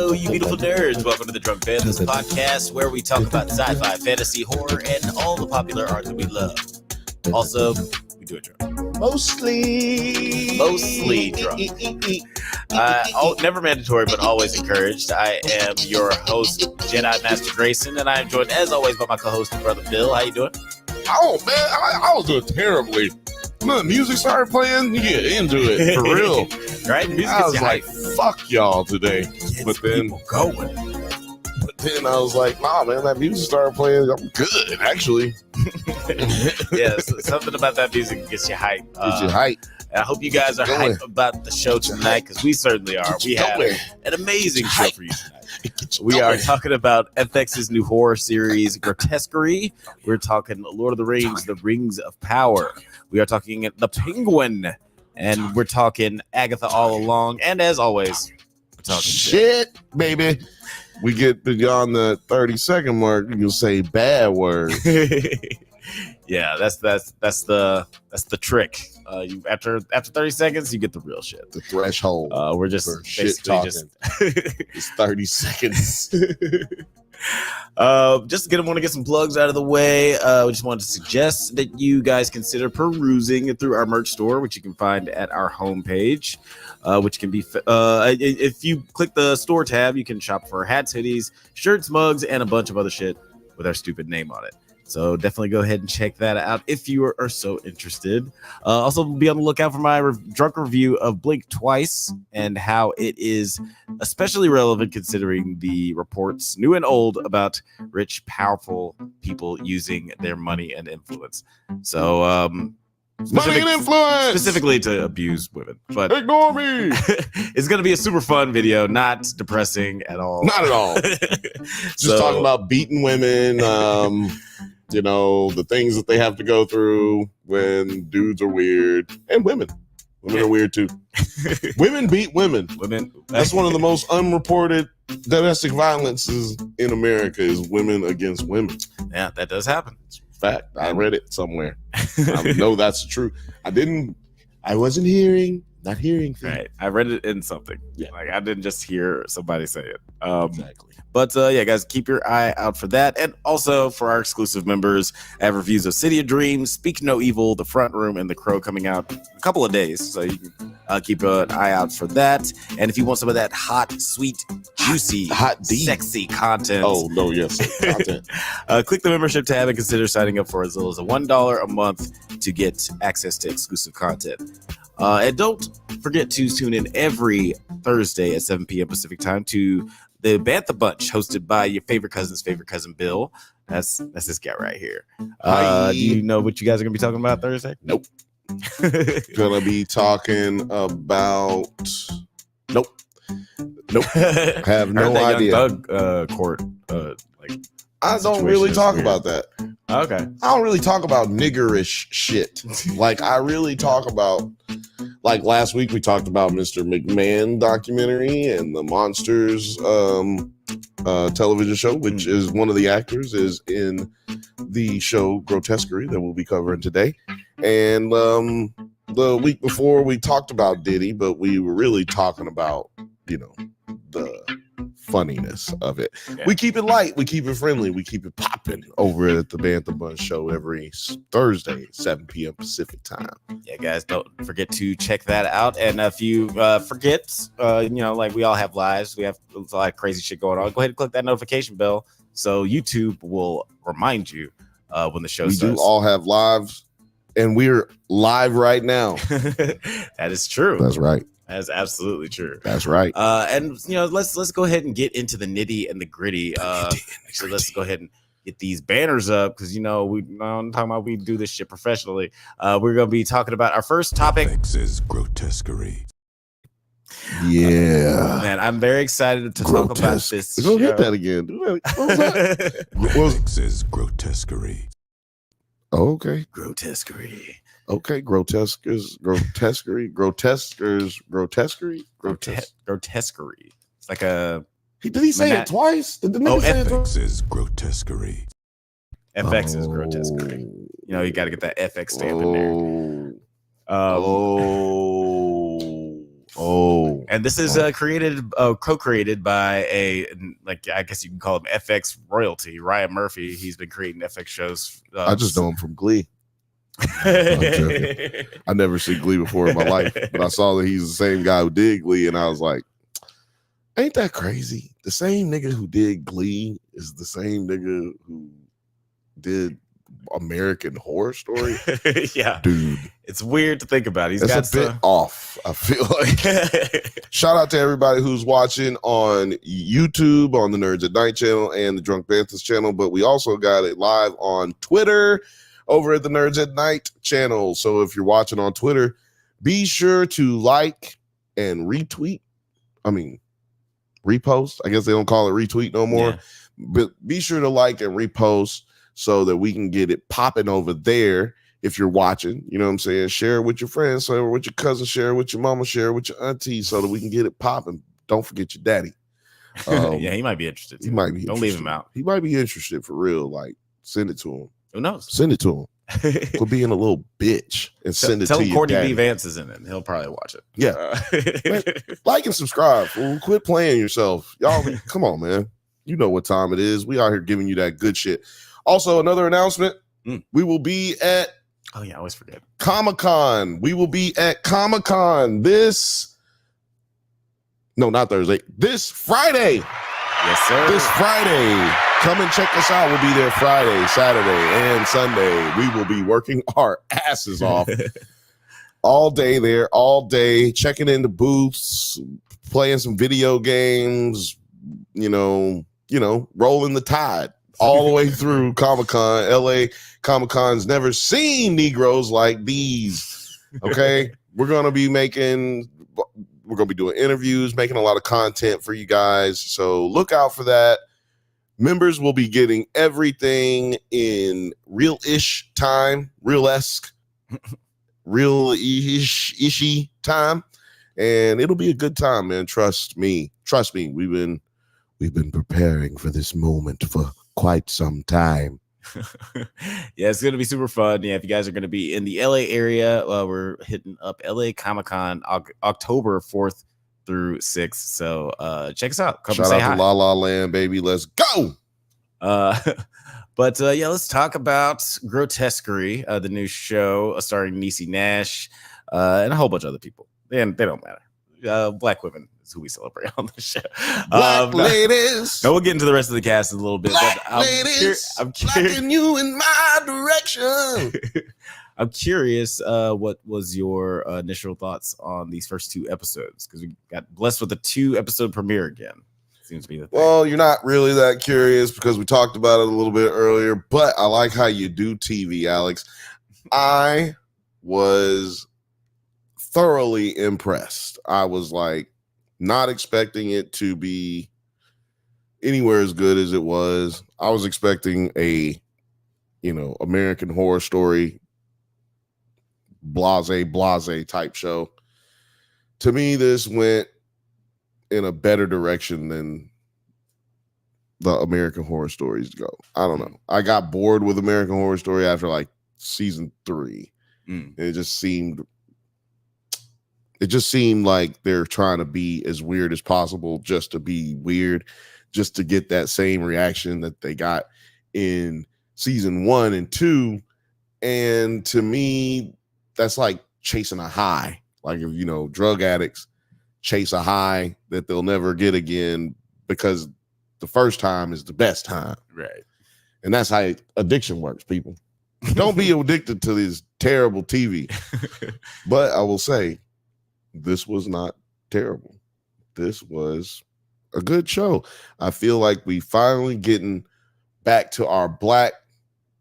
Hello, you beautiful nerds. Welcome to the Drunk Banthas podcast, where we talk about sci-fi, fantasy, horror, and all the popular art that we love. Also, we do it drunk. Mostly drunk. Never mandatory, but always encouraged. I am your host, Jedi Master Grayson, and I am joined, as always, by my co-host, Brother Bill. How you doing? Oh, man, I was doing terribly. When the music started playing, you get into it, for real. Right? Music I was like, hype. fuck y'all today. But then I was like, nah, man, that music started playing. I'm good, actually. Yeah, so something about that music gets you hyped. Gets you hyped. And I hope you guys are hyped about the show tonight, because we certainly are. We have an amazing show for you tonight. We are talking about FX's new horror series, Grotesquerie. We're talking Lord of the Rings, The Rings of Power. We are talking The Penguin. And we're talking Agatha All Along. And as always, we're talking shit, baby. We get beyond the 30-second mark, you can say bad words. Yeah, that's the trick. You after 30 seconds, you get the real shit. The threshold. We're just shit talking. It's 30 seconds. Just want to get some plugs out of the way. We just wanted to suggest that you guys consider perusing through our merch store, which you can find at our homepage. Which can be if you click the store tab, you can shop for hats, hoodies, shirts, mugs, and a bunch of other shit with our stupid name on it. So definitely go ahead and check that out if you are so interested. Also, be on the lookout for my drunk review of Blink Twice and how it is especially relevant considering the reports, new and old, about rich, powerful people using their money and influence. So, money and influence! Specifically to abuse women. But ignore me! It's going to be a super fun video, not depressing at all. Not at all. Just talking about beating women, you know, the things that they have to go through when dudes are weird. And women. Women are weird too. Women beat women. That's one of the most unreported domestic violences in America is women against women. Yeah, that does happen. It's a fact. I read it somewhere. I know that's true. I wasn't hearing. Not hearing things. Right. I read it in something. Yeah. Like I didn't just hear somebody say it. Exactly. But yeah, guys, keep your eye out for that. And also for our exclusive members, I have reviews of City of Dreams, Speak No Evil, The Front Room, and The Crow coming out in a couple of days. So you can keep an eye out for that. And if you want some of that hot, sweet, juicy, sexy content. Oh, no, yes. Content. Click the membership tab and consider signing up for as little as $1 a month to get access to exclusive content. And don't forget to tune in every Thursday at 7 p.m. Pacific time to the Bantha Bunch, hosted by your favorite cousin's favorite cousin, Bill. That's this guy right here. Do you know what you guys are going to be talking about Thursday? Nope. Gonna be talking about... Nope. I have no idea. Young Thug court. I don't really talk about that. Okay. I don't really talk about niggerish shit. Like, I really talk about, like, last week we talked about Mr. McMahon documentary and the Monsters television show, which is one of the actors is in the show Grotesquerie that we'll be covering today. And the week before we talked about Diddy, but we were really talking about, you know, the funniness of it. Yeah. We keep it light, we keep it friendly, we keep it popping over at the Bantha Bunch show every Thursday, 7 p.m. Pacific time. Yeah, guys, don't forget to check that out. And if you forget, you know, like we all have lives, we have a lot of crazy shit going on. Go ahead and click that notification bell so YouTube will remind you when the show starts. We do all have lives, and we're live right now. That is true. That's right. That's absolutely true. That's right. And you know, let's go ahead and get into the nitty and the gritty. So let's go ahead and get these banners up because you know I'm talking about we do this shit professionally. We're gonna be talking about our first topic. FX's Grotesquerie. Yeah, man, I'm very excited to talk about this. Go hit that again. What was that? FX's Grotesquerie. Oh, okay, Grotesquerie. Okay, Grotesquerie. It's like a. Did he say it twice? Did the nigga say it twice? FX's Grotesquerie. FX is Grotesquerie. You know, you got to get that FX stamp in there. And this is co-created by I guess you can call him FX royalty, Ryan Murphy. He's been creating FX shows. I just know him from Glee. I never seen Glee before in my life, but I saw that he's the same guy who did Glee, and I was like, ain't that crazy? The same nigga who did Glee is the same nigga who did American Horror Story. Yeah, dude, it's weird to think about. It's a bit off, I feel like. Shout out to everybody who's watching on YouTube, on the Nerds at Night channel and the Drunk Banthas channel, but we also got it live on Twitter over at the Nerds at Night channel. So if you're watching on Twitter, be sure to like and retweet. I mean, repost. I guess they don't call it retweet no more. Yeah. But be sure to like and repost so that we can get it popping over there. If you're watching, you know what I'm saying? Share it with your friends, share it with your cousin, share it with your mama, share it with your auntie so that we can get it popping. Don't forget your daddy. Yeah, he might be interested. He might be. Don't leave him out. He might be interested for real. Like, send it to him. Who knows? Send it to him. Quit being a little bitch and send it to him your Courtney daddy. B. Vance is in it. He'll probably watch it. Yeah. Like and subscribe. Fool. Quit playing yourself. Y'all, come on, man. You know what time it is. We out here giving you that good shit. Also, another announcement. We will be at I always forget. Comic-Con. We will be at Comic-Con this Friday. Yes, sir. This Friday. Come and check us out. We'll be there Friday, Saturday, and Sunday. We will be working our asses off all day there, all day, checking in the booths, playing some video games, rolling the tide all the way through Comic-Con. LA Comic-Con's never seen Negroes like these. Okay. We're going to be doing interviews, making a lot of content for you guys. So look out for that. Members will be getting everything in real-ish time, real-esque, real-ish-ishy time, and it'll be a good time, man. Trust me. We've been preparing for this moment for quite some time. Yeah, it's gonna be super fun. Yeah, if you guys are gonna be in the LA area, we're hitting up LA Comic-Con October 4th through 6th. So check us out. Come Shout out to La La Land, baby. Let's go. But let's talk about Grotesquerie, the new show starring Niecy Nash and a whole bunch of other people. And they don't matter. Black women is who we celebrate on the show. Black ladies. No, we'll get into the rest of the cast in a little bit. Black but I'm curious. You in my direction. I'm curious, what was your initial thoughts on these first 2 episodes? Because we got blessed with a 2-episode premiere again. Seems to be the thing. Well, you're not really that curious because we talked about it a little bit earlier, but I like how you do TV, Alex. I was thoroughly impressed. I was like not expecting it to be anywhere as good as it was. I was expecting a, American Horror Story blase type show. To me, this went in a better direction than the American Horror Stories go. I don't know. I got bored with American Horror Story after like season 3. It just seemed like they're trying to be as weird as possible just to be weird, just to get that same reaction that they got in season 1 and 2. And to me, that's like chasing a high. Like, if, drug addicts chase a high that they'll never get again because the first time is the best time. Right. And that's how addiction works, people. Don't be addicted to this terrible TV. But I will say, this was not terrible. This was a good show. I feel like we finally getting back to our black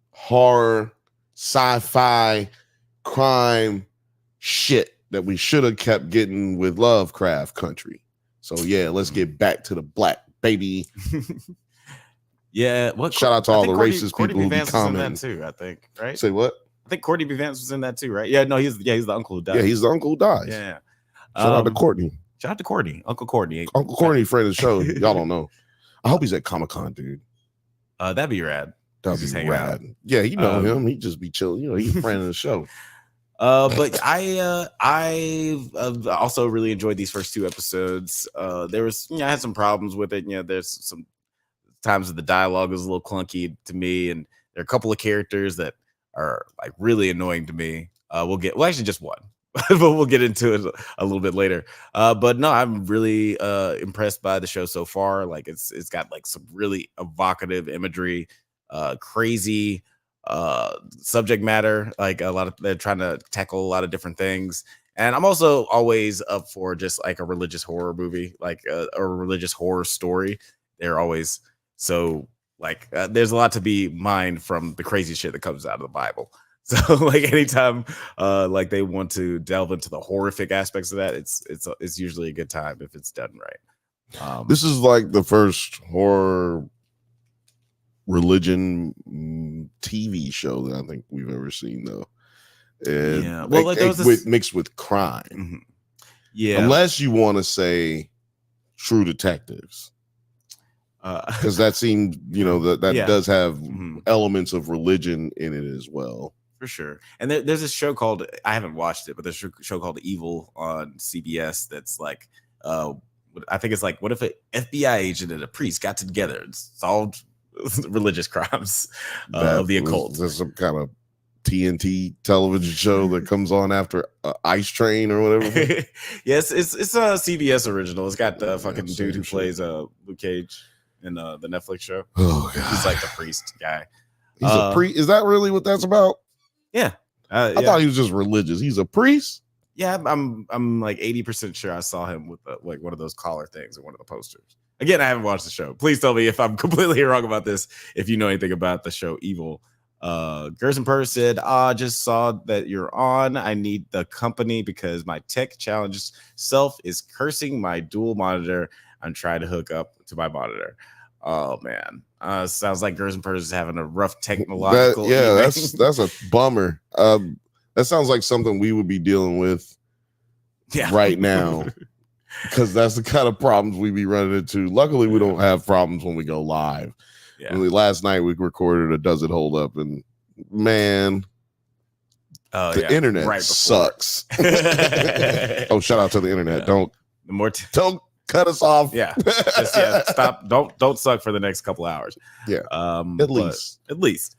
horror, sci-fi, crime shit that we should have kept getting with Lovecraft Country. So yeah, let's get back to the black, baby. Yeah. Shout out to all the racist people who be commenting. Was in that too, I think. Right? Say what? I think Courtney B. Vance was in that too, right? Yeah. No, he's the uncle who died. Yeah, he's the uncle who dies. Yeah. Shout out to Courtney. Shout out to Courtney, Uncle Courtney. Uncle Courtney, friend of the show. Y'all don't know. I hope he's at Comic-Con, dude. That'd be rad. That'd be rad. Yeah, you know him. He just be chilling. He's a friend of the show. But I also really enjoyed these first two episodes. There was, I had some problems with it. There's some times that the dialogue is a little clunky to me, and there are a couple of characters that are like really annoying to me. Well, actually just one, but we'll get into it a little bit later. But no, I'm really impressed by the show so far. Like it's got like some really evocative imagery, crazy subject matter. Like they're trying to tackle a lot of different things. And I'm also always up for just like a religious horror movie, like a religious horror story. They're always so like there's a lot to be mined from the crazy shit that comes out of the Bible. So like anytime like they want to delve into the horrific aspects of that, it's usually a good time if it's done right. This is like the first horror religion TV show that I think we've ever seen, though. And yeah, well, like mixed with crime. Mm-hmm. Yeah, unless you want to say True Detectives, because that seems, that yeah. does have elements of religion in it as well. For sure. And there's a show called, I haven't watched it, but there's a show called Evil on CBS that's like, I think it's like, what if an FBI agent and a priest got together and solved religious crimes of the occult? There's some kind of TNT television show that comes on after Ice Train or whatever. Yes, it's a CBS original. It's got the fucking dude who plays Luke Cage in the Netflix show. Oh, God. He's like the priest guy. He's a priest. Is that really what that's about? Yeah. I thought he was just religious. He's a priest? Yeah, I'm like 80% sure I saw him with like one of those collar things or one of the posters. Again, I haven't watched the show. Please tell me if I'm completely wrong about this, if you know anything about the show Evil. Gerson Purr said, just saw that you're on. I need the company because my tech challenge self is cursing my dual monitor. I'm trying to hook up to my monitor. Oh man, sounds like Gerson Purr is having a rough technological. That's a bummer. That sounds like something we would be dealing with right now, because that's the kind of problems we be running into. Luckily, we don't have problems when we go live. Yeah. Only last night we recorded a Does It Hold Up, and man, the internet sucks. Oh, shout out to the internet! Yeah. Don't cut us off. Stop. Don't suck for the next couple hours. Yeah, at least.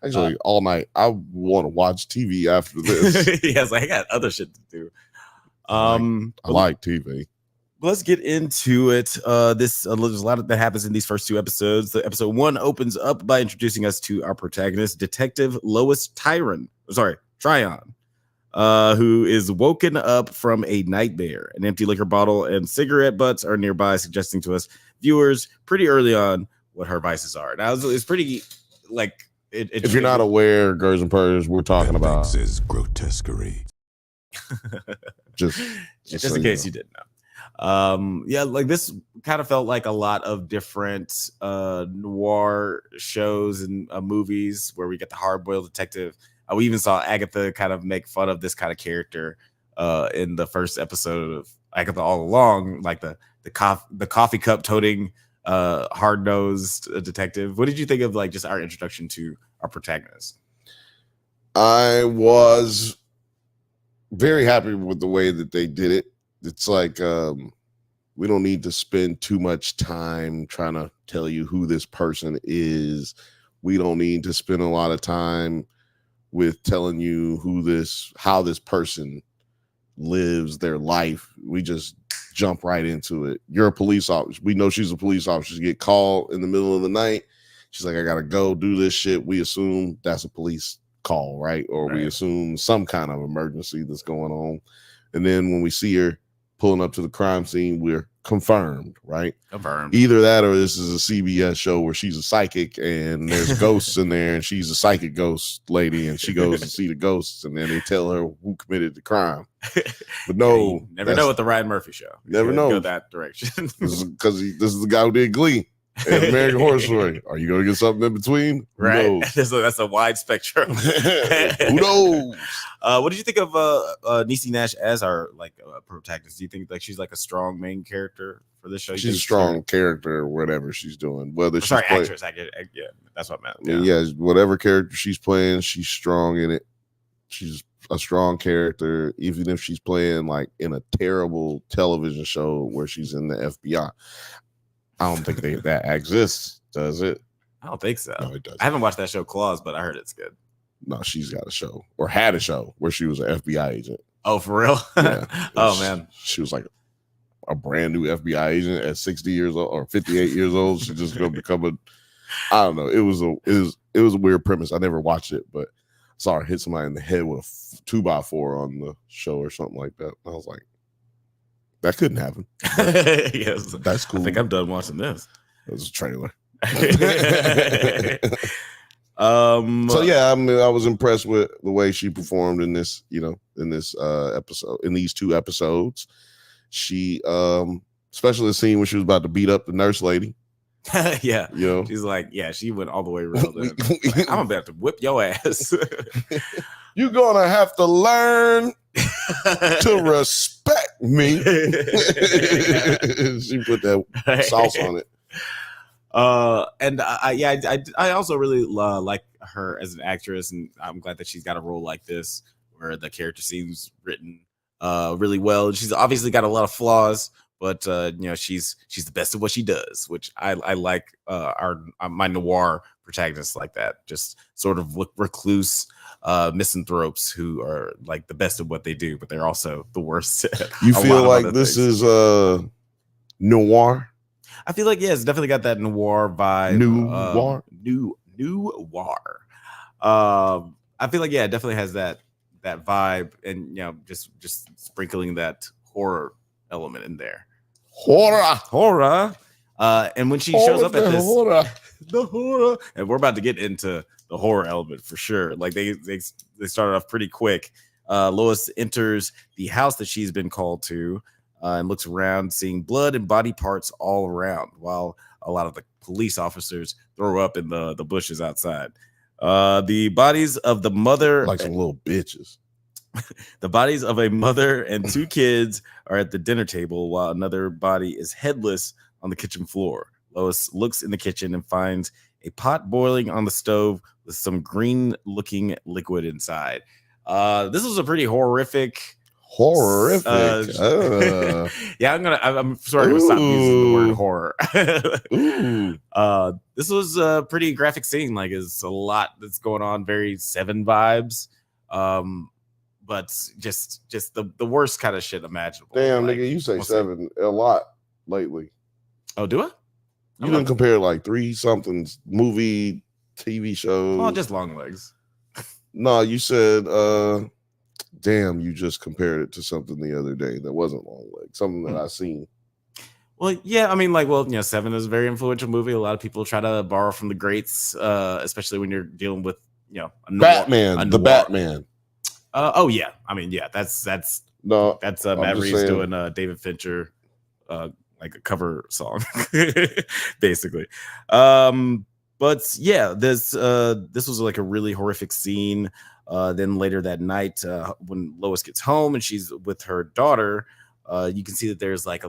Actually, all night. I want to watch TV after this. Yes, I got other shit to do. I like TV. Let's get into it. There's a lot that happens in these first two episodes. The episode 1 opens up by introducing us to our protagonist, Detective Lois Tryon, who is woken up from a nightmare. An empty liquor bottle and cigarette butts are nearby, suggesting to us viewers pretty early on what her vices are. Now, it's pretty like if you're not aware, Girls and Purrs, we're talking about is Grotesquerie. just in case you didn't know. Like this kind of felt like a lot of different noir shows and movies where we get the hard-boiled detective. We even saw Agatha kind of make fun of this kind of character in the first episode of Agatha All Along, like the coffee cup toting hard-nosed detective. What did you think of like just our introduction to our protagonist? I was very happy with the way that they did it. It's like we don't need to spend too much time trying to tell you who this person is. We don't need to spend a lot of time with telling you how this person lives their life. We just jump right into it. You're a police officer. We know she's a police officer. She get called in the middle of the night. She's like, I gotta go do this shit. We assume that's a police call, right? Or we assume some kind of emergency that's going on. And then when we see her pulling up to the crime scene, we're confirmed, right? Confirmed. Either that or this is a CBS show where she's a psychic and there's ghosts in there and she's a psychic ghost lady and she goes to see the ghosts and then they tell her who committed the crime. But no. Never know with the Ryan Murphy show. Never know. Go that direction. Because this is the guy who did Glee. And American Horror Story. Are you going to get something in between? Right. That's a wide spectrum. Who knows? What did you think of Niecy Nash as our protagonist? Do you think like she's like a strong main character for this show? She's a strong character, whatever she's doing. Whether she's actress. Yeah, that's what I meant. Yeah, whatever character she's playing, she's strong in it. She's a strong character, even if she's playing like in a terrible television show where she's in the FBI. I don't think that exists, does it? I don't think so. No, it doesn't. I haven't watched that show Claws, but I heard it's good. No, she's got a show or had a show where she was an FBI agent. Oh, for real? Yeah. Oh, man. She was like a brand new FBI agent at 60 years old or 58 years old. She's just going to become I don't know. It was a weird premise. I never watched it, but I saw her hit somebody in the head with a 2x4 on the show or something like that. I was like, that couldn't happen. Yes. That's cool. I think I'm done watching this. It was a trailer. So yeah, I mean, I was impressed with the way she performed in this, in this episode, in these 2 episodes. She, especially the scene when she was about to beat up the nurse lady. Yeah, she's like, she went all the way real. Like, I'm about to whip your ass. You're gonna have to learn to respect me. She put that sauce on it. And I also really like her as an actress, and I'm glad that she's got a role like this where the character seems written really well. She's obviously got a lot of flaws, but she's the best at what she does, which I like. My noir protagonists like that, just sort of recluse misanthropes who are like the best at what they do, but they're also the worst. You feel like this is noir? I feel like it's definitely got that noir vibe. Noir. I feel like it definitely has that vibe, and just sprinkling that horror element in there. Horror. And when she shows up at this, the horror, and we're about to get into the horror element for sure. Like they started off pretty quick. Lois enters the house that she's been called to. And looks around, seeing blood and body parts all around, while a lot of the police officers throw up in the bushes outside. The bodies of the mother, like some little bitches. The bodies of a mother and 2 kids are at the dinner table, while another body is headless on the kitchen floor. Lois looks in the kitchen and finds a pot boiling on the stove with some green-looking liquid inside. This was a pretty horrific. I'm sorry to stop using the word horror. This was a pretty graphic scene. Like, it's a lot that's going on, very Seven vibes, but just the worst kind of shit imaginable. Damn, nigga, you say Seven a lot lately. Oh, do I? You didn't compare like 3 somethings, movie, TV shows. Oh, just Long Legs. No, you said damn, you just compared it to something the other day that wasn't Long Legs, something that I seen. Well, yeah, I mean, Seven is a very influential movie. A lot of people try to borrow from the greats, especially when you're dealing with, Batman. Oh yeah, I mean, yeah, that's Matt Reeves doing David Fincher, like a cover song, basically. But yeah, this was like a really horrific scene. Then later that night, when Lois gets home and she's with her daughter, you can see that there's like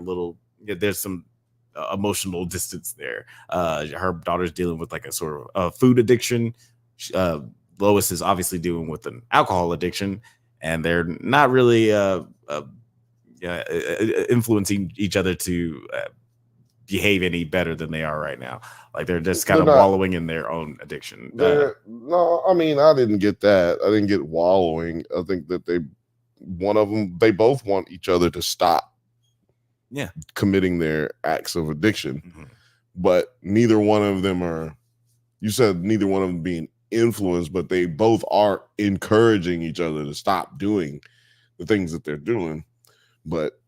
there's some emotional distance there. Her daughter's dealing with like a sort of food addiction. Lois is obviously dealing with an alcohol addiction, and they're not really influencing each other to behave any better than they are right now. Like they're just kind of wallowing in their own addiction. No, I mean, I didn't get that. I didn't get wallowing. I think that they both want each other to stop committing their acts of addiction, but neither one of them are, you said neither one of them being influenced, but they both are encouraging each other to stop doing the things that they're doing. But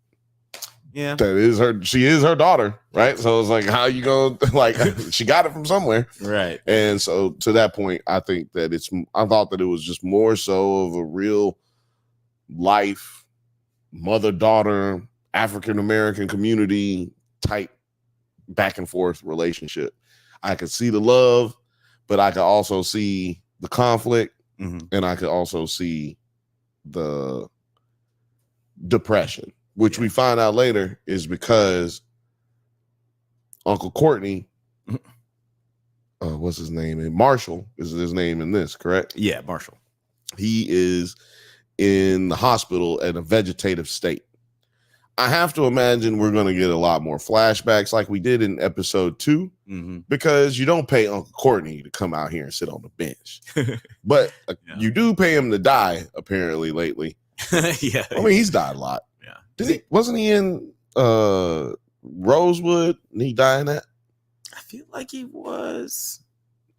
yeah, that is she is her daughter, right? So it's like, how you go, like, she got it from somewhere, right? And so to that point, I think that I thought that it was just more so of a real life mother-daughter African-American community type back and forth relationship. I could see the love, but I could also see the conflict, and I could also see the depression, which we find out later is because Uncle Courtney, what's his name? Marshall is his name in this, correct? Yeah, Marshall. He is in the hospital in a vegetative state. I have to imagine we're going to get a lot more flashbacks like we did in episode 2, because you don't pay Uncle Courtney to come out here and sit on the bench. But you do pay him to die, apparently, lately. Yeah. I mean, he's died a lot. Yeah. Wasn't he in Rosewood and he died in that? I feel like he was.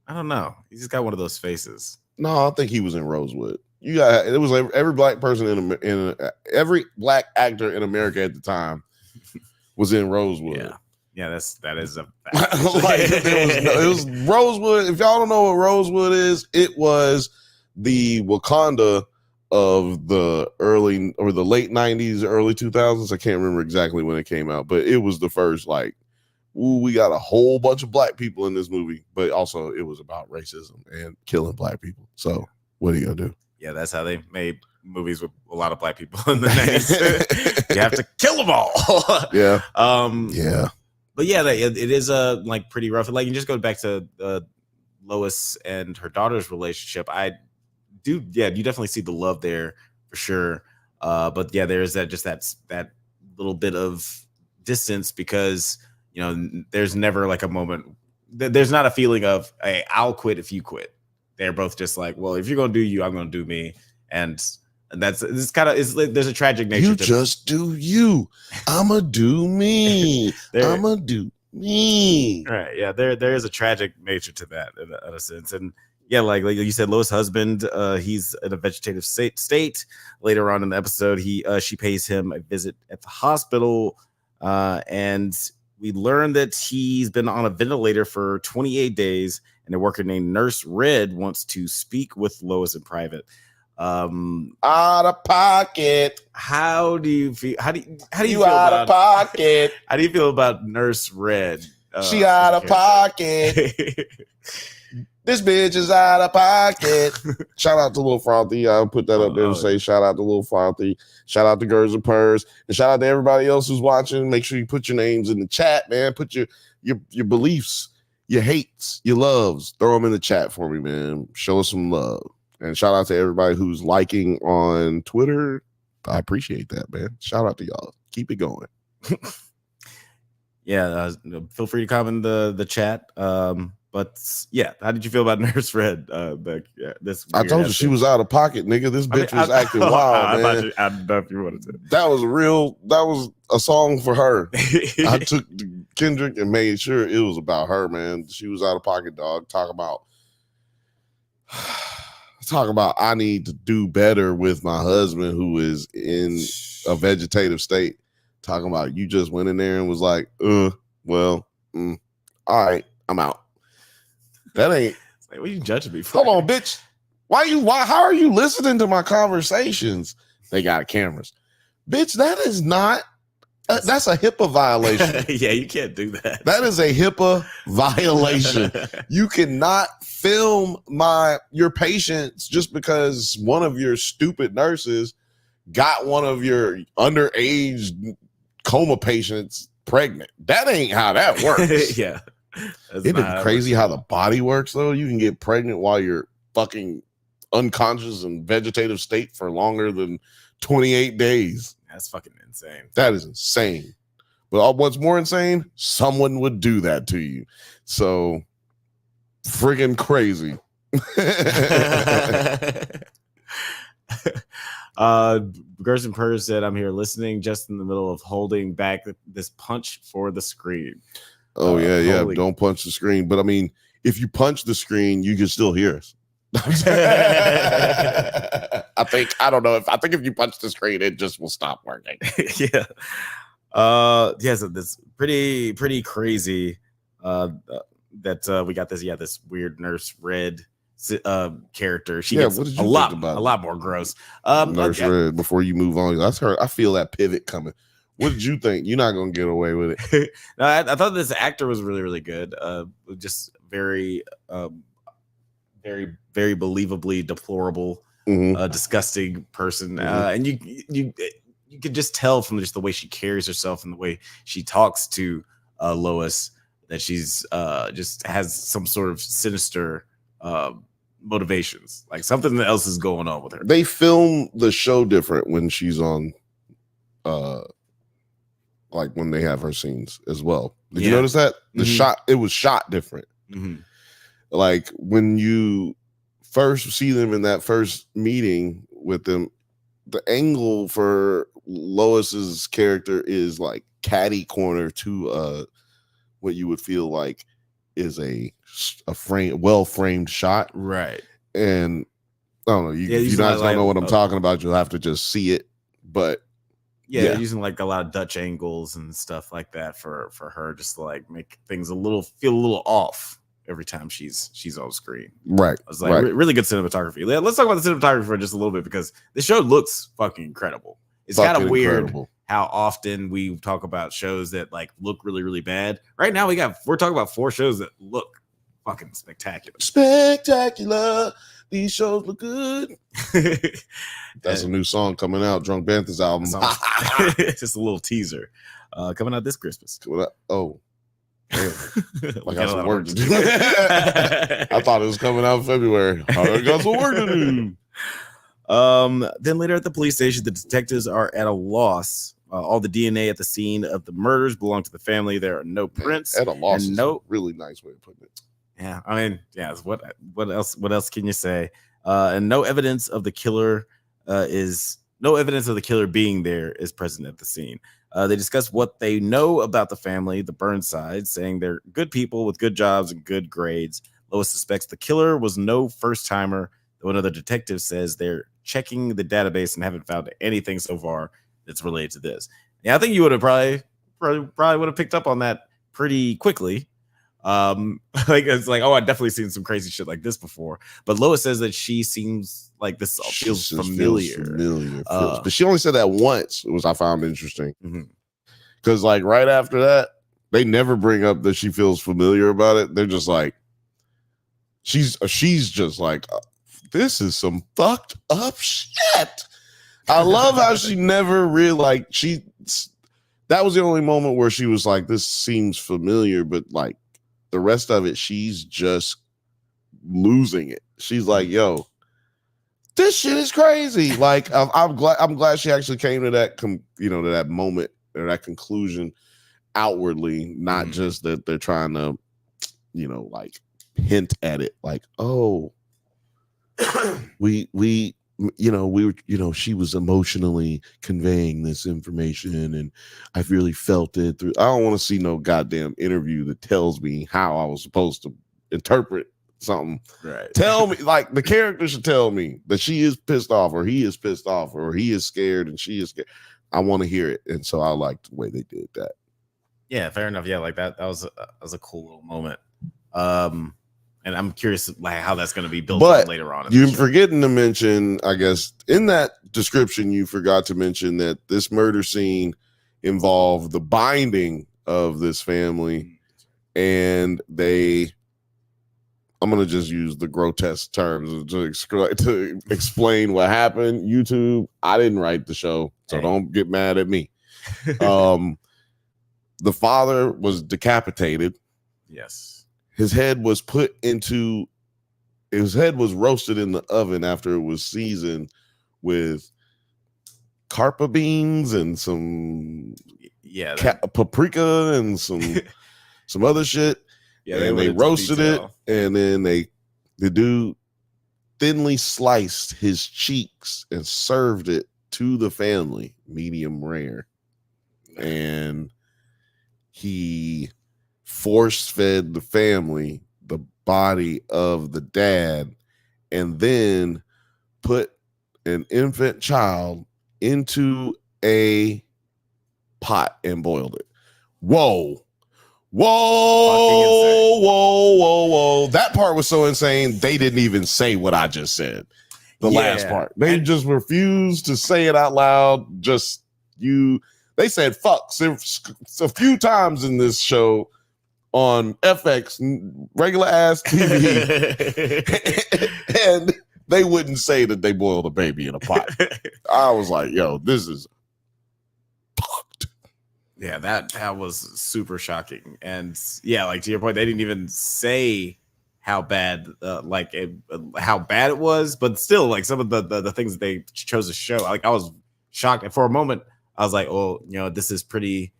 I don't know. He's just got one of those faces. No, I think he was in Rosewood. It was like every black person every black actor in America at the time was in Rosewood. Yeah, that is a like it was Rosewood. If y'all don't know what Rosewood is, it was the Wakanda of the early or the late 90s, early 2000s. I can't remember exactly when it came out, but it was the first like, ooh, we got a whole bunch of black people in this movie, but also it was about racism and killing black people. So what are you gonna do? Yeah, that's how they made movies with a lot of black people in the 90s. You have to kill them all. Yeah. Yeah. But yeah, it is like pretty rough. Like, you just go back to Lois and her daughter's relationship. You definitely see the love there for sure. But yeah, there's that little bit of distance because, you know, there's never like a moment. There's not a feeling of, hey, I'll quit if you quit. They're both just like, well, if you're gonna do you, I'm gonna do me, and there's a tragic nature. You just do you. I'ma do me. I'ma do me. Right? Yeah, there is a tragic nature to that in a sense, and yeah, like you said, Lois' husband, he's in a vegetative state. Later on in the episode, she pays him a visit at the hospital, and we learn that he's been on a ventilator for 28 days. And a worker named Nurse Red wants to speak with Lois in private. Out of pocket. How do you feel? How do you feel out of pocket? How do you feel about Nurse Red? She out of pocket. This bitch is out of pocket. Shout out to Lil Frothy. I'll put that up there to say shout out to Lil Frothy. Shout out to Girls and Purrs. And shout out to everybody else who's watching. Make sure you put your names in the chat, man. Put your beliefs, your hates, your loves. Throw them in the chat for me, man. Show us some love. And shout out to everybody who's liking on Twitter. I appreciate that, man. Shout out to y'all. Keep it going. Yeah, feel free to comment in the chat. But yeah, how did you feel about Nurse Red? This I told you she was out of pocket, nigga. This bitch was acting wild, man. I don't know if you wanted to. That was a song for her. I took Kendrick and made sure it was about her, man. She was out of pocket, dog. Talk about I need to do better with my husband who is in a vegetative state. Talking about you just went in there and was like, all right, I'm out. That ain't. Like, what are you judging me for? Hold on, bitch. How are you listening to my conversations? They got cameras. Bitch, that is not. That's a HIPAA violation. Yeah, you can't do that. That is a HIPAA violation. You cannot film your patients just because one of your stupid nurses got one of your underage coma patients pregnant. That ain't how that works. Yeah. Isn't it crazy how the body works, though? You can get pregnant while you're fucking unconscious and vegetative state for longer than 28 days. That's fucking insane. That is insane. But what's more insane, someone would do that to you. So, friggin' crazy. Gerson Purrs said, I'm here listening just in the middle of holding back this punch for the screen. Oh, yeah. Don't punch the screen. But I mean, if you punch the screen, you can still hear us. I think if you punch the screen, it just will stop working. Yeah. So this pretty crazy that we got this weird Nurse Red character. She gets a lot more gross. Nurse Red, before you move on, I feel that pivot coming. What did you think? You're not gonna get away with it. No, I thought this actor was really, really good. Just very, very, very believably deplorable, disgusting person. And you could just tell from just the way she carries herself and the way she talks to Lois that she's just has some sort of sinister motivations. Like something else is going on with her. They film the show different when she's on, like when they have her scenes as well. Did you notice that? The shot, it was shot different. Like when you first see them in that first meeting with them, the angle for Lois's character is like catty corner to what you would feel like is a well framed shot, right? And I don't know, if you guys don't know what I'm talking about, you'll have to just see it. But they're using like a lot of Dutch angles and stuff like that for her, just to like make things feel a little off every time she's on screen. Right. I was like, really good cinematography. Let's talk about the cinematography for just a little bit, because the show looks fucking incredible. It's kind of weird how often we talk about shows that like look really, really bad. Right now we're talking about 4 shows that look fucking spectacular. Spectacular. These shows look good. That's a new song coming out. Drunk Banthas album. Just a little teaser. Coming out this Christmas. Oh. Damn. I got some work to do. I thought it was coming out in February. I got some work to do. Then later at the police station, the detectives are at a loss. All the DNA at the scene of the murders belong to the family. There are no prints. At a loss is a really nice way of putting it. Yeah, I mean, what else can you say? And no evidence of the killer being there is present at the scene. They discuss what they know about the family, the Burnsides, saying they're good people with good jobs and good grades. Lois suspects the killer was no first-timer, though another detective says they're checking the database and haven't found anything so far that's related to this. Yeah, I think you would have probably would have picked up on that pretty quickly. Like it's like, I've definitely seen some crazy shit like this before. But Lois says that she seems like this feels familiar. But she only said that once, which I found interesting. Because like right after that, they never bring up that she feels familiar about it. They're just like, she's just like, this is some fucked up shit. I love how she never really that was the only moment where she was like, this seems familiar, but like the rest of it, she's just losing it. She's like, yo, this shit is crazy. Like, I'm glad she actually came to that, to that moment or that conclusion outwardly, not just that they're trying to, like hint at it. Like, oh, we were, she was emotionally conveying this information and I really felt it through. I don't want to see no goddamn interview that tells me how I was supposed to interpret something. Right. Tell me, like the character should tell me that she is pissed off or he is pissed off or he is scared and she is scared. I want to hear it. And so I liked the way they did that. Yeah, fair enough. Yeah, like that was a cool little moment. And I'm curious like how that's going to be built up later on. You're forgetting to mention, I guess, in that description, you forgot to mention that this murder scene involved the binding of this family. And I'm going to just use the grotesque terms to explain what happened. YouTube, I didn't write the show, so don't get mad at me. The father was decapitated. Yes. His head was roasted in the oven after it was seasoned with carpa beans and some paprika and some other shit. Yeah, and they roasted it, and then the dude thinly sliced his cheeks and served it to the family, medium rare. And he force-fed the family the body of the dad and then put an infant child into a pot and boiled it. Whoa. That part was so insane, they didn't even say what I just said. The last part. They just refused to say it out loud. They said fuck a few times in this show on FX, regular ass TV. And they wouldn't say that they boiled a baby in a pot. I was like, yo, this is fucked. Yeah, that was super shocking. And yeah, like to your point, they didn't even say how bad how bad it was, but still like some of the things that they chose to show, like I was shocked. And for a moment I was like, oh, this is pretty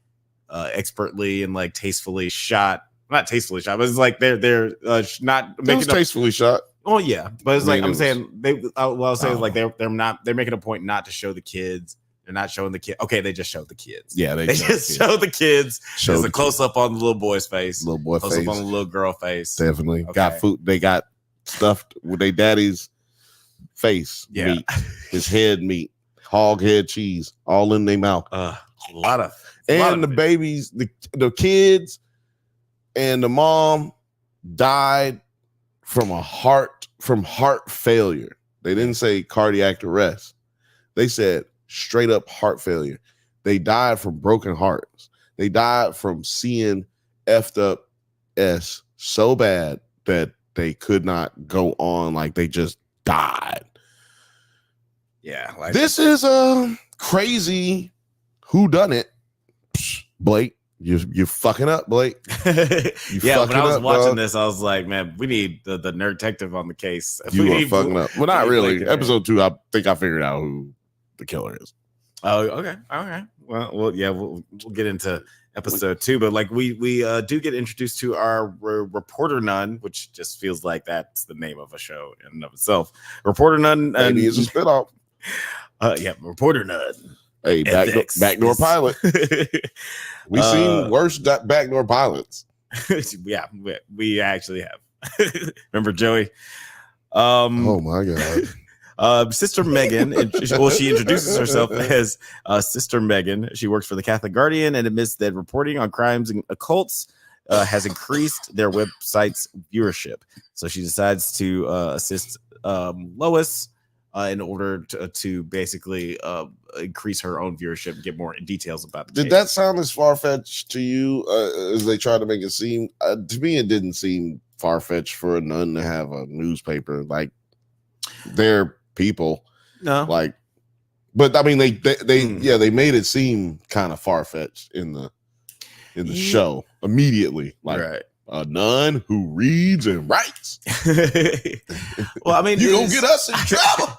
expertly and like tastefully shot. Not tastefully shot, but it's like they're not making tastefully shot. Oh yeah, but it's I'm saying they. Well, I'll say Oh. like they're making a point not to show the kids. They're not showing the kid. Okay, they just showed the kids. Yeah, they just showed the kids. There's a close up on the little boy's face. Little boy close face. up on the little girl face. Definitely got food. They got stuffed with their daddy's face meat, his head meat, hog head cheese, all in their mouth. A lot of the babies, the kids, and the mom died from heart failure. They didn't say cardiac arrest. They said straight up heart failure. They died from broken hearts. They died from seeing effed up S so bad that they could not go on. Like they just died. Yeah. Like this is a crazy whodunit. Blake, you're fucking up, Blake. Yeah, when I was watching this, I was like, man, we need the nerd detective on the case. You are fucking up. Well, not really. Episode 2, I think I figured out who the killer is. Oh, okay. Well, yeah, we'll get into episode 2, but like we do get introduced to our reporter nun, which just feels like that's the name of a show in and of itself. Reporter nun, maybe it's a spinoff. Yeah, reporter nun. Hey, backdoor pilot. We've seen worse backdoor pilots. Yeah, we actually have. Remember Joey? Oh my god. Sister Megan, she introduces herself as Sister Megan. She works for the Catholic Guardian and admits that reporting on crimes and occults has increased their website's viewership. So she decides to assist Lois in order to basically increase her own viewership and get more details about the Did case. that sound as far-fetched to you as they try to make it seem? To me, it didn't seem far-fetched for a nun to have a newspaper. Like, they're people. No. Like, but I mean, they made it seem kind of far-fetched in the show immediately. Like, right. A nun who reads and writes. Well, I mean, you don't get us in trouble.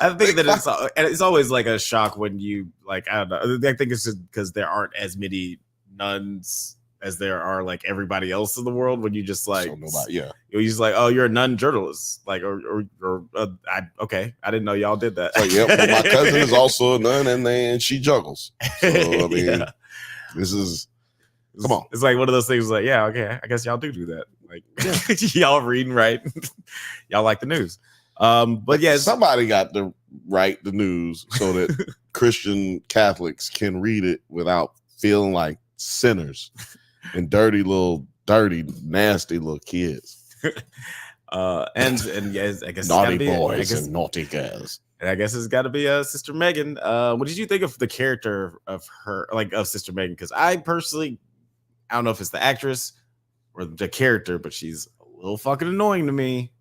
I think that it's always like a shock when you like, I don't know. I think it's just because there aren't as many nuns as there are like everybody else in the world. When you just like, you're just like, oh, you're a nun journalist, like, okay, I didn't know y'all did that. Like, yeah, well, my cousin is also a nun, and she juggles. So I mean, this is. Come on. It's like one of those things like, yeah, okay, I guess y'all do that. Like, y'all reading, right? Y'all like the news. But yeah, somebody got to write the news so that Christian Catholics can read it without feeling like sinners and dirty, nasty little kids. And yes, I guess naughty boys and naughty girls. And I guess it's got to be Sister Megan. What did you think of the character of her, like of Sister Megan? Because I personally, I don't know if it's the actress or the character, but she's a little fucking annoying to me.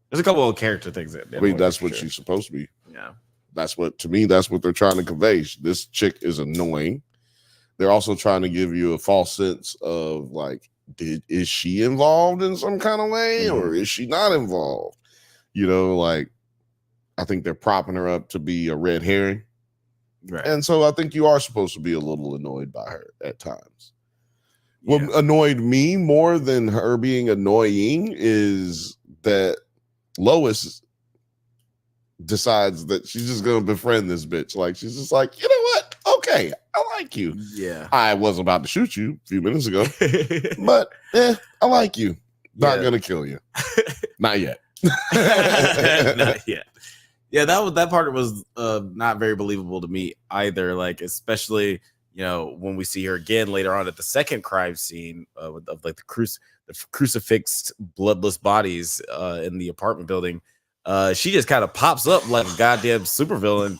There's a couple of character things that I mean, that's what she's supposed to be. Yeah. That's what they're trying to convey. This chick is annoying. They're also trying to give you a false sense of like, is she involved in some kind of way or is she not involved? You know, like, I think they're propping her up to be a red herring. Right. And so I think you are supposed to be a little annoyed by her at times. Yeah. What annoyed me more than her being annoying is that Lois decides that she's just going to befriend this bitch. Like, she's just like, you know what? Okay, I like you. Yeah. I wasn't about to shoot you a few minutes ago, but I like you. Not going to kill you. Not yet. Not yet. Yeah, that part was not very believable to me either. Like, especially, you know, when we see her again later on at the second crime scene of like the crucifixed bloodless bodies in the apartment building. She just kind of pops up like a goddamn supervillain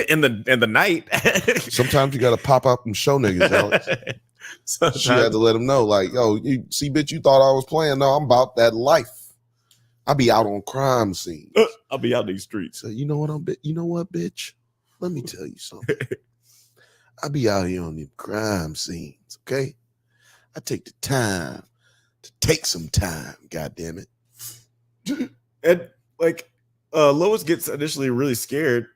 in the night. Sometimes you got to pop up and show niggas, Alex. She had to let him know, like, yo, you see, bitch, you thought I was playing. No, I'm about that life. I'll be out on crime scenes. I'll be out in these streets. So you know what bitch? Let me tell you something. I'll be out here on the crime scenes, okay? I take the time to take some time. God damn it! And like, Lois gets initially really scared.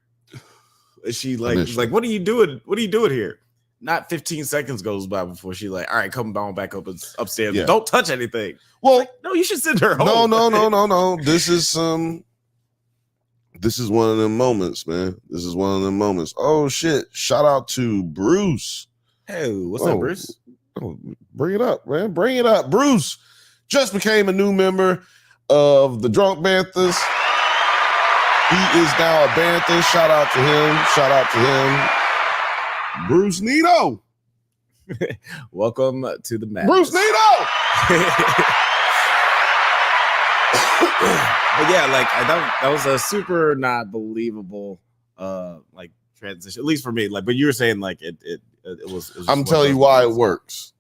She like, what are you doing? What are you doing here? Not 15 seconds goes by before she like, all right, come on back upstairs. Yeah. Don't touch anything. Well, like, no, you should send her home. No. This is one of them moments, man. This is one of them moments. Oh shit! Shout out to Bruce. Hey, what's up, Bruce? Oh, bring it up, man. Bring it up. Bruce just became a new member of the Drunk Banthas. He is now a Bantha. Shout out to him. Bruce Nito. Welcome to the match. Bruce Nito. But yeah, like that was a super not believable like transition, at least for me. Like, but you were saying like it was I'm telling you why it works.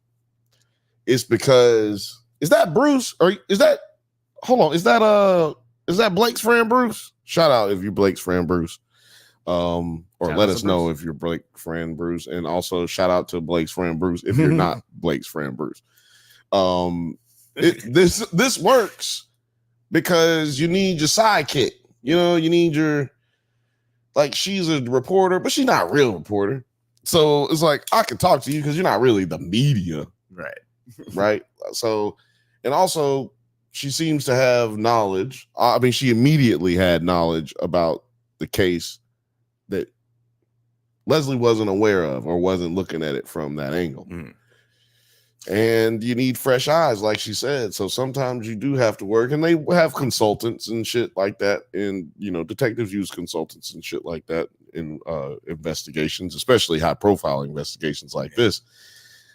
It's because is that Bruce or is that Blake's friend Bruce? Shout out if you're Blake's friend Bruce. Or let us know if you're Blake's friend Bruce, and also shout out to Blake's friend Bruce if you're not Blake's friend Bruce. This works because you need your sidekick. You know, you need your she's a reporter, but she's not a real reporter. So it's like I can talk to you because you're not really the media, right? Right. So, and also she seems to have knowledge. I mean, she immediately had knowledge about the case that Leslie wasn't aware of or wasn't looking at it from that angle. And you need fresh eyes, like she said. So sometimes you do have to work, and they have consultants and shit like that. And, you know, detectives use consultants and shit like that in investigations, especially high profile investigations like this,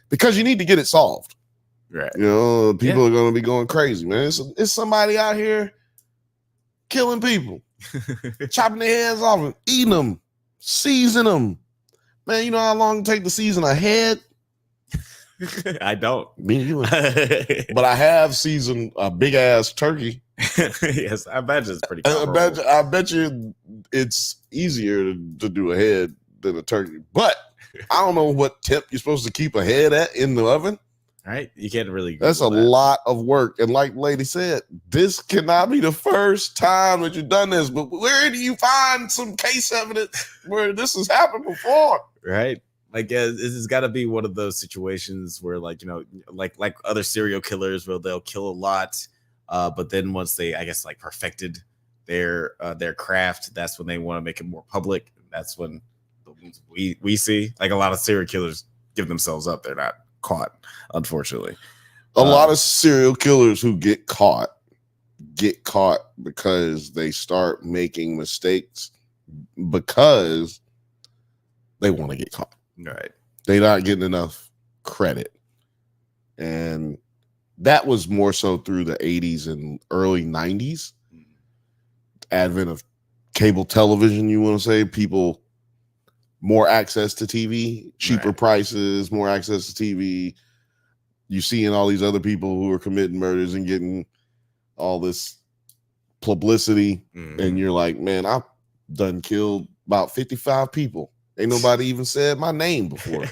because you need to get it solved. Right. You know, people are going to be going crazy, man. It's somebody out here killing people, chopping their heads off and eating them, seasoning them. Man, you know how long it takes to season a head? I don't. But I have seasoned a big ass turkey. Yes, I bet it's pretty comparable. I bet you it's easier to do a head than a turkey. But I don't know what tip you're supposed to keep a head at in the oven. Right? You can't really. That's a lot of work. And like Lady said, this cannot be the first time that you've done this. But where do you find some case evidence where this has happened before? Right. Like this has got to be one of those situations where, like, you know, like other serial killers where they'll kill a lot, but then once they, I guess, like perfected their craft, that's when they want to make it more public. That's when the ones we see, like a lot of serial killers give themselves up. They're not caught, unfortunately. A lot of serial killers who get caught because they start making mistakes because they want to get caught. Right. They're not getting enough credit. And that was more so through the 80s and early 90s. Advent of cable television, you want to say, people, more access to TV, cheaper prices, more access to TV. You seeing all these other people who are committing murders and getting all this publicity. And you're like, man, I've done killed about 55 people. Ain't nobody even said my name before.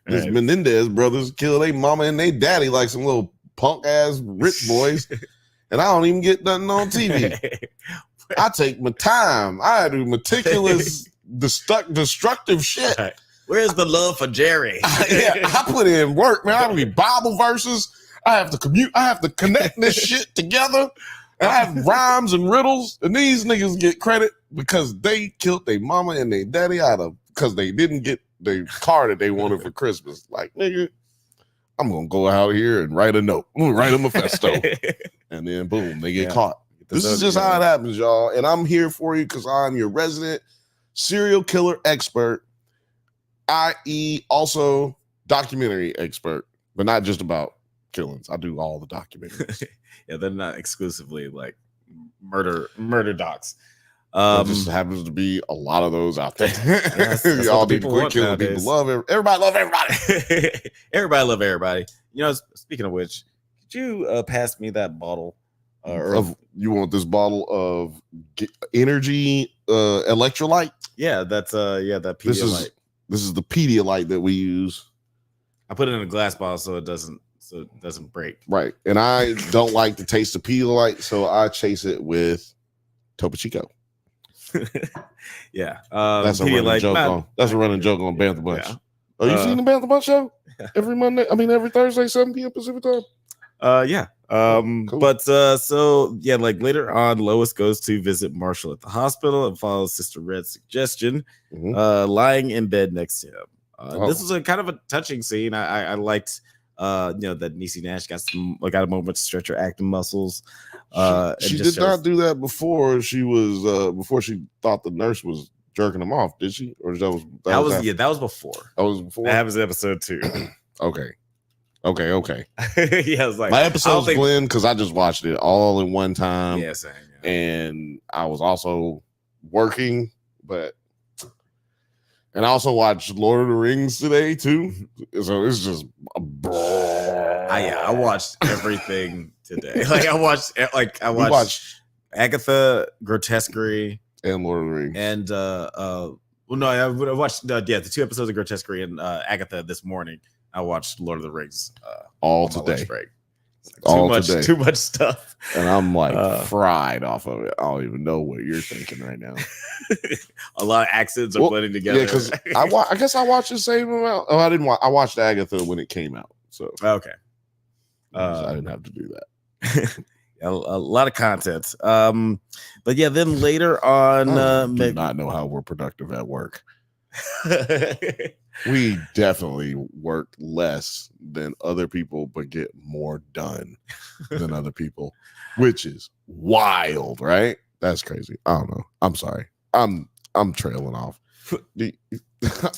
These Menendez brothers killed their mama and their daddy like some little punk ass rich boys. And I don't even get nothing on TV. I take my time. I do meticulous, destructive shit. Right. Where's the love for Jerry? I put in work, man. I read Bible verses. I have to commute. I have to connect this shit together. And I have rhymes and riddles. And these niggas get credit because they killed their mama and their daddy because they didn't get the car that they wanted for Christmas. Like, nigga, I'm going to go out here and write a note. I'm going to write a manifesto. And then, boom, they get caught. This is just how it happens, y'all. And I'm here for you because I'm your resident serial killer expert, i.e. also documentary expert, but not just about killings. I do all the documentaries. Yeah, they're not exclusively like murder docs. There just happens to be a lot of those out there. That's y'all need to quit killing people. Everybody love everybody. Everybody love everybody. You know, speaking of which, could you pass me that bottle? You want this bottle of energy electrolyte? Yeah, that's that Pedialyte. This is the Pedialyte that we use. I put it in a glass bottle so it doesn't so it doesn't break. Right. And I don't like the taste of Pedialyte, so I chase it with Topo Chico. Yeah. That's a running joke on. That's a running joke on Bantha Bunch. Yeah. Oh, you seen the Bantha Bunch show? Every Thursday, 7 p.m. Pacific time? Yeah. Cool. But so yeah, like later on, Lois goes to visit Marshall at the hospital and follows Sister Red's suggestion, lying in bed next to him. This was a kind of a touching scene. I liked that Niecy Nash got a moment to stretch her acting muscles. She did not do that before she was before she thought the nurse was jerking him off, did she? Or that was that was before. That was before. That was episode 2. Okay. Yeah, I was like, my episode's Glenn because I just watched it all in one time. Yeah, same. Yeah. And I was also working, and I also watched Lord of the Rings today too. So it's just I watched everything today. I watched we watched Agatha, Grotesquerie, and Lord of the Rings. And I watched the 2 episodes of Grotesquerie and Agatha this morning. I watched Lord of the Rings all today. Too much stuff, and I'm like fried off of it. I don't even know what you're thinking right now. A lot of accents are blending together. Yeah, because I guess I watched the same amount. Oh, I didn't. I watched Agatha when it came out. So okay, I didn't have to do that. a lot of content. But yeah, then later on, I do not know how we're productive at work. We definitely work less than other people, but get more done than other people, which is wild, right? That's crazy. I don't know. I'm sorry. I'm trailing off.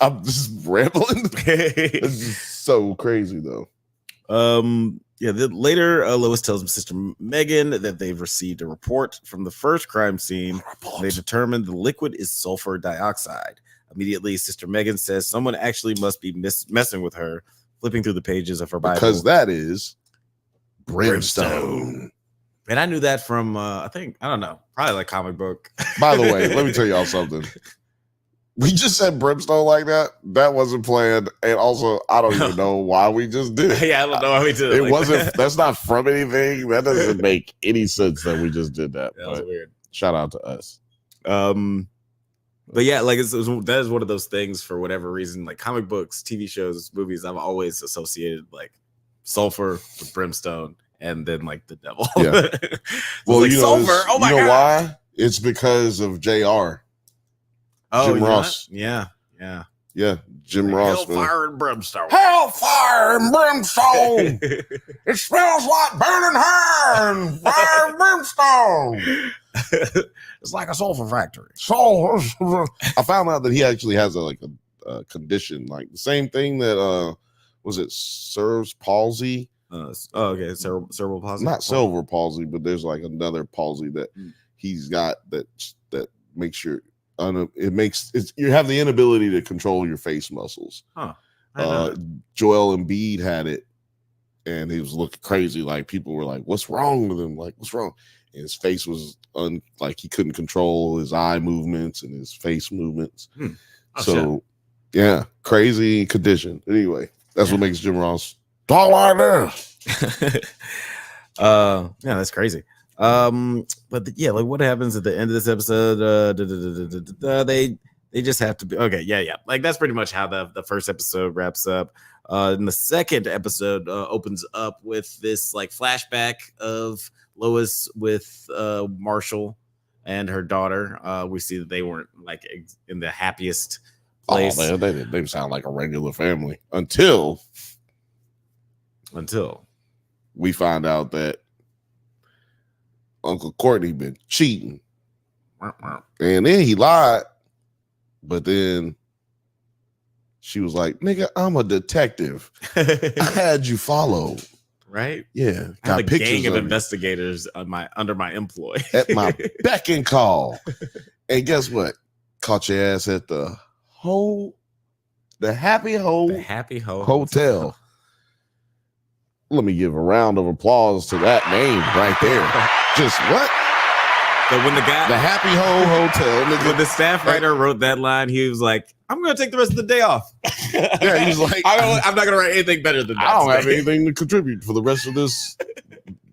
I'm just rambling. It's just so crazy though. Then later Lois tells him Sister Megan that they've received a report from the first crime scene. They determined the liquid is sulfur dioxide. Immediately, Sister Megan says someone actually must be messing with her, flipping through the pages of her Bible. Because that is brimstone. And I knew that from, probably like comic book. By the way, let me tell y'all something. We just said brimstone like that. That wasn't planned. And also, I don't even know why we just did it. Yeah, I don't know why we did it. It wasn't, that's not from anything. That doesn't make any sense that we just did that. That was weird. Shout out to us. But yeah, like that is one of those things for whatever reason, like comic books, TV shows, movies, I've always associated like sulfur with brimstone and then like the devil. Yeah. Well, like, sulfur. Oh my God. Why? It's because of JR. Jim Ross. Yeah. Jim Ross. Hellfire and brimstone. Hellfire and brimstone. It smells like burning hair and fire and brimstone. It's like a sulfur factory. I found out that he actually has a condition, like the same thing that was it Cerebral palsy? Okay, cerebral palsy. Not cerebral palsy, but there's like another palsy that he's got that makes you have the inability to control your face muscles. Joel Embiid had it, and he was looking crazy. Like people were like, "What's wrong with him? Like, what's wrong?" And his face was like he couldn't control his eye movements and his face movements. Yeah, crazy condition. Anyway, that's what makes Jim Ross talk like this. Yeah, that's crazy. But yeah, like what happens at the end of this episode? They just have to be okay. Yeah. Like that's pretty much how the first episode wraps up. And the second episode opens up with this like flashback of Lois with Marshall and her daughter. We see that they weren't like in the happiest place. Oh, they sound like a regular family until we find out that Uncle Courtney been cheating, and then he lied. But then she was like, "Nigga, I'm a detective. I had you followed." Right? Yeah. Got a gang of investigators under my employ. At my beck and call. And guess what? Caught your ass at the Happy Ho Hotel. Let me give a round of applause to that name right there. Just what? So when the Happy Hole Hotel. Nigga. When the staff writer wrote that line, he was like, "I'm going to take the rest of the day off." Yeah, he was like, I'm not going to write anything better than that. I don't have anything to contribute for the rest of this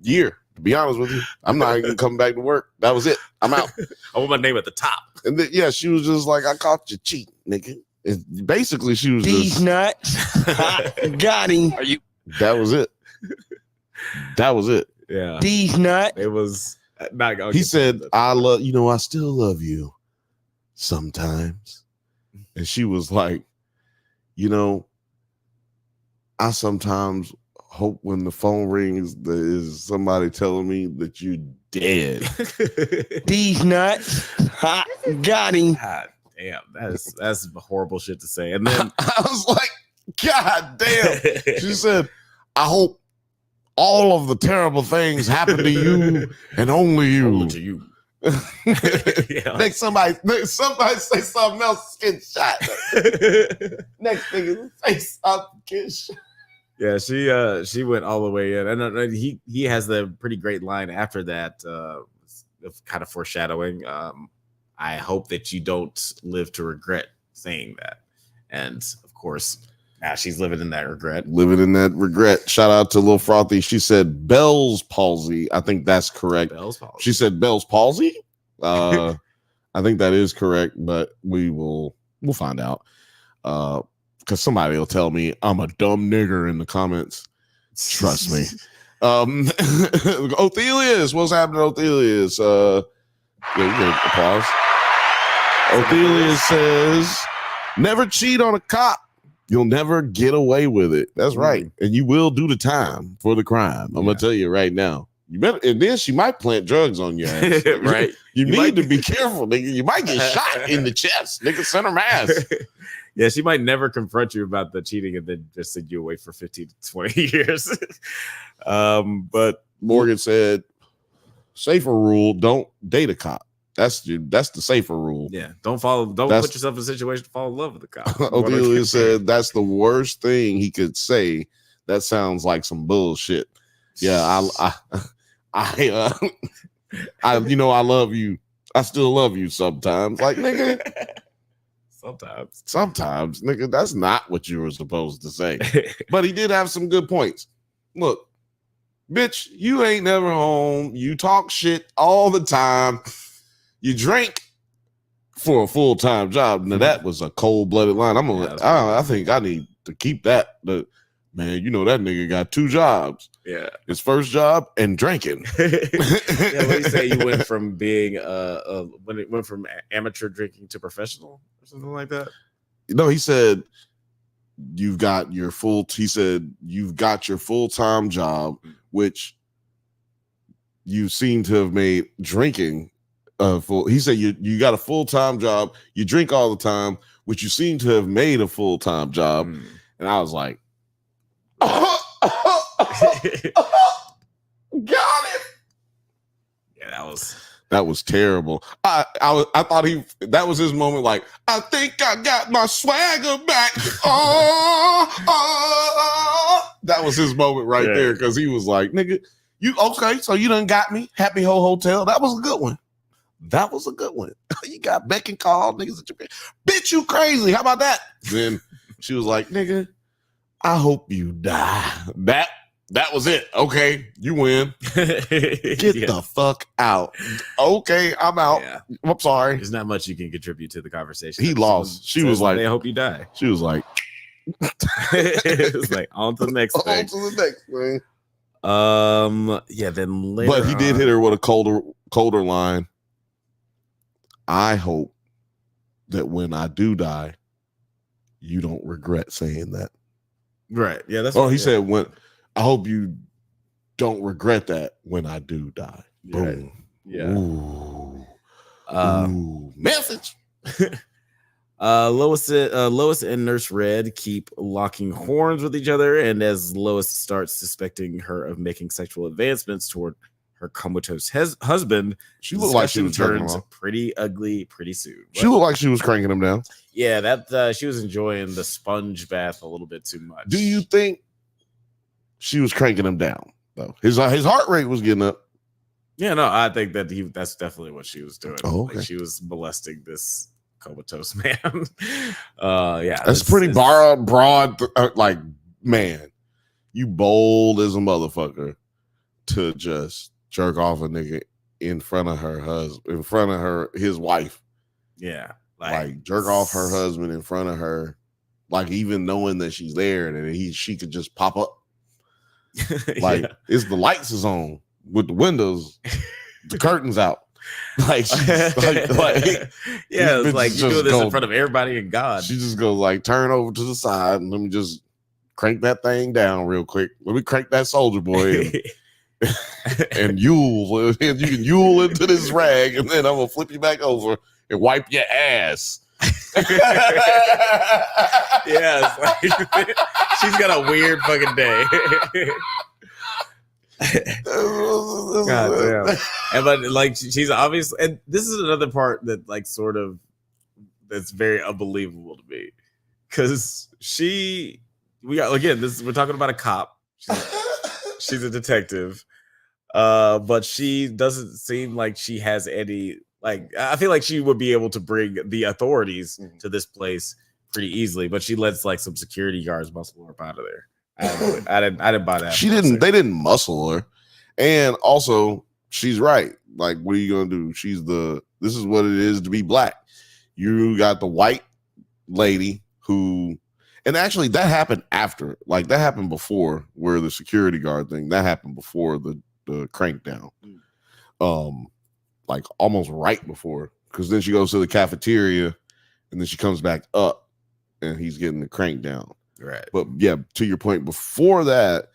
year. To be honest with you, I'm not even coming back to work. That was it. I'm out. I want my name at the top. And then, yeah, she was just like, I caught you cheating, nigga. And basically, she was These just nuts. Got him. Are you? that was it. That was it. Yeah, These nuts. it was not. Okay, He said, I love, I still love you sometimes. And she was like, I sometimes hope when the phone rings, there is somebody telling me that you're dead. These nuts. Got him. God damn, that's horrible shit to say. And then I was like, God damn. She said, I hope all of the terrible things happen to you and only you. Only to you. Yeah. Next somebody say something else, get shot. Next nigga say something, get shot. Yeah, she went all the way in, and he has the pretty great line after that, of kind of foreshadowing. I hope that you don't live to regret saying that, and of course, now she's living in that regret. Shout out to Lil Frothy. She said Bell's palsy. I think that's correct. Bell's palsy. She said Bell's palsy. I think that is correct, but we'll find out. Because somebody will tell me I'm a dumb nigger in the comments. Trust me. Othelius, what's happening, Othelius? Yeah, you get applause. Othelius says, never cheat on a cop. You'll never get away with it. That's right. And you will do the time for the crime. I'm going to tell you right now. You better, and then she might plant drugs on your ass. Right. You need to be careful, nigga. You might get shot in the chest. Nigga, center mass. Yeah, she might never confront you about the cheating and then just send you away for 15 to 20 years. But Morgan said, safer rule, don't date a cop. That's the safer rule. yeah, don't put yourself in a situation to fall in love with the cop. Odelia said that's the worst thing he could say. That sounds like some bullshit. Yeah, I love you. I still love you sometimes. Like, nigga. Sometimes, nigga, that's not what you were supposed to say. But he did have some good points. Look, bitch, you ain't never home. You talk shit all the time. You drink for a full-time job. Now, that was a cold-blooded line. I think I need to keep that. But, man, that nigga got 2 jobs. Yeah. His first job and drinking. Yeah, what you say? You went from being when it went from amateur drinking to professional or something like that. No, he said you've got your full-time job, which you seem to have made drinking full. He said you got a full-time job, you drink all the time, which you seem to have made a full-time job. And I was like, got it. Yeah, that was terrible. I thought that was his moment. Like, I think I got my swagger back. That was his moment right there, because he was like, nigga, you okay? So you done got me. Happy Hole Hotel. That was a good one. You got Beck and call niggas at your bitch. You crazy? How about that? Then she was like, nigga, I hope you die. That was it. Okay, you win. Get the fuck out. Okay, I'm out. Yeah. I'm sorry. There's not much you can contribute to the conversation. He lost. She was like, I hope you die. She was like, it was like, on to the next thing. On to the next thing. Yeah, then later. But he did hit her with a colder line. I hope that when I do die, you don't regret saying that. Right. Yeah, that's he said, when I hope you don't regret that when I do die. Right. Boom. Yeah. Ooh. Message. Lois and Nurse Red keep locking horns with each other, and as Lois starts suspecting her of making sexual advancements toward her comatose husband, she looked like she was turns pretty ugly pretty soon. She looked like she was cranking him down. Yeah, that she was enjoying the sponge bath a little bit too much. Do you think she was cranking him down though? His heart rate was getting up. Yeah, no, I think that's definitely what she was doing. Oh, okay. Like, she was molesting this comatose man. Yeah, That's pretty broad. Like, man, you bold as a motherfucker to just jerk off a nigga in front of her husband, in front of his wife. Yeah, like jerk off her husband in front of her, like even knowing that she's there and she could just pop up. Like it's the lights is on with the windows, the curtains out. Like, yeah, it's like you do this in front of everybody and God. She just goes like, turn over to the side and let me just crank that thing down real quick. Let me crank that soldier boy and yule. And you can yule into this rag, and then I'm gonna flip you back over and wipe your ass. Yeah, it's like, she's got a weird fucking day. God damn. And but like she's obvious, and this is another part that like sort of that's very unbelievable to me, because we're talking about a cop. She's a detective, but she doesn't seem like she has any. Like, I feel like she would be able to bring the authorities to this place pretty easily, but she lets like some security guards muscle her up out of there. I didn't buy that. They didn't muscle her. And also, she's right. Like, what are you gonna do? This is what it is to be black. You got the white lady who, and actually that happened after, like that happened before, where the security guard thing, that happened before the crank down. Like almost right before, because then she goes to the cafeteria and then she comes back up and he's getting the crank down. Right. But yeah, to your point, before that,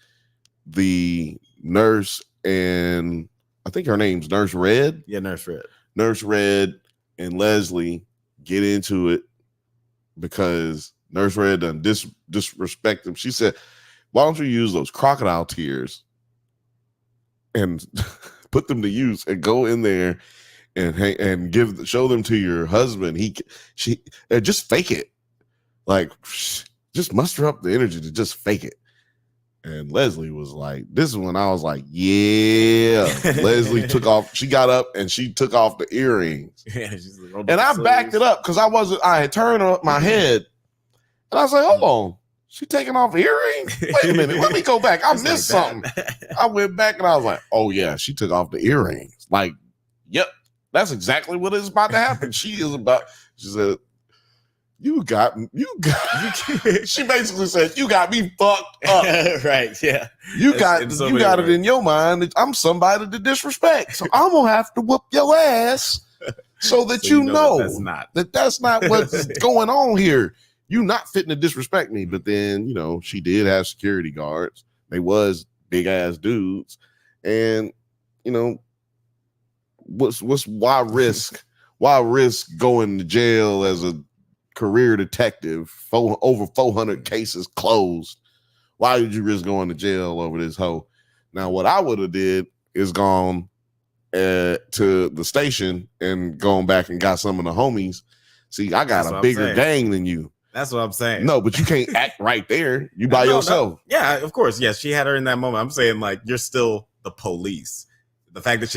the nurse, and I think her name's Nurse Red. Yeah, Nurse Red. Nurse Red and Leslie get into it because Nurse Red done disrespect them. She said, why don't you use those crocodile tears and put them to use and go in there and show them to your husband. She just fake it. Like, just muster up the energy to just fake it. And Leslie was like, this is when I was like, yeah. Leslie she got up and she took off the earrings. Yeah, and I backed it up because I had turned up my head and I was like, hold on. She taking off earrings? Wait a minute. Let me go back. I missed something. I went back and I was like, oh yeah, she took off the earrings. Like, yep, that's exactly what is about to happen. She said, you got she basically said, you got me fucked up. Right, yeah. You got it in your mind that I'm somebody to disrespect. So I'm gonna have to whoop your ass so that you know that's not what's going on here. You not fitting to disrespect me. But then, she did have security guards. They was big ass dudes. And, why risk going to jail as a career detective, over 400 cases closed? Why would you risk going to jail over this hoe? Now, what I would have did is gone to the station and gone back and got some of the homies. See, I got a bigger gang than you. That's what I'm saying. No, but you can't act right there. You by yourself. No. Yeah, of course. Yes, she had her in that moment. I'm saying, like, you're still the police. The fact that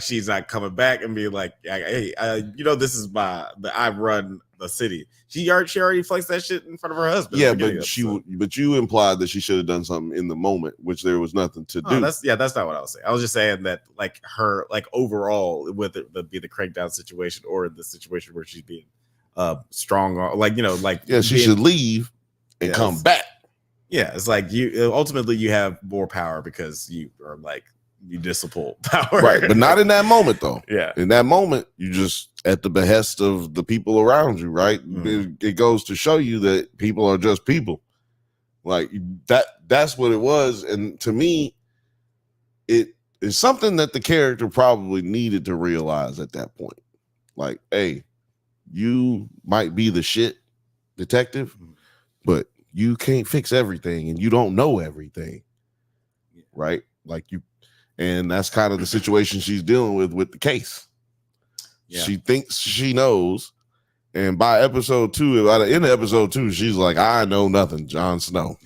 she's not coming back and being like, hey, this is I run the city. She already flexed that shit in front of her husband. Yeah, but you implied that she should have done something in the moment, which there was nothing to do. That's not what I was saying. I was just saying that, like, her, like, overall, whether it be the crankdown situation or the situation where she's being strong, she should leave and come back. Yeah, it's like you ultimately you have more power because you are like municipal power, right? But not in that moment, though. Yeah, in that moment, you just at the behest of the people around you, right? It goes to show you that people are just people. Like that's what it was, and to me, it is something that the character probably needed to realize at that point. Like, hey, you might be the shit detective, but you can't fix everything and you don't know everything. Right? Like and that's kind of the situation she's dealing with the case. Yeah. She thinks she knows. And by the end of episode 2, she's like, I know nothing, Jon Snow.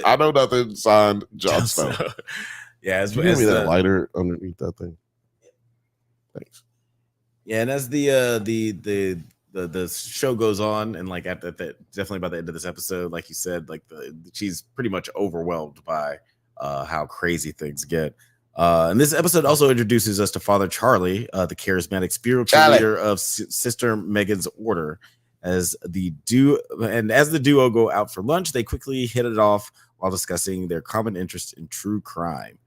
I know nothing, signed Jon Snow. Yeah, as, Can you give me that the, lighter underneath that thing? Thanks. yeah, and as the show goes on, and like at definitely by the end of this episode, like you said, like she's pretty much overwhelmed by how crazy things get. And this episode also introduces us to Father Charlie, the charismatic spiritual leader of Sister Megan's order. As the duo go out for lunch, they quickly hit it off while discussing their common interest in true crime.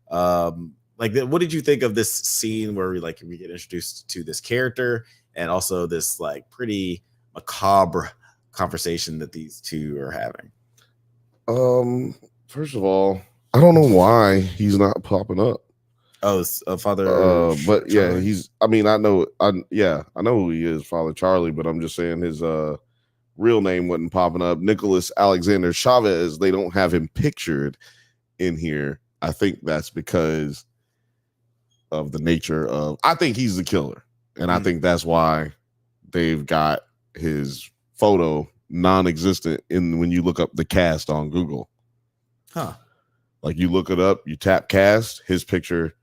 What did you think of this scene where we get introduced to this character and also this like pretty macabre conversation that these two are having? First of all, I don't know why he's not popping up. Oh, Father. But Charlie? yeah, I know who he is, Father Charlie. But I'm just saying his real name wasn't popping up. Nicholas Alexander Chavez. They don't have him pictured in here. I think that's because of the nature of. I think he's the killer, and I think that's why they've got his photo non-existent when you look up the cast on Google. Huh. Like you look it up, you tap cast, his picture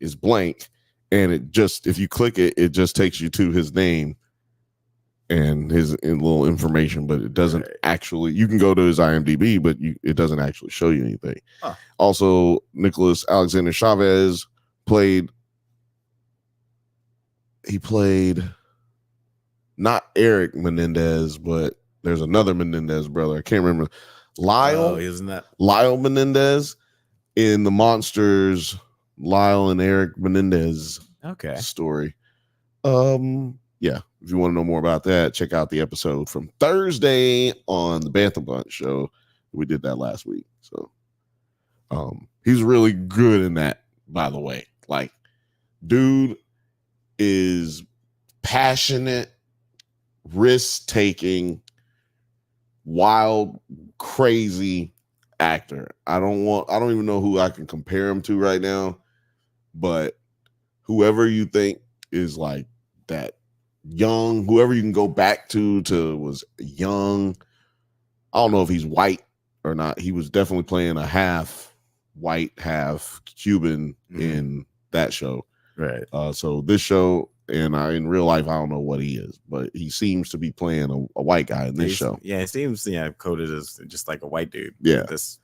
is blank, and if you click it, it just takes you to his name and his little information, but it doesn't actually. You can go to his IMDb, but it doesn't actually show you anything. Huh. Also, Nicholas Alexander Chavez played not Eric Menendez, but there's another Menendez brother. I can't remember. Lyle, isn't that Lyle Menendez in the Monsters? Lyle and Eric Menendez story. Yeah, if you want to know more about that, check out the episode from Thursday on the Bantha Bunch show. We did that last week. So he's really good in that, by the way. Like, dude is passionate, risk-taking, wild, crazy actor. I don't even know who I can compare him to right now, but whoever you think is like that young, whoever you can go back to was young. I don't know if he's white or not. He was definitely playing a half white, half Cuban in that show. Right. So this show, and in real life, I don't know what he is, but he seems to be playing a white guy in this show. Yeah, it seems coded as just like a white dude. Yeah. This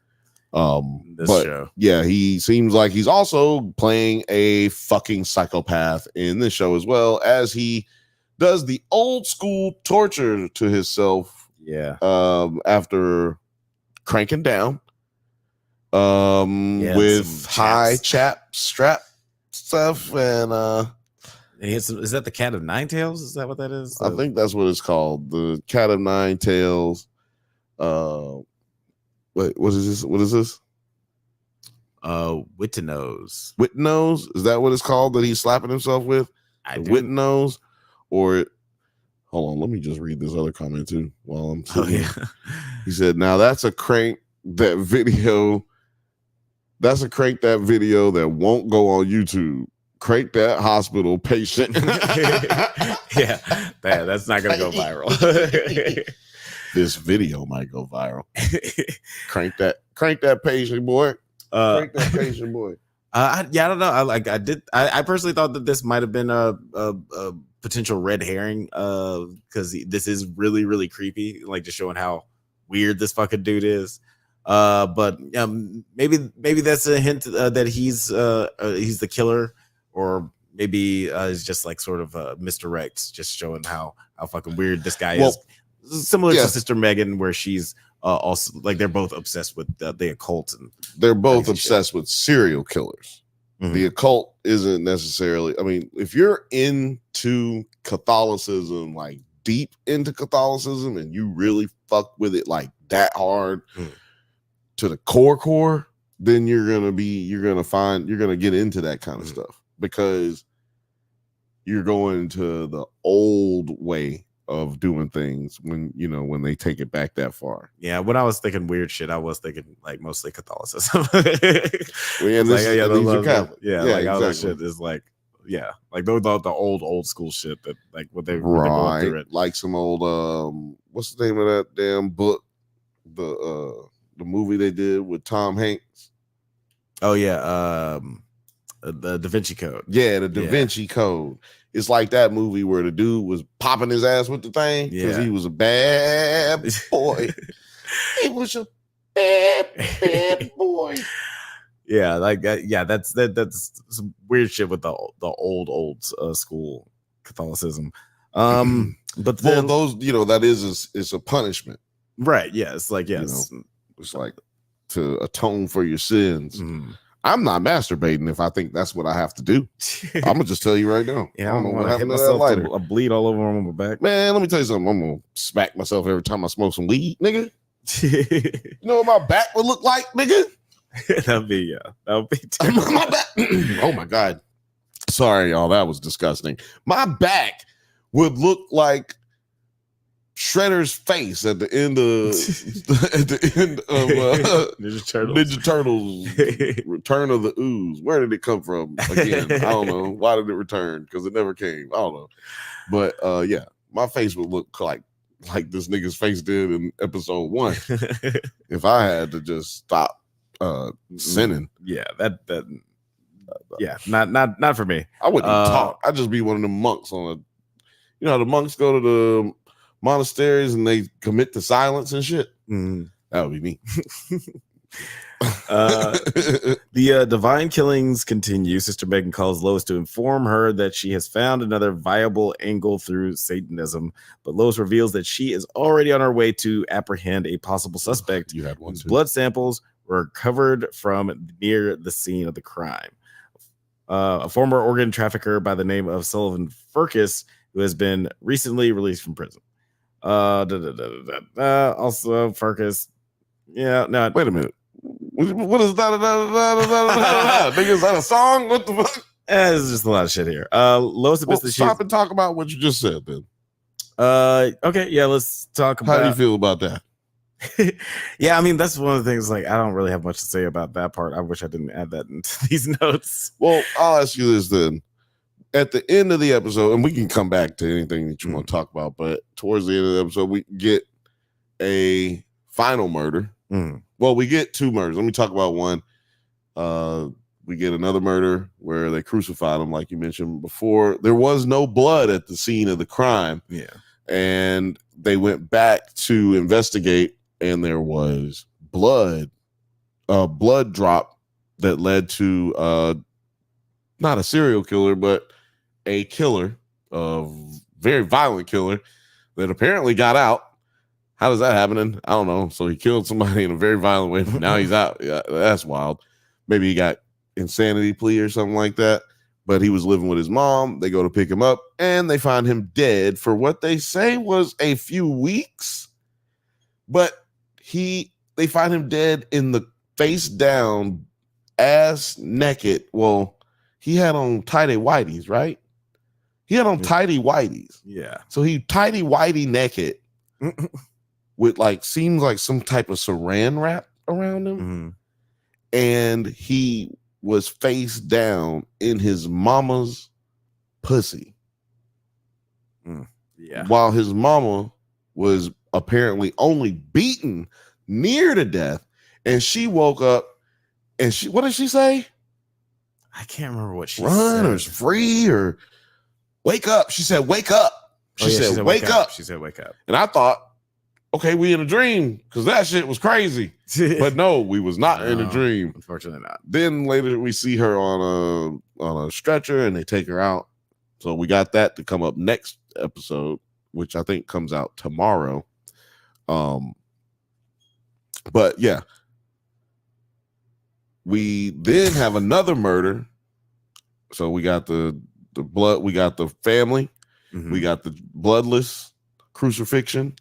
But show. Yeah, he seems like he's also playing a fucking psychopath in this show, as well as he does the old school torture to himself. Yeah. After cranking down. With high strap stuff and is that the Cat of Nine Tails? Is that what that is? I think that's what it's called. The Cat of Nine Tails. Wait, what is this? What is this? Wittenose. Wittenose? Is that what it's called that he's slapping himself with? Wittenose? Or hold on, let me just read this other comment too while I'm sitting here. He said, now that's a crank that video. That's a crank that video that won't go on YouTube. Crank that hospital patient. Yeah, that's not gonna go viral. This video might go viral. Crank that patient, boy. Crank that patient, boy. I don't know. I personally thought that this might have been a potential red herring, because this is really, really creepy. Like, just showing how weird this fucking dude is. But maybe that's a hint that he's the killer, or maybe it's just like sort of misdirect, just showing how fucking weird this guy is. Similar to Sister Megan, where she's also like they're both obsessed with the occult, and they're both obsessed with serial killers. Mm-hmm. The occult isn't necessarily. I mean, if you're into Catholicism, like deep into Catholicism, and you really fuck with it like that hard to the core, then you're gonna get into that kind of stuff, because you're going to the old way of doing things when they take it back that far. Yeah, when I was thinking weird shit, I was thinking like mostly Catholicism. These are Catholic. Yeah, like all that shit is like, like the old school shit that like what they going through it. Like some old what's the name of that damn book? The movie they did with Tom Hanks. Oh yeah, the Da Vinci Code. Yeah, the Da Vinci Code. It's like that movie where the dude was popping his ass with the thing because he was a bad boy. He was a bad boy. Yeah, like yeah, that's some weird shit with the old school Catholicism. But then, those, that is a punishment, right? Yeah, it's like yes, it's like to atone for your sins. I'm not masturbating if I think that's what I have to do. I'm gonna just tell you right now. Yeah, I don't know what happened to that myself lighter. I bleed all over on my back. Man, let me tell you something. I'm gonna smack myself every time I smoke some weed, nigga. You know what my back would look like, nigga? that would be terrible. My back. Oh my god. Sorry, y'all. That was disgusting. My back would look like Shredder's face at the end of Ninja Turtles Return of the Ooze. Where did it come from again? I don't know. Why did it return? Because it never came. I don't know. But yeah, my face would look like this nigga's face did in episode 1 if I had to just stop sinning. Yeah, yeah, not for me. I wouldn't talk. I'd just be one of the monks the monks go to the monasteries and they commit to silence and shit. That would be me. The divine killings continue. Sister Megan calls Lois to inform her that she has found another viable angle through Satanism, but Lois reveals that she is already on her way to apprehend a possible suspect whose blood samples were recovered from near the scene of the crime. A former organ trafficker by the name of Sullivan Furcus, who has been recently released from prison. Also Furcus. Yeah, no. Wait a minute. What is that? Nigga, is that a song? What the fuck? There's just a lot of shit here. Lois admits that stop and talk about what you just said, then. Okay, yeah, let's talk about. How do you feel about that? Yeah, I mean, that's one of the things. Like, I don't really have much to say about that part. I wish I didn't add that into these notes. Well, I'll ask you this then. At the end of the episode, and we can come back to anything that you want to talk about, but towards the end of the episode, we get a final murder. Well, we get 2 murders. Let me talk about one. We get another murder where they crucified him, like you mentioned before. There was no blood at the scene of the crime. Yeah. And they went back to investigate, and there was blood, a blood drop that led to not a serial killer, but a killer, a very violent killer that apparently got out. How does that happen? I don't know. So he killed somebody in a very violent way, but now he's out. Yeah, that's wild. Maybe he got insanity plea or something like that, but he was living with his mom. They go to pick him up, and they find him dead for what they say was a few weeks, but they find him dead in the face down, ass naked. Well, he had on tighty whities, right? He had on tighty whities. Yeah. So he tighty whitey naked with seems like some type of saran wrap around him. And he was face down in his mama's pussy. Yeah. While his mama was apparently only beaten near to death. And she woke up and what did she say? I can't remember what she said. Or free or wake up. She said, wake up. She said, wake up. She said, wake up. And I thought, okay, we in a dream because that shit was crazy. But no, we was not in a dream. Unfortunately not. Then later we see her on a stretcher and they take her out. So we got that to come up next episode, which I think comes out tomorrow. But yeah. We then have another murder. So we got the blood, we got the family, we got the bloodless crucifixion.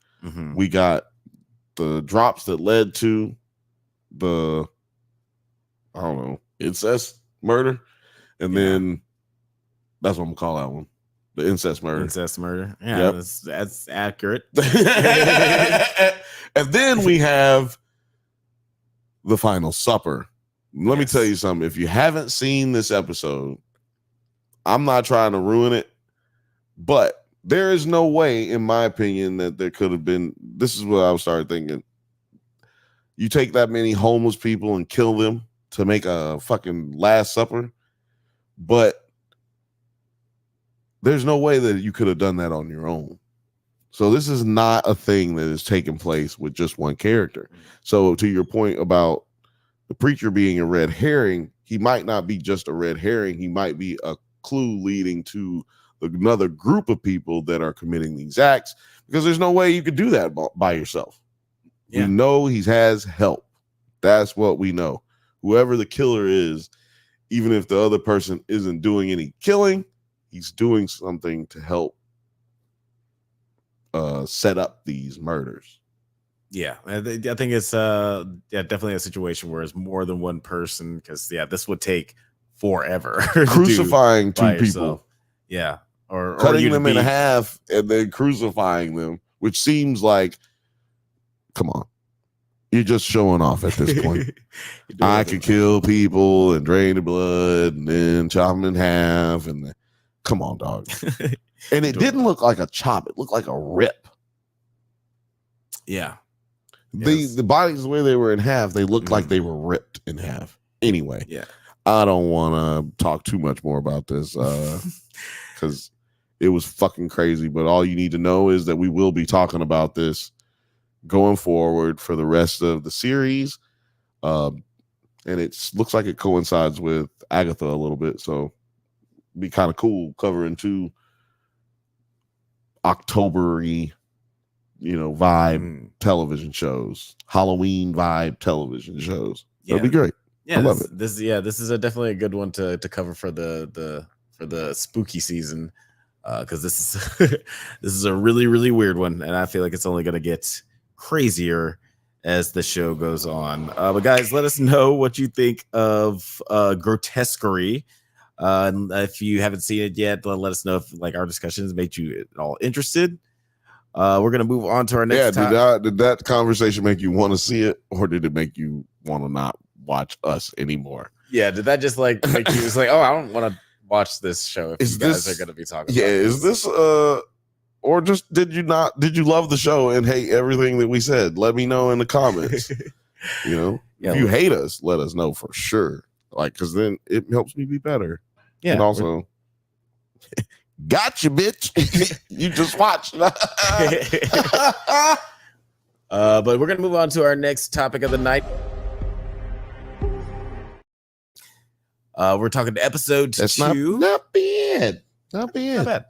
We got the drops that led to the, I don't know, incest murder. And then that's what I'm gonna call that one. The incest murder. Incest murder. Yeah, yep. That's accurate. And then we have the final supper. Let me tell you something. If you haven't seen this episode, I'm not trying to ruin it, but there is no way, in my opinion, that there could have been. This is what I started thinking. You take that many homeless people and kill them to make a fucking Last Supper, but there's no way that you could have done that on your own. So this is not a thing that is taking place with just one character. So to your point about the preacher being a red herring, he might not be just a red herring. He might be a clue leading to another group of people that are committing these acts, because there's no way you could do that by yourself. Yeah. We know he has help. That's what we know. Whoever the killer is, even if the other person isn't doing any killing, he's doing something to help set up these murders. Yeah, I think it's definitely a situation where it's more than one person, because this would take forever. Crucifying two people. Yeah. Or cutting them in half and then crucifying them, which seems like, come on, you're just showing off at this point. I could kill people and drain the blood and then chop them in half, and come on, dog. And it didn't look like a chop; it looked like a rip. Yeah, the bodies, the way they were in half, they looked like they were ripped in half. Anyway, yeah, I don't want to talk too much more about this because it was fucking crazy. But all you need to know is that we will be talking about this going forward for the rest of the series. And it looks like it coincides with Agatha a little bit. So it'd be kind of cool covering two October-y, vibe television shows, Halloween vibe television shows. That'd be great. Yeah, I love it. This is definitely a good one to cover for the spooky season, because this is a really, really weird one, and I feel like it's only going to get crazier as the show goes on. But guys, let us know what you think of Grotesquerie. If you haven't seen it yet, let us know if our discussions made you at all interested. We're gonna move on to our next. Did that conversation make you want to see it, or did it make you want to not watch us anymore? Yeah, did that just make you just like, oh, I don't want to watch this show if you guys are gonna be talking? Yeah, is this or just did you love the show and hate everything that we said? Let me know in the comments. If you hate us, let us know for sure. Because then it helps me be better. Yeah, and also. Gotcha, bitch. You just watched. But we're going to move on to our next topic of the night. We're talking to episode 2. Not bad. Not bad.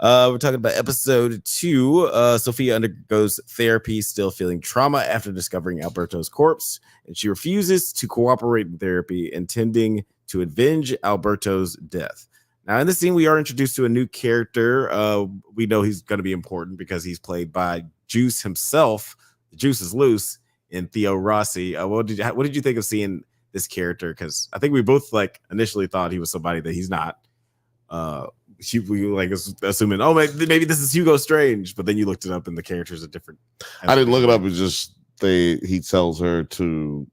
We're talking about episode 2. Sophia undergoes therapy, still feeling trauma after discovering Alberto's corpse, and she refuses to cooperate in therapy, intending to avenge Alberto's death. Now, in this scene, we are introduced to a new character. We know he's going to be important because he's played by Juice himself. The Juice is loose in Theo Rossi. What did you think of seeing this character? Because I think we both initially thought he was somebody that he's not. We assuming, oh, maybe this is Hugo Strange, but then you looked it up and the characters are different. I didn't look it up. It's just he tells her to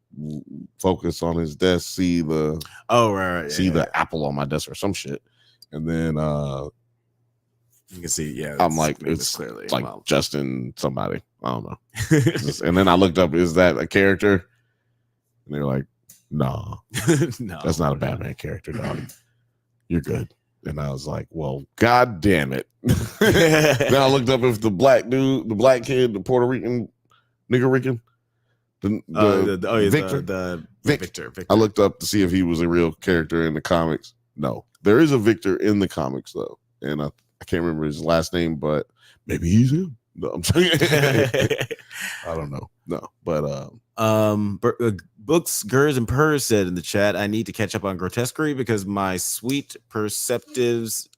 focus on his desk, see the the apple on my desk or some shit. And then you can see, I'm like, it's clearly Justin somebody. I don't know. And then I looked up, is that a character? And they're like, no, that's not a Batman character, dog. You're good. And I was like, well, god damn it. Then I looked up if the black dude, the black kid, the Puerto Rican, nigger Rican, Victor. I looked up to see if he was a real character in the comics. No. There is a Victor in the comics, though, and I can't remember his last name, but maybe he's him. No, I'm saying I don't know. No, but Books, Gers, and Purrs said in the chat, I need to catch up on Grotesquerie because my Sweet Perceptives,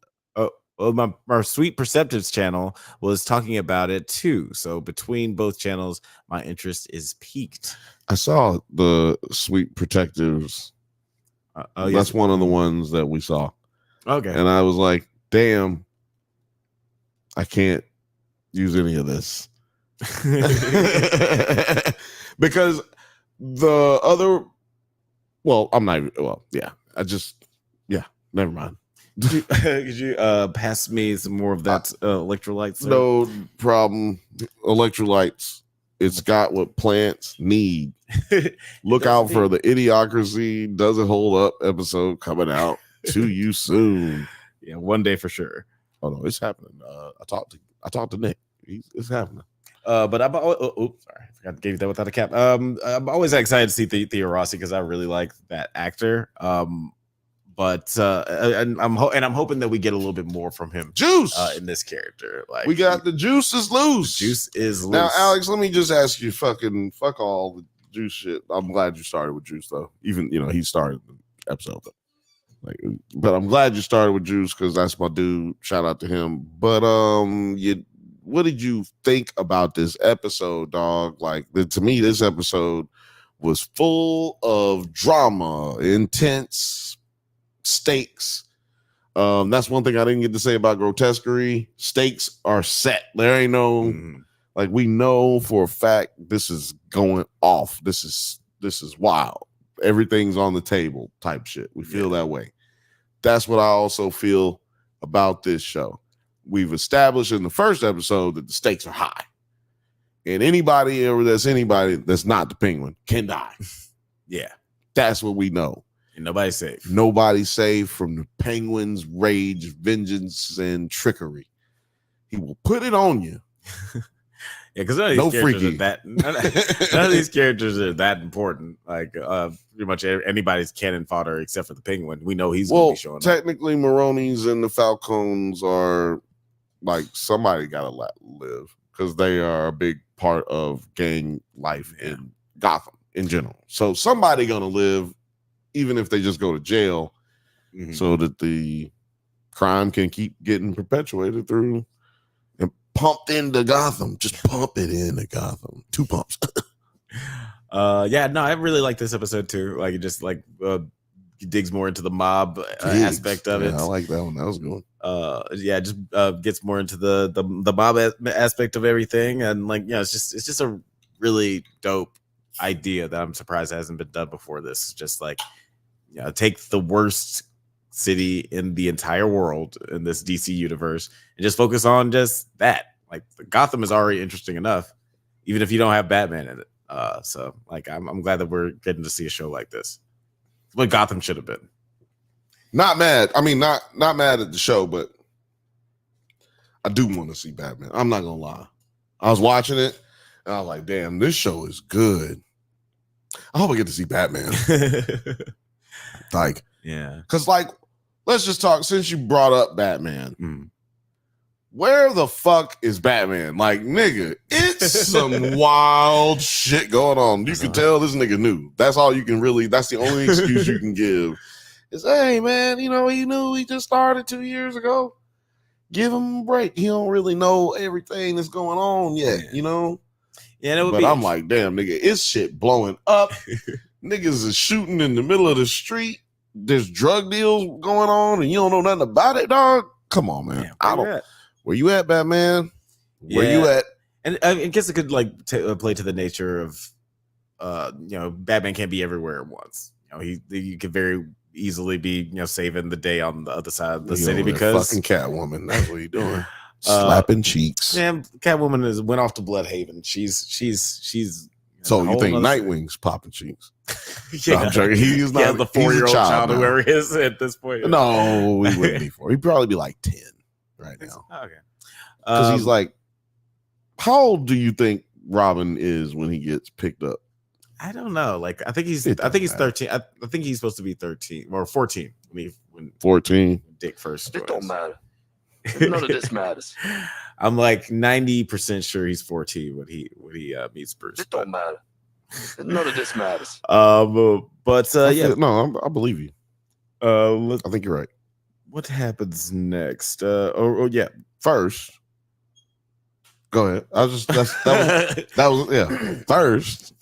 my Sweet Perceptives channel was talking about it too. So between both channels, my interest is piqued. I saw the Sweet Protectives. That's one of the ones that we saw. Okay. And I was like, damn, I can't use any of this. Because the other, never mind. Could you pass me some more of that electrolytes? No problem. Electrolytes. It's got what plants need. Look out for the Idiocracy Doesn't Hold Up episode coming out to you soon. Yeah, one day for sure. Oh no, it's happening. I talked to Nick. It's happening. But I'm sorry, I forgot to give you that without a cap. I'm always excited to see Theo Rossi because I really like that actor. But I'm hoping that we get a little bit more from him. Juice in this character. Like we got the juice is loose. Juice is loose. Now, Alex, let me just ask you, fuck all the juice shit. I'm glad you started with Juice though. Even he started the episode though. But I'm glad you started with Juice because that's my dude. Shout out to him. But what did you think about this episode, dog? Like to me, this episode was full of drama, intense stakes. That's one thing I didn't get to say about Grotesquerie. Stakes are set. There ain't no like we know for a fact this is going off. This is wild. Everything's on the table type shit. We feel that way. That's what I also feel about this show. We've established in the first episode that the stakes are high. And anybody that's not the Penguin can die. Yeah. That's what we know. And nobody's safe. Nobody's safe from the Penguin's rage, vengeance, and trickery. He will put it on you. Yeah, because none of these characters are that important. Like pretty much anybody's cannon fodder except for the Penguin. We know he's going to be showing up. Technically, Maroney's and the Falcons are like somebody got to live because they are a big part of gang life in Gotham in general. So somebody going to live, even if they just go to jail, so that the crime can keep getting perpetuated through. Pumped into Gotham. Just pump it into Gotham. 2 pumps. Yeah, no, I really like this episode too. Like it just he digs more into the mob aspect of it. I like that one. That was good. Just gets more into the mob aspect of everything, and it's just a really dope idea that I'm surprised hasn't been done before. This just take the worst city in the entire world in this DC universe and just focus on just that. Like Gotham is already interesting enough, even if you don't have Batman in it. So I'm glad that we're getting to see a show like this. What Gotham should have been. Not mad. I mean, not mad at the show, but I do want to see Batman. I'm not gonna lie. I was watching it and I was like, damn, this show is good. I hope I get to see Batman. Yeah. Because let's just talk, since you brought up Batman, where the fuck is Batman? Like, nigga, it's some wild shit going on. You can tell this nigga knew. That's all you can really, that's the only excuse you can give. Is, hey, man, he knew he just started 2 years ago. Give him a break. He don't really know everything that's going on yet, Yeah, but I'm like, damn, nigga, it's shit blowing up. Niggas is shooting in the middle of the street. There's drug deals going on and you don't know nothing about it, dog. Come on, man. Where you at, Batman? Where you at? And I guess it could play to the nature of, Batman can't be everywhere at once. He could very easily be, saving the day on the other side of the city because fucking Catwoman. That's what he's doing. Slapping cheeks. Man, Catwoman went off to Bloodhaven. She's. So you think Nightwing's popping cheeks? Yeah, no, I'm joking. He's not the 4-year-old child, whoever he is at this point. No, he wouldn't be 4. He'd probably be like 10 right now. Okay, because he's like, how old do you think Robin is when he gets picked up? I don't know. I think he's 13. I think he's supposed to be 13 or 14 when 14. Dick first. It don't matter. None of this matters. I'm 90% sure he's 14 when he meets Bruce. It don't matter. None of this matters. No, I believe you. I think you're right. What happens next? First. Go ahead. First.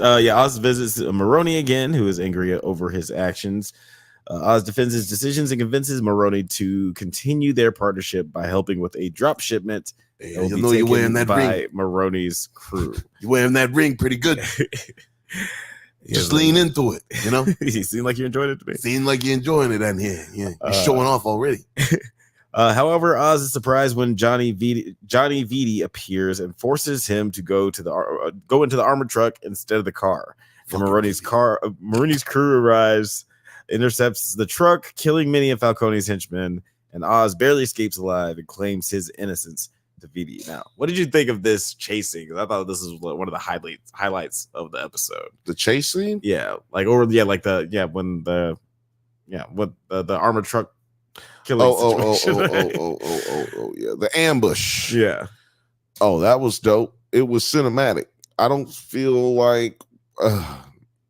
Oz visits Maroni again, who is angry over his actions. Oz defends his decisions and convinces Maroni to continue their partnership by helping with a drop shipment. Hey, you know you're wearing that ring. Maroni's crew. You're wearing that ring pretty good. Just lean into it, You seem like you enjoyed it today. Seem like you're enjoying it, and you're showing off already. However, Oz is surprised when Johnny Vitti appears and forces him to go into the armored truck instead of the car. And Maroni's crew arrives, intercepts the truck, killing many of Falcone's henchmen, and Oz barely escapes alive and claims his innocence to Vitti. Now, what did you think of this chasing? I thought this was one of the highlights of the episode. The chase scene? Yeah, when the armored truck killing yeah, the ambush. Yeah. Oh, that was dope. It was cinematic. I don't feel like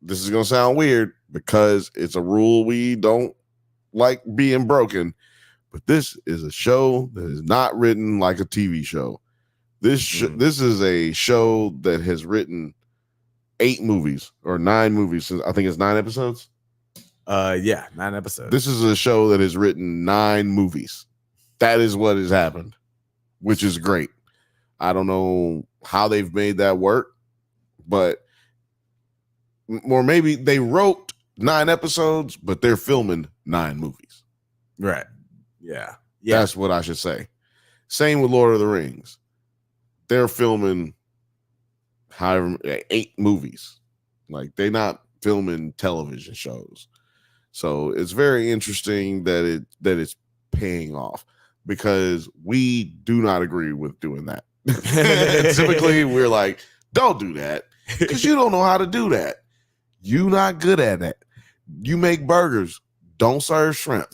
this is gonna sound weird because it's a rule we don't like being broken, but this is a show that is not written like a TV show. This is a show that has written 8 movies or 9 movies. I think it's 9 episodes. 9 episodes. This is a show that has written 9 movies. That is what has happened, which is great. I don't know how they've made that work, but or maybe they wrote 9 episodes, but they're filming 9 movies. Right. Yeah. That's what I should say. Same with Lord of the Rings. They're filming 8 movies. Like, they're not filming television shows. So it's very interesting that it's paying off, because we do not agree with doing that. Typically, we're like, don't do that because you don't know how to do that. You're not good at it. You make burgers, don't serve shrimp.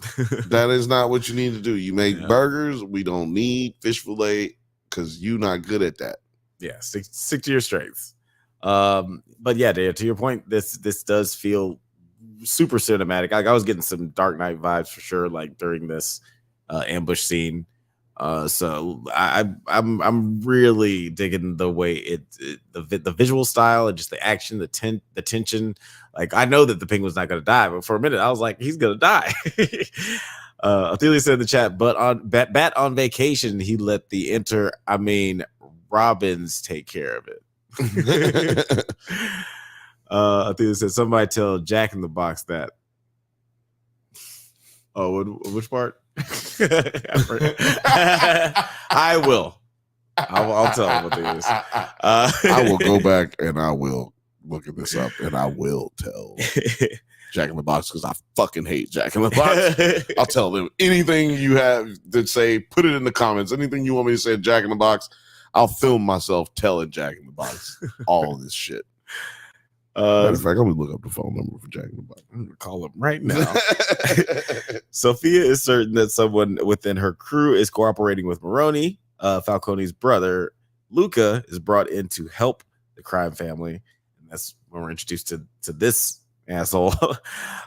That is not what you need to do. You make burgers. We don't need fish fillet because you're not good at that. Yeah, stick to your strengths. But yeah, to your point, this does feel super cinematic. Like, I was getting some Dark Knight vibes for sure, like during this ambush scene. So I'm really digging the way the visual style and just the action, the tension. Like, I know that the penguin's not gonna die, but for a minute I was like, he's gonna die. Ophelia said in the chat, but on Bat on vacation, he let the Robins take care of it. Ophelia said, somebody tell Jack in the Box that. Oh, which part? I will. I'll tell him what it is. I will go back and I will look at this up and I will tell Jack in the Box, because I fucking hate Jack in the Box. I'll tell them anything you have to say. Put it in the comments. Anything you want me to say, Jack in the Box. I'll film myself telling Jack in the Box all this shit. Matter of fact, I'm gonna look up the phone number for Jack in the Box. I'm gonna call him right now. Sophia is certain that someone within her crew is cooperating with Maroni. Falcone's brother, Luca, is brought in to help the crime family, and that's when we're introduced to this asshole.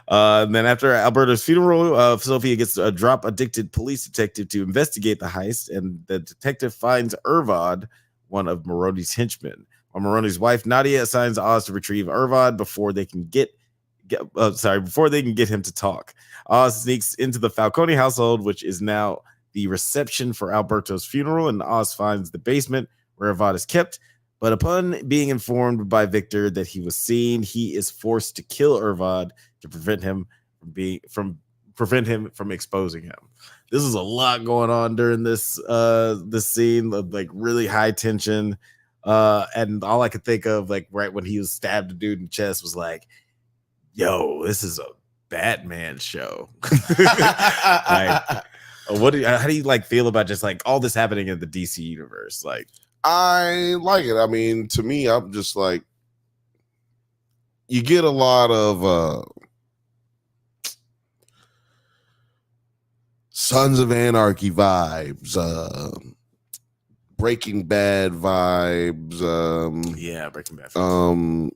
And then after Alberto's funeral, Sophia gets a drop-addicted police detective to investigate the heist, and the detective finds Irvad, one of Maroni's henchmen. While Maroni's wife Nadia assigns Oz to retrieve Irvad before they can get him to talk. Oz sneaks into the Falcone household, which is now the reception for Alberto's funeral, and Oz finds the basement where Irvad is kept. But upon being informed by Victor that he was seen, he is forced to kill Irvad to prevent him from exposing him. This is a lot going on during this scene of like really high tension. And all I could think of, like, right when he was stabbed a dude in the chest, was like, yo, this is a Batman show. Like, how do you like feel about just like all this happening in the DC universe? Like, I like it. I mean, to me, I'm just like, you get a lot of Sons of Anarchy vibes, Breaking Bad vibes. Breaking Bad.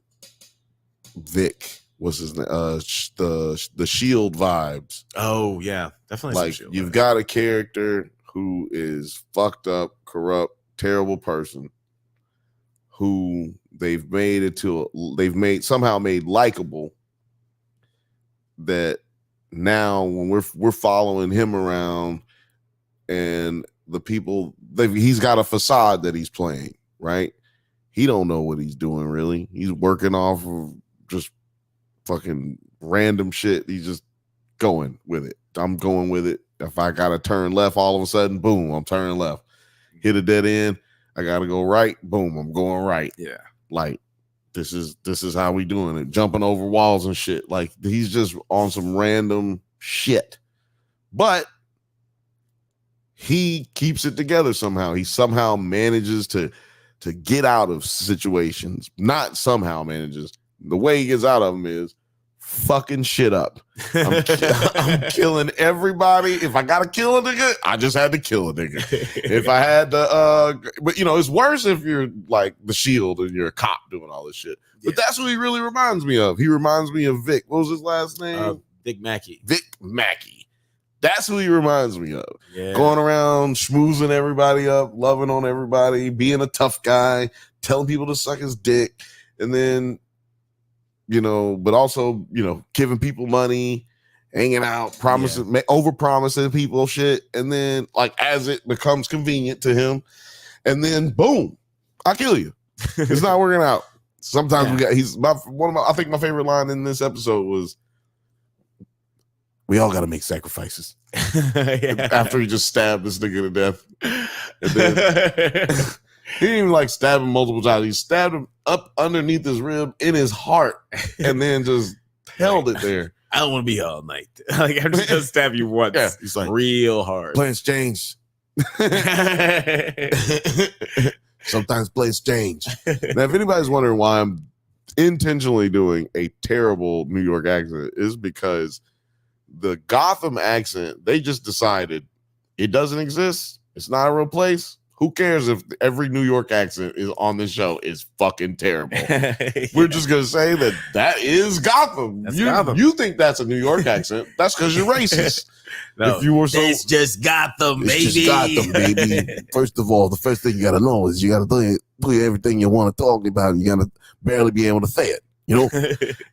Vic, what's his name? The Shield vibes. Oh yeah, definitely. Like, you've got a character who is fucked up, corrupt, terrible person who they've somehow made likable, that now when we're following him around, and the people, he's got a facade that he's playing, right? He don't know what he's doing, really. He's working off of just fucking random shit. He's just going with it. I'm going with it. If I gotta turn left, all of a sudden, boom, I'm turning left. Hit a dead end. I gotta go right. Boom, I'm going right. Yeah. Like this is how we doing it. Jumping over walls and shit. Like he's just on some random shit. But he keeps it together somehow. He somehow manages to get out of situations. Not somehow manages. The way he gets out of them is fucking shit up. I'm killing everybody. If I gotta kill a nigga, I just had to kill a nigga. If I had to, but you know, it's worse if you're like the Shield and you're a cop doing all this shit. But that's what he really reminds me of. He reminds me of Vic. What was his last name? Vic Mackey. Vic Mackey. That's who he reminds me of. Yeah. Going around, schmoozing everybody up, loving on everybody, being a tough guy, telling people to suck his dick, and then, you know, but also, you know, giving people money, hanging out, promising, over promising people shit, and then like as it becomes convenient to him, and then boom, I kill you. It's not working out. Sometimes we got. I think my favorite line in this episode was, "We all got to make sacrifices." After he just stabbed this nigga to death, and then he didn't even like stab him multiple times. He stabbed him up underneath his rib in his heart, and then just held it there. I don't want to be all night. Like I'm just gonna stab you once. Yeah, he's like real hard. Plans change. Sometimes plans change. Now, if anybody's wondering why I'm intentionally doing a terrible New York accent, is because the Gotham accent, they just decided it doesn't exist. It's not a real place. Who cares if every New York accent is on this show is fucking terrible? We're just gonna say that is Gotham. Gotham. You think that's a New York accent? That's because you're racist. No, if you were it's just Gotham, baby. It's just Gotham, baby. First of all, the first thing you gotta know is you gotta do everything you want to talk about. You gotta barely be able to say it, you know.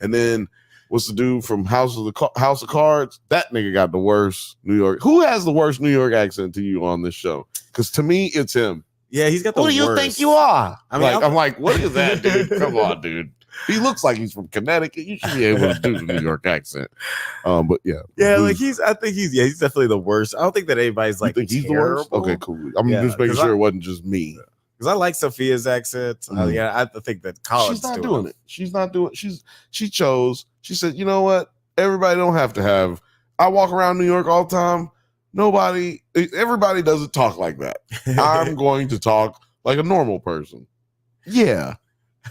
And then what's the dude from House of Cards? That nigga got the worst New York. Who has the worst New York accent to you on this show? Because to me, it's him. Yeah, he's got the worst. Who do you think you are? I mean, I'm like, what is that, dude? Come on, dude. He looks like he's from Connecticut. You should be able to do the New York accent. But yeah, like I think he's definitely the worst. I don't think that anybody's like, you think he's terrible. The worst? Okay, cool. I'm just making sure it wasn't just me. Because I like Sophia's accent. I think that Colin's she's not doing it. She's not doing. She chose. She said, you know what? Everybody don't have to have. I walk around New York all the time. Everybody doesn't talk like that. I'm going to talk like a normal person. Yeah.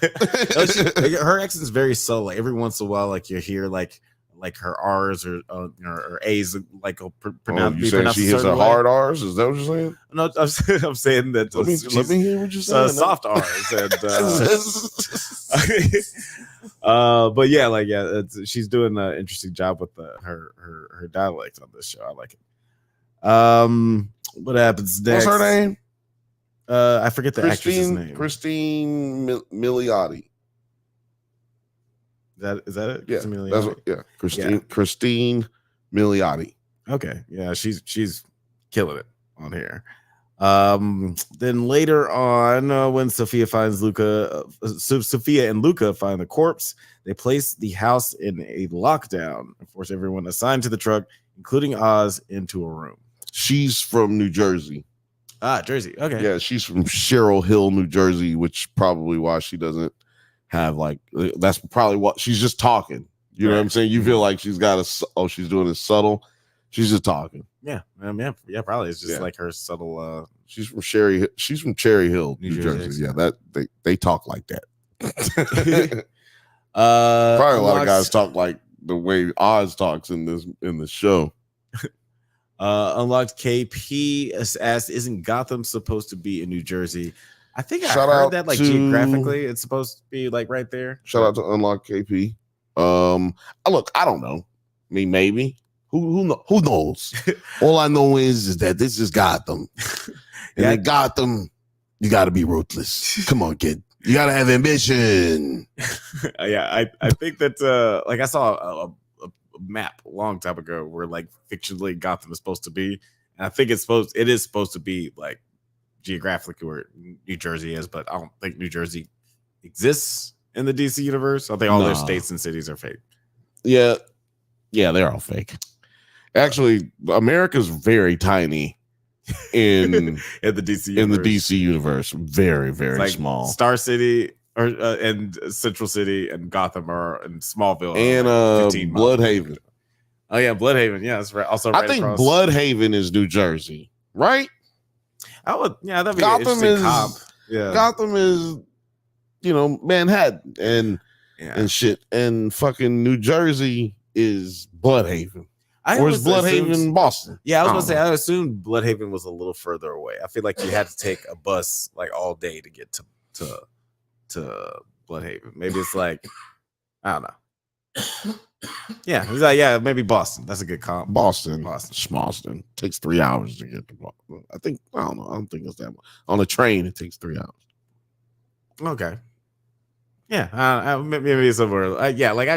Her accent is very subtle. Like every once in a while, like you hear like her R's or A's like pronounce. You saying she hits her hard R's? Is that what you're saying? No, I'm saying that. Let me hear what you're saying. Soft R's and. But she's doing an interesting job with her dialect on this show. I like it. What happens next? What's her name? I forget the actress's name. Kirstyn Milioti. Is that it? Yeah, Kirstyn Milioti. Okay, yeah, she's killing it on here. Then later on, when Sophia and Luca find the corpse, they place the house in a lockdown and force everyone assigned to the truck, including Oz, into a room. She's from New Jersey. Jersey. Okay. Yeah, she's from Sherrill Hill, New Jersey, which probably why she doesn't have that's probably what she's just talking. You know what I'm saying? You feel like she's got she's doing it subtle. She's just talking. Yeah, probably it's just like her subtle. She's from Cherry Hill, New Jersey. Yeah, that they talk like that. Probably a lot of guys talk like the way Oz talks in this show. Unlocked KP asked, "Isn't Gotham supposed to be in New Jersey?" I think I Shout heard out that to- geographically, it's supposed to be like right there. Shout out to Unlocked KP. Look, I don't know. I mean, maybe. Who knows? All I know is that this is Gotham. And in Gotham, you got to be ruthless. Come on, kid. You got to have ambition. I think that I saw a map a long time ago where like fictionally Gotham is supposed to be. And I think it is supposed to be like geographically where New Jersey is, but I don't think New Jersey exists in the DC universe. I think all their states and cities are fake. Yeah, they're all fake. Actually, America's very tiny in in the DC in the universe. DC universe. Very, It's very like small. Star City or and Central City and Gotham are and Smallville And are like 15 miles. Bloodhaven. Oh yeah, Bloodhaven. Yeah, that's right. Also, right I think across. Bloodhaven is New Jersey, right? I would. Yeah, that'd be Gotham an interesting is comp. Yeah, Gotham is, Manhattan and yeah. shit, and fucking New Jersey is Bloodhaven. Or is always Bloodhaven assumed- Boston? Yeah, I was I gonna don't say know. I assumed Bloodhaven was a little further away. I feel like you had to take a bus like all day to get to Bloodhaven. Maybe it's like I don't know. Yeah, he's like maybe Boston. That's a good comp. Boston. Boston. Schmoston. Takes 3 hours to get to Boston. I don't know. I don't think it's that much. On a train, it takes 3 hours. Okay. Yeah, maybe somewhere.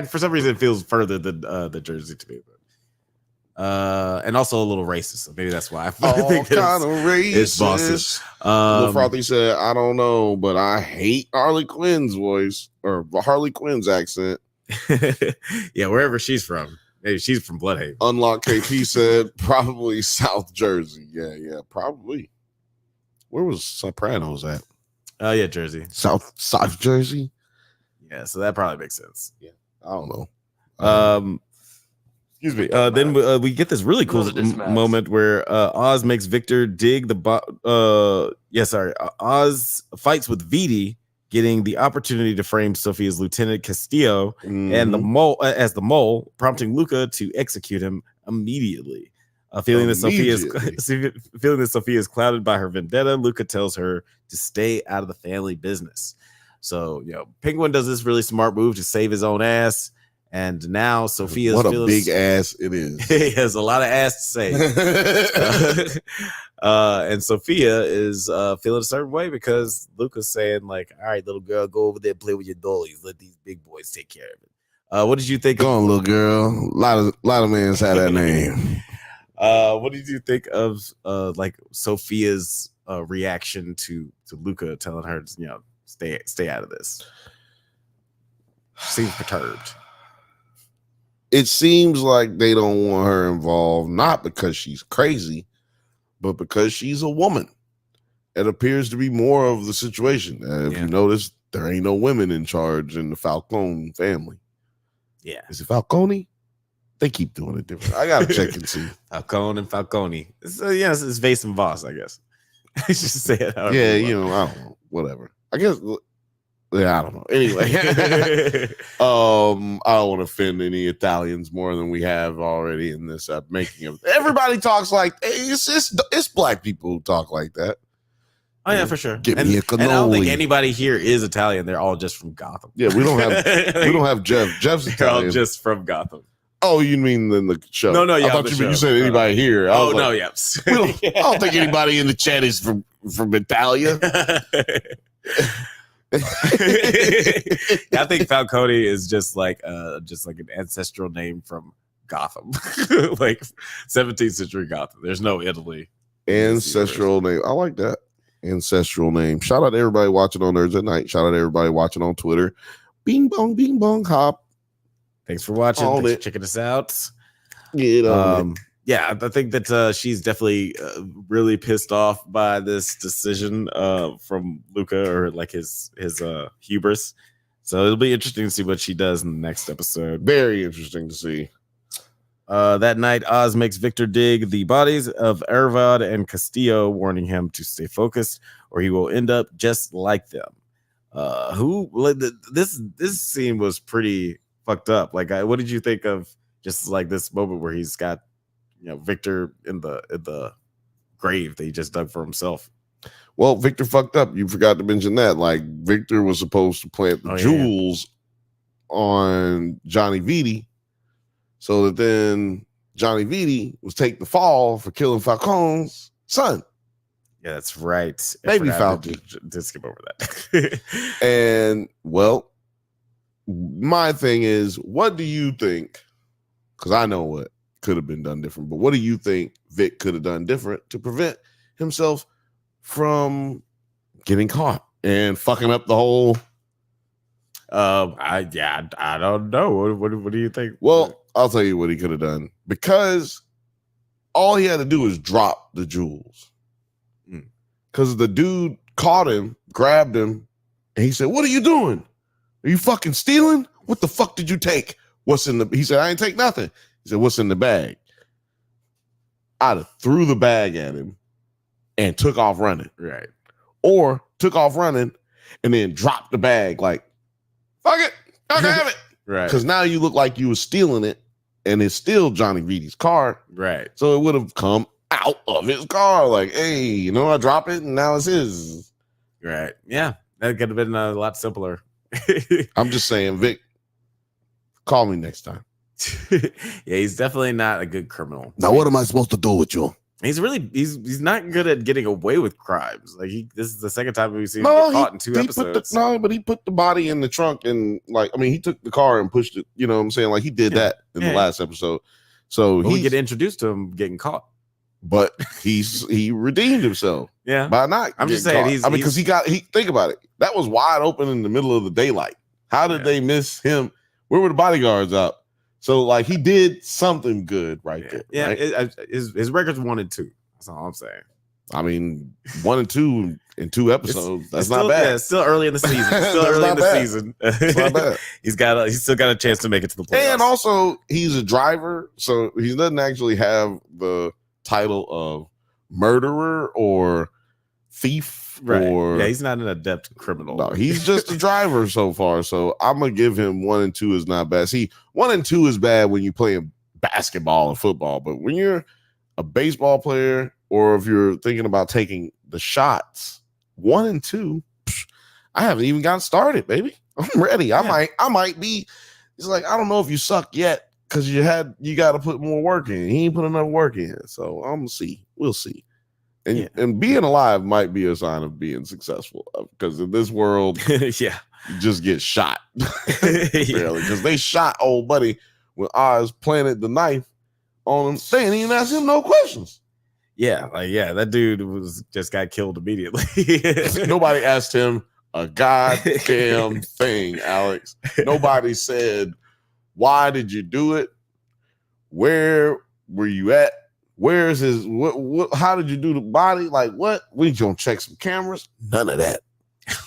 For some reason it feels further than the Jersey to me. But, and also a little racist, so maybe that's why I think Kind of it's Boston. racist. Lil Frothy said, I don't know, but I hate Harley Quinn's voice or Harley Quinn's accent. Yeah, wherever she's from. Maybe she's from Bloodhaven. Unlock KP said, probably South Jersey. Yeah, probably. Where was Sopranos at? Oh yeah, Jersey. South Jersey? Yeah, so that probably makes sense. I don't know. Excuse me. Then we get this really cool moment where Oz makes Victor dig the Oz fights with Vidi, getting the opportunity to frame Sophia's Lieutenant Castillo and the mole, prompting Luca to execute him immediately. Feeling that Sophia is clouded by her vendetta, Luca tells her to stay out of the family business. So, Penguin does this really smart move to save his own ass. And now Sophia's what a big ass it is. He has a lot of ass to say. And Sophia is feeling a certain way because Luca's saying, like, all right, little girl, go over there and play with your dollies. Let these big boys take care of it. What did you think? Go on, little girl. A lot of men had that name. What did you think of like Sophia's reaction to Luca telling her, stay out of this? Seems perturbed. It seems like they don't want her involved, not because she's crazy, but because she's a woman. It appears to be more of the situation. If you notice, there ain't no women in charge in the Falcone family. Yeah. Is it Falcone? They keep doing it different. I gotta check and see. Falcone and Falcone. It's Vase and Voss, I guess. I should say it. I don't know. Whatever. I guess. Yeah, I don't know. Anyway, I don't want to offend any Italians more than we have already in this making of. Everybody talks like it's black people who talk like that. Oh yeah, for sure. Give me a cannoli. And I don't think anybody here is Italian. They're all just from Gotham. Yeah, we don't have Jeff. Jeff's They're Italian. all just from Gotham. Oh, you mean in the show? No, yeah. I thought you said anybody here. I was like, Yes. I don't think anybody in the chat is from Italia. I think Falcone is just like an ancestral name from Gotham, like 17th century Gotham. There's no Italy. Ancestral name. I like that. Ancestral name. Shout out to everybody watching on Nerds at Night. Shout out to everybody watching on Twitter. Bing bong hop. Thanks for watching. Thanks for checking us out. Yeah, I think that she's definitely really pissed off by this decision from Luca, or like his hubris. So it'll be interesting to see what she does in the next episode. Very interesting to see. That night, Oz makes Victor dig the bodies of Ervad and Castillo, warning him to stay focused or he will end up just like them. This scene was pretty fucked up. Like, what did you think of just like this moment where he's got Victor in the grave that he just dug for himself? Well, Victor fucked up. You forgot to mention that. Like, Victor was supposed to plant the jewels on Johnny Viti, so that then Johnny Viti was take the fall for killing Falcone's son. Yeah, that's right. Maybe Falcon. Did skip over that. And well, my thing is, what do you think? Because I know what could have been done different, but what do you think Vic could have done different to prevent himself from getting caught and fucking up the whole? I don't know. What do you think? Well, I'll tell you what he could have done, because all he had to do was drop the jewels. Because the dude caught him, grabbed him, and he said, "What are you doing? Are you fucking stealing? What the fuck did you take? What's in the?" He said, "I ain't take nothing." He said, "What's in the bag?" I'd have threw the bag at him and took off running. Right. Or took off running and then dropped the bag like, fuck it, I can have it. Right. Because now you look like you were stealing it and it's still Johnny Reedy's car. Right. So it would have come out of his car like, hey, you know, I drop it and now it's his. Right. Yeah. That could have been a lot simpler. I'm just saying, Vic, call me next time. Yeah, he's definitely not a good criminal. Now, what am I supposed to do with you? He's not good at getting away with crimes. Like this is the second time we've seen him get caught in 2 episodes. But he put the body in the trunk and he took the car and pushed it. You know what I'm saying? Like he did that in the last episode. So we get introduced to him getting caught, but he redeemed himself. Yeah, by not. I'm just saying caught. Because he think about it. That was wide open in the middle of the daylight. How did they miss him? Where were the bodyguards up? So like he did something good there. Yeah, right? His record's 1 and 2. That's all I'm saying. I mean, 1 and 2 in 2 episodes. That's not bad. Yeah, it's still early in the season. It's not bad. He's still got a chance to make it to the playoffs. And also, he's a driver, so he doesn't actually have the title of murderer or thief. Right. Or yeah, he's not an adept criminal. No, he's just a driver so far. So I'm gonna give him 1 and 2 is not bad. See, 1 and 2 is bad when you're playing basketball and football, but when you're a baseball player or if you're thinking about taking the shots, 1 and 2, I haven't even gotten started, baby. I'm ready. I might be. It's like I don't know if you suck yet because you got to put more work in. He ain't put enough work in, so I'm gonna see. We'll see. And being alive might be a sign of being successful because in this world, you just get shot. Really, because they shot old buddy when Oz planted the knife on him. They didn't even ask him no questions. Yeah, that dude just got killed immediately. Nobody asked him a goddamn thing, Alex. Nobody said, why did you do it? Where were you at? Where's his what how did you do the body? Like what? We gonna check some cameras? None of that.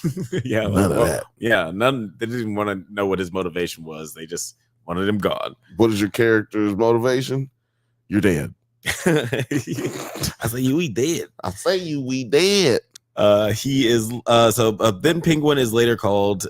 None of that. Yeah, none. They didn't even want to know what his motivation was. They just wanted him gone. What is your character's motivation? You're dead. I say we dead. We dead. He is then Penguin is later called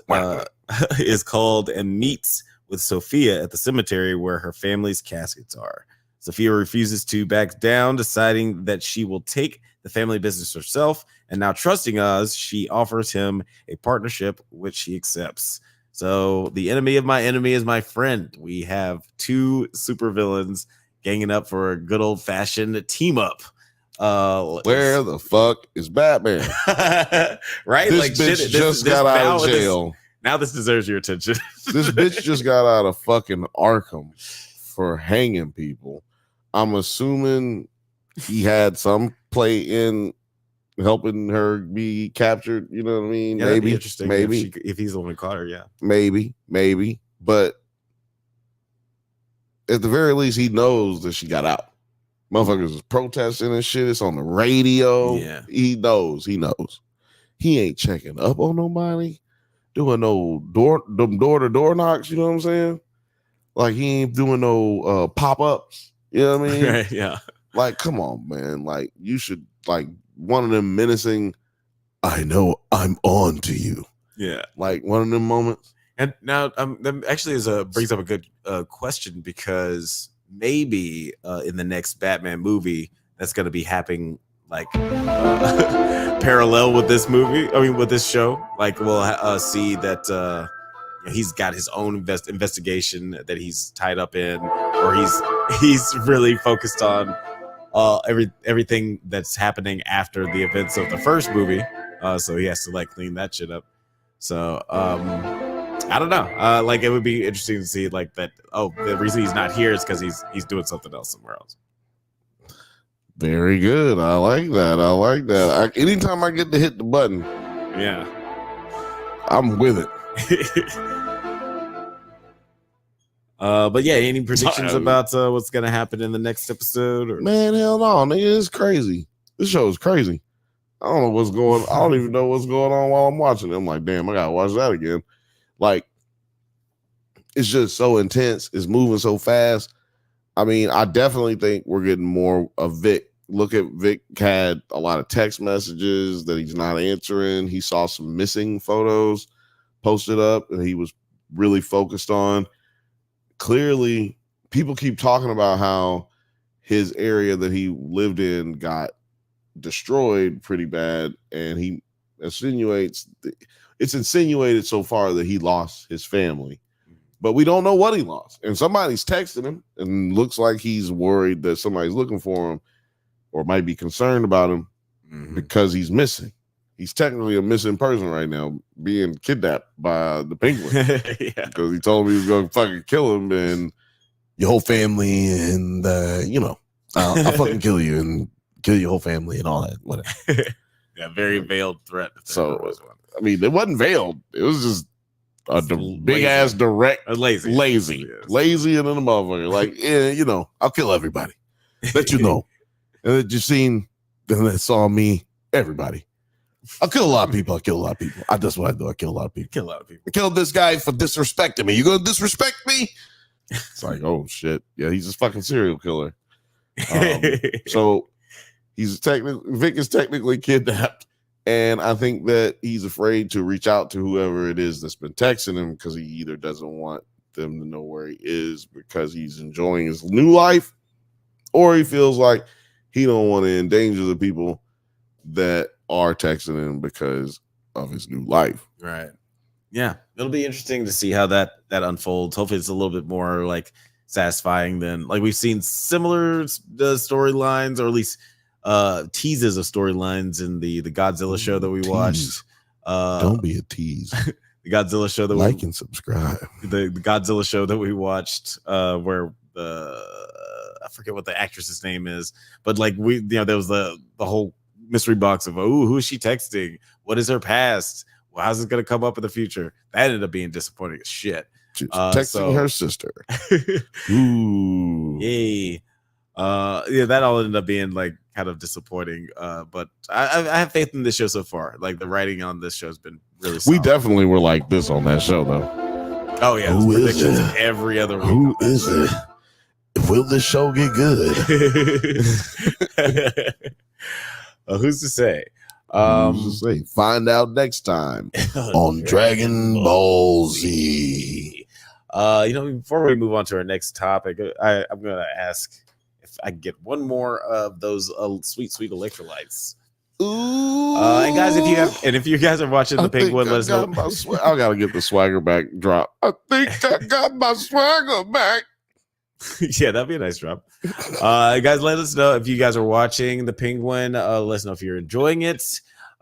and meets with Sophia at the cemetery where her family's caskets are. Sophia refuses to back down, deciding that she will take the family business herself, and now trusting Oz, she offers him a partnership, which he accepts. So the enemy of my enemy is my friend. We have 2 supervillains ganging up for a good old-fashioned team-up. Where the fuck is Batman? Right? This bitch just got out of jail. Now this deserves your attention. This bitch just got out of fucking Arkham for hanging people. I'm assuming he had some play in helping her be captured. You know what I mean? Yeah, maybe interesting. Maybe if he's the one who caught her. Yeah. Maybe. But at the very least, he knows that she got out. Motherfuckers is protesting and shit. It's on the radio. Yeah. He knows. He ain't checking up on nobody. Doing no door-to-door knocks. You know what I'm saying? Like he ain't doing no pop-ups. You know what I mean? Right, yeah. Like, come on, man. Like, you should, like, one of them menacing, I know I'm on to you. Yeah. Like, one of them moments. And now, that actually brings up a good question because maybe in the next Batman movie, that's going to be happening, like, parallel with this movie. I mean, with this show. Like, we'll see that he's got his own investigation that he's tied up in, or he's really focused on everything that's happening after the events of the first movie. So he has to like clean that shit up. So I don't know. Like it would be interesting to see like that. Oh, the reason he's not here is because he's doing something else somewhere else. Very good. I like that. Anytime I get to hit the button, yeah, I'm with it. But yeah, any predictions about what's gonna happen in the next episode? Or? Man, hell no, nigga, it's crazy. This show is crazy. I don't know what's going. I don't even know what's going on while I'm watching it. I'm like, damn, I gotta watch that again. Like, it's just so intense. It's moving so fast. I mean, I definitely think we're getting more of Vic. Look at Vic had a lot of text messages that he's not answering. He saw some missing photos posted up that he was really focused on. Clearly, people keep talking about how his area that he lived in got destroyed pretty bad, and he insinuates it's insinuated so far that he lost his family, but we don't know what he lost. And somebody's texting him, and looks like he's worried that somebody's looking for him or might be concerned about him because he's missing. He's technically a missing person right now, being kidnapped by the Penguin. Because he told me he was going to fucking kill him and your whole family, and I'll fucking kill you and kill your whole family and all that. Whatever. Yeah, very veiled threat. So, I mean, it wasn't veiled. It was just a big ass direct, lazy and then a motherfucker. Like, yeah, I'll kill everybody. Let you know. And then you seen, then they saw me, everybody. I'll kill a lot of people. That's what I do. I kill a lot of people. I killed this guy for disrespecting me. You gonna disrespect me? It's like, oh shit. Yeah, he's a fucking serial killer. So Vic is technically kidnapped, and I think that he's afraid to reach out to whoever it is that's been texting him, because he either doesn't want them to know where he is because he's enjoying his new life, or he feels like he don't want to endanger the people that are texting him because of his new life. Right. Yeah, it'll be interesting to see how that unfolds. Hopefully it's a little bit more like satisfying than, like, we've seen similar storylines, or at least teases of storylines in the Godzilla show that we watched. Don't be a tease. The Godzilla show that like and subscribe. The Godzilla show that we watched, where I forget what the actress's name is, but like there was the whole mystery box of, who is she texting? What is her past? Well, how's it going to come up in the future? That ended up being disappointing as shit. Texting her sister. Ooh. Yay. That all ended up being like kind of disappointing. But I have faith in this show so far. Like, the writing on this show has been really solid. We definitely were like this on that show, though. Oh yeah, who is it? Every other week. Who is it? Will this show get good? Who's to say? Find out next time on Dragon Ball Z. Before we move on to our next topic, I'm going to ask if I can get one more of those sweet electrolytes. Ooh. And guys, if you guys are watching the Penguin, let us know. I gotta get the swagger back drop. I think I got my swagger back. Yeah, that'd be a nice drop. Guys, let us know if you guys are watching the Penguin. Let us know if you're enjoying it.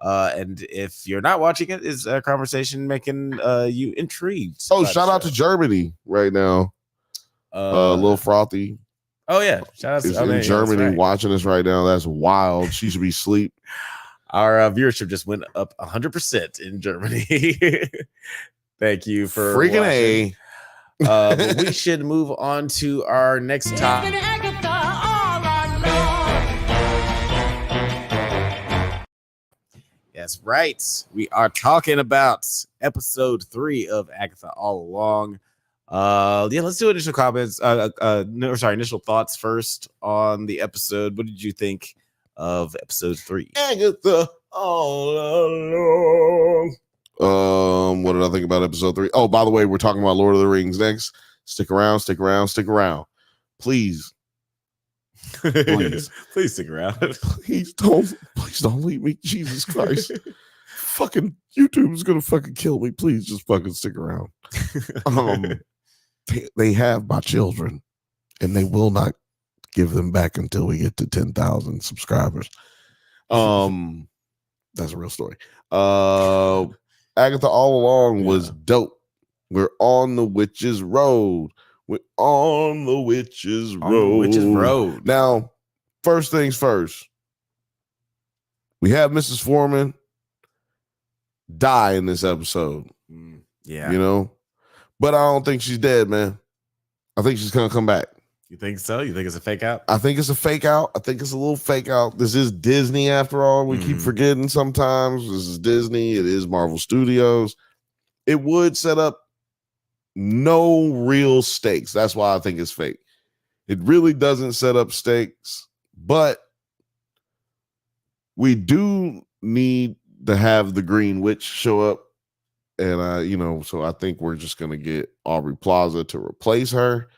And if you're not watching it, is a conversation making you intrigued? Oh, shout out to Germany right now. Little Frothy. Oh yeah, shout out to in Germany watching us right now. That's wild. She should be asleep. Our viewership just went up 100% in Germany. Thank you for freaking watching. But we should move on to our next topic. That's right. We are talking about episode 3 of Agatha All Along. Let's do initial comments. Initial thoughts first on the episode. What did you think of episode 3? Agatha All Along. What did I think about episode 3? Oh, by the way, we're talking about Lord of the Rings next. Stick around. Please. Please stick around. Please don't leave me. Jesus Christ. Fucking YouTube is gonna fucking kill me. Please just fucking stick around. They have my children, and they will not give them back until we get to 10,000 subscribers. That's a real story. Agatha All Along was dope. We're on the witch's road. Now, first things first. We have Mrs. Foreman die in this episode. Yeah. But I don't think she's dead, man. I think she's gonna come back. You think so? You think it's a fake out? I think it's a fake out. I think it's a little fake out. This is Disney after all. We keep forgetting sometimes. This is Disney. It is Marvel Studios. It would set up no real stakes. That's why I think it's fake. It really doesn't set up stakes, but we do need to have the Green Witch show up. And so I think we're just gonna get Aubrey Plaza to replace her.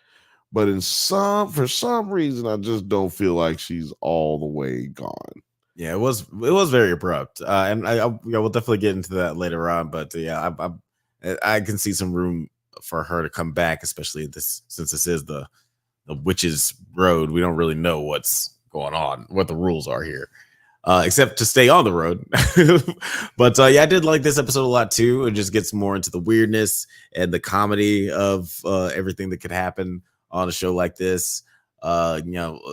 But for some reason, I just don't feel like she's all the way gone. Yeah, it was very abrupt, and I will definitely get into that later on. But yeah, I can see some room for her to come back, especially since this is the witch's road. We don't really know what's going on, what the rules are here, except to stay on the road. But yeah, I did like this episode a lot too. It just gets more into the weirdness and the comedy of everything that could happen on a show like this. I love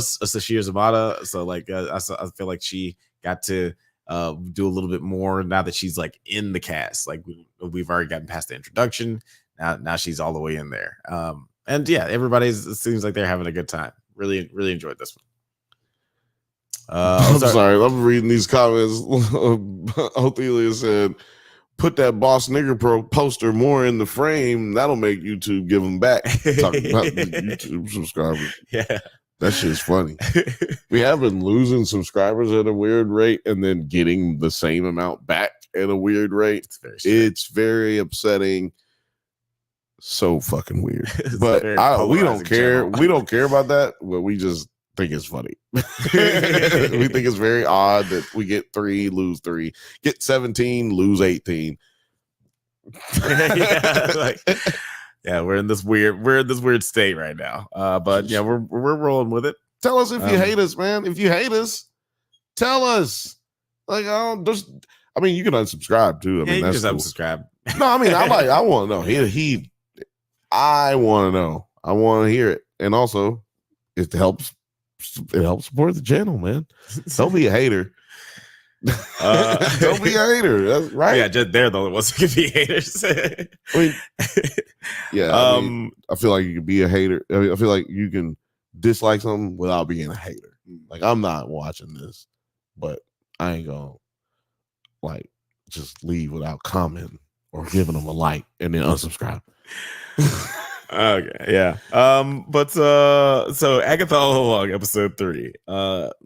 Sashir Zamata, so like I feel like she got to do a little bit more now that she's like in the cast. Like we've already gotten past the introduction. Now she's all the way in there. And yeah, it seems like they're having a good time. Really, really enjoyed this one. I'm sorry. I'm reading these comments. Othelia said, "Put that Boss Nigger poster more in the frame. That'll make YouTube give them back." Talking about the YouTube subscribers. Yeah. That shit's funny. We have been losing subscribers at a weird rate and then getting the same amount back at a weird rate. It's very upsetting. So fucking weird. But we don't care. We don't care about that. But we just think it's funny. We think it's very odd that we get 3, lose 3, get 17, lose 18. Yeah, we're in this weird state right now. But yeah, we're rolling with it. Tell us if you hate us, man. If you hate us, tell us. Like, you can unsubscribe too. I mean, that's you just unsubscribe. No, I mean, I want to know. I want to know. I want to hear it. And also, it helps support the channel, man. Don't be a hater. Don't be a hater. That's right. Yeah, just they're the only ones who can be haters. I feel like you can be a hater. I feel like you can dislike something without being a hater. Like, I'm not watching this, but I ain't gonna like just leave without commenting or giving them a like and then unsubscribe. Okay, yeah. So Agatha All Along, episode 3.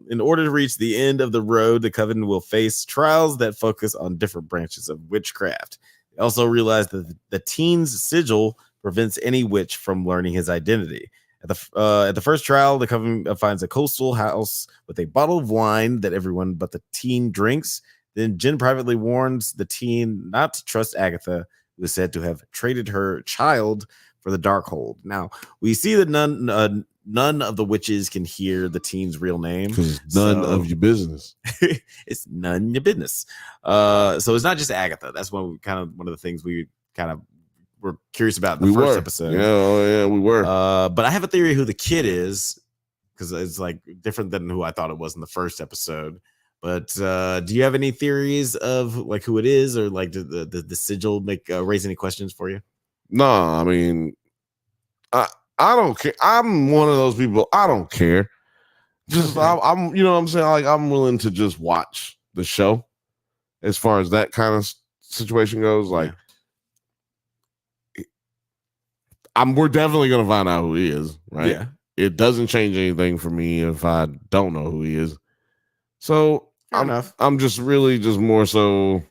In order to reach the end of the road, the Coven will face trials that focus on different branches of witchcraft. They also realize that the teen's sigil prevents any witch from learning his identity. At the first trial, the Coven finds a coastal house with a bottle of wine that everyone but the teen drinks. Then Jen privately warns the teen not to trust Agatha, who is said to have traded her child for the Darkhold. Now, we see that none of the witches can hear the teen's real name. Because none of your business. It's none of your business. So it's not just Agatha. That's one of the things we kind of were curious about in the first episode. Yeah, we were. But I have a theory who the kid is, because it's like different than who I thought it was in the first episode. But do you have any theories of like who it is, or like the sigil raise any questions for you? No, I mean, I don't care. I'm one of those people. I don't care. Just I'm you know what I'm saying? Like, I'm willing to just watch the show as far as that kind of situation goes. Like, we're definitely gonna find out who he is, right? Yeah. It doesn't change anything for me if I don't know who he is. So I'm just really just more so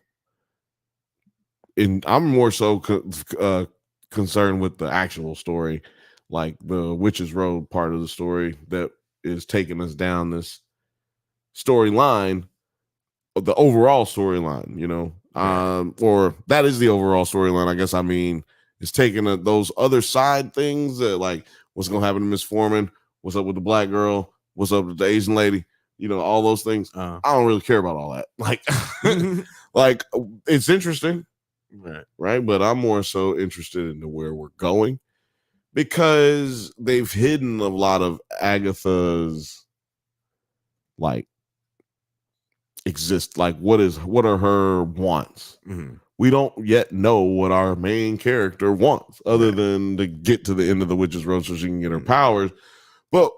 I'm more so concerned with the actual story, like the Witch's Road part of the story that is taking us down this storyline, the overall storyline, or that is the overall storyline. I guess, it's taking those other side things that, like, what's going to happen to Miss Foreman, what's up with the black girl, what's up with the Asian lady, all those things. I don't really care about all that. Like, like, it's interesting. Right. But I'm more so interested in where we're going, because they've hidden a lot of Agatha's, like, what are her wants? we don't yet know what our main character wants, other than to get to the end of the witch's road so she can get her powers. But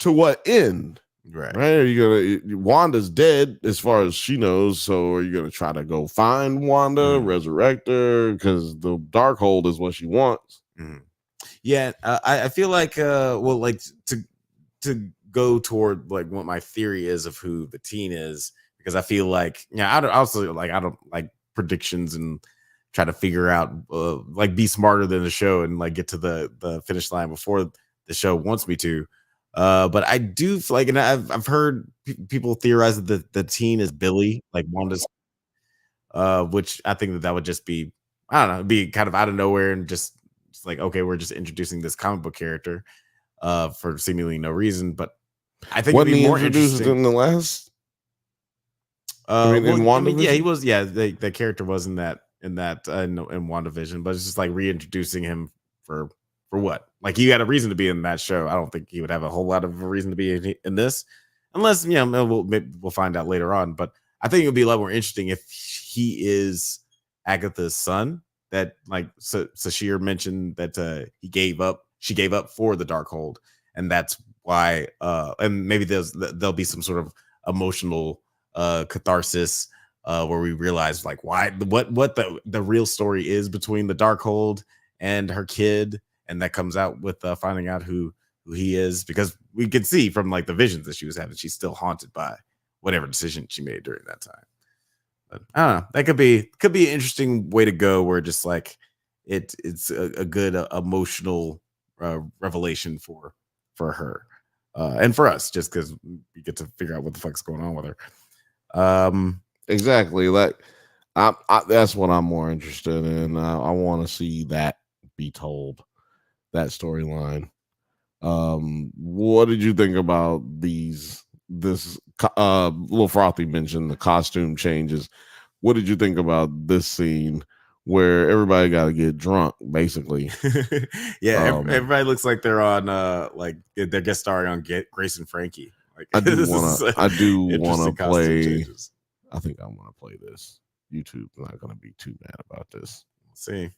to what end? Right? Are you gonna? Wanda's dead as far as she knows. So are you gonna try to go find Wanda, resurrect her? Because the Darkhold is what she wants. Yeah, I feel like well, like to go toward like what my theory is of who the teen is, because I feel like I don't like predictions and try to figure out like be smarter than the show and like get to the finish line before the show wants me to. But I do feel like, and I've heard people theorize that the teen is Billy, like Wanda's, which I think that would just be, I don't know, be kind of out of nowhere and just like, okay, we're just introducing this comic book character for seemingly no reason. But I think wasn't it'd be he more introduced interesting in the last? In WandaVision? yeah, he was. Yeah, the character was in WandaVision, but it's just like reintroducing him for what? Like he had a reason to be in that show. I don't think he would have a whole lot of a reason to be in this, unless we'll find out later on. But I think it would be a lot more interesting if he is Agatha's son. That like Sashir mentioned that she gave up for the Darkhold, and that's why. And maybe there'll be some sort of emotional catharsis where we realize like what the real story is between the Darkhold and her kid, and that comes out with finding out who he is, because we could see from like the visions that she was having, she's still haunted by whatever decision she made during that time. But I don't know, that could be an interesting way to go, where just like it's a good emotional revelation for her and for us, just because we get to figure out what the fuck's going on with her. Exactly. Like I that's what I'm more interested in. I want to see that be told, that storyline. What did you think about this Little Frothy mentioned the costume changes? What did you think about this scene where everybody got to get drunk, basically? Yeah, everybody looks like they're on like they're guest starring on Grace and Frankie. Like, I do want to play. Changes. I think I want to play this. YouTube's not going to be too mad about this. We'll see.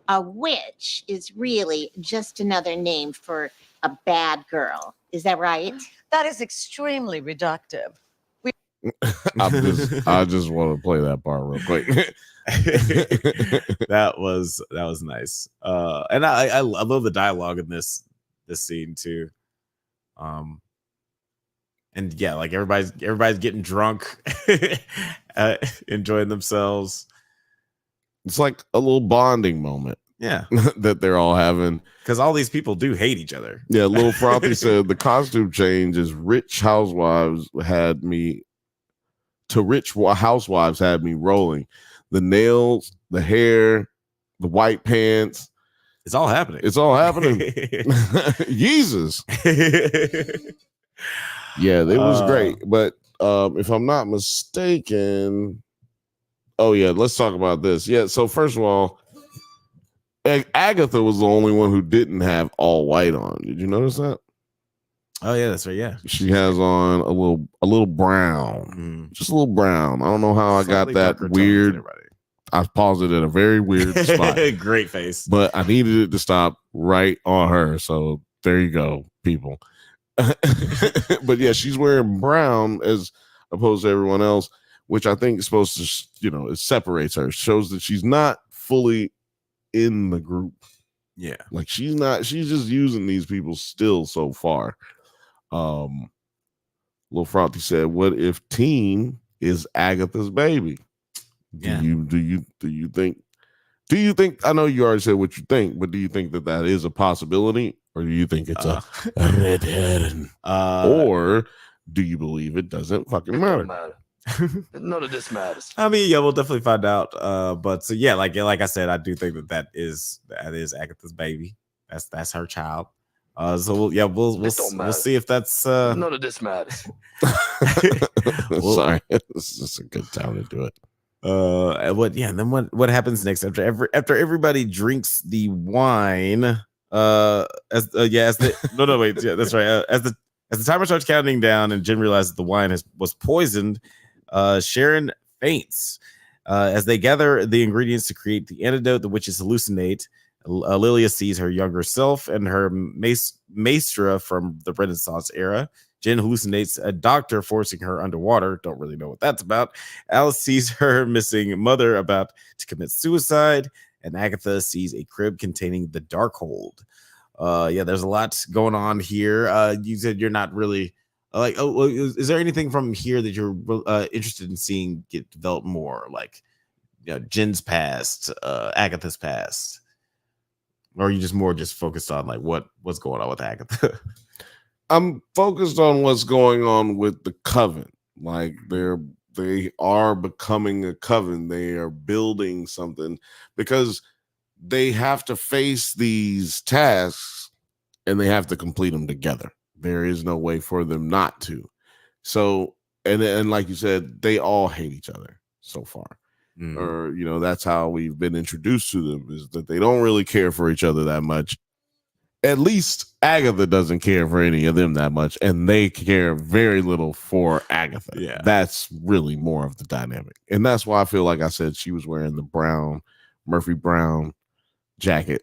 A witch is really just another name for a bad girl. Is that right? That is extremely reductive. I just want to play that part real quick. that was nice. And I love the dialogue in this scene too. And yeah, like everybody's getting drunk, enjoying themselves. It's like a little bonding moment. Yeah, that they're all having, because all these people do hate each other. Yeah, Little Frothy said the costume change is rich housewives had me rolling. The nails, the hair, the white pants. It's all happening. Jesus. Yeah, it was great. But if I'm not mistaken, oh yeah, let's talk about this. Yeah, so first of all, Agatha was the only one who didn't have all white on. Did you notice that? Oh yeah, that's right. Yeah, she has on a little brown, just a little brown. I don't know how slightly I got that weird. I paused it at a very weird spot. Great face, but I needed it to stop right on her. So there you go, people. But yeah, she's wearing brown as opposed to everyone else, which I think is supposed to, it separates her, shows that she's not fully in the group. Yeah, like she's just using these people still so far. Little Frothy said, what if Teen is Agatha's baby? Do you think I know you already said what you think, but do you think that is a possibility, or do you think it's a red herring, or do you believe it doesn't fucking matter? None of this matters. I mean, yeah, we'll definitely find out. But so yeah, like I said, I do think that is Agatha's baby. That's her child. So we'll see if that's none of this matters. Sorry, this is a good time to do it. And then what happens next after everybody drinks the wine? As the timer starts counting down and Jen realizes the wine was poisoned, Sharon faints. As they gather the ingredients to create the antidote, the witches hallucinate. Lilia sees her younger self and her maestra from the Renaissance era. Jen hallucinates a doctor forcing her underwater. Don't really know what that's about. Alice sees her missing mother about to commit suicide. And Agatha sees a crib containing the Darkhold. Yeah, there's a lot going on here. You said you're not really is there anything from here that you're interested in seeing get developed more? Like, Jen's past, Agatha's past. Or are you just more focused on like what's going on with Agatha? I'm focused on what's going on with the coven. Like they are becoming a coven. They are building something because they have to face these tasks and they have to complete them together. There is no way for them not to. So, and like you said, they all hate each other so far. Or, that's how we've been introduced to them, is that they don't really care for each other that much. At least Agatha doesn't care for any of them that much, and they care very little for Agatha. Yeah. That's really more of the dynamic. And that's why I feel like I said she was wearing the Murphy Brown jacket.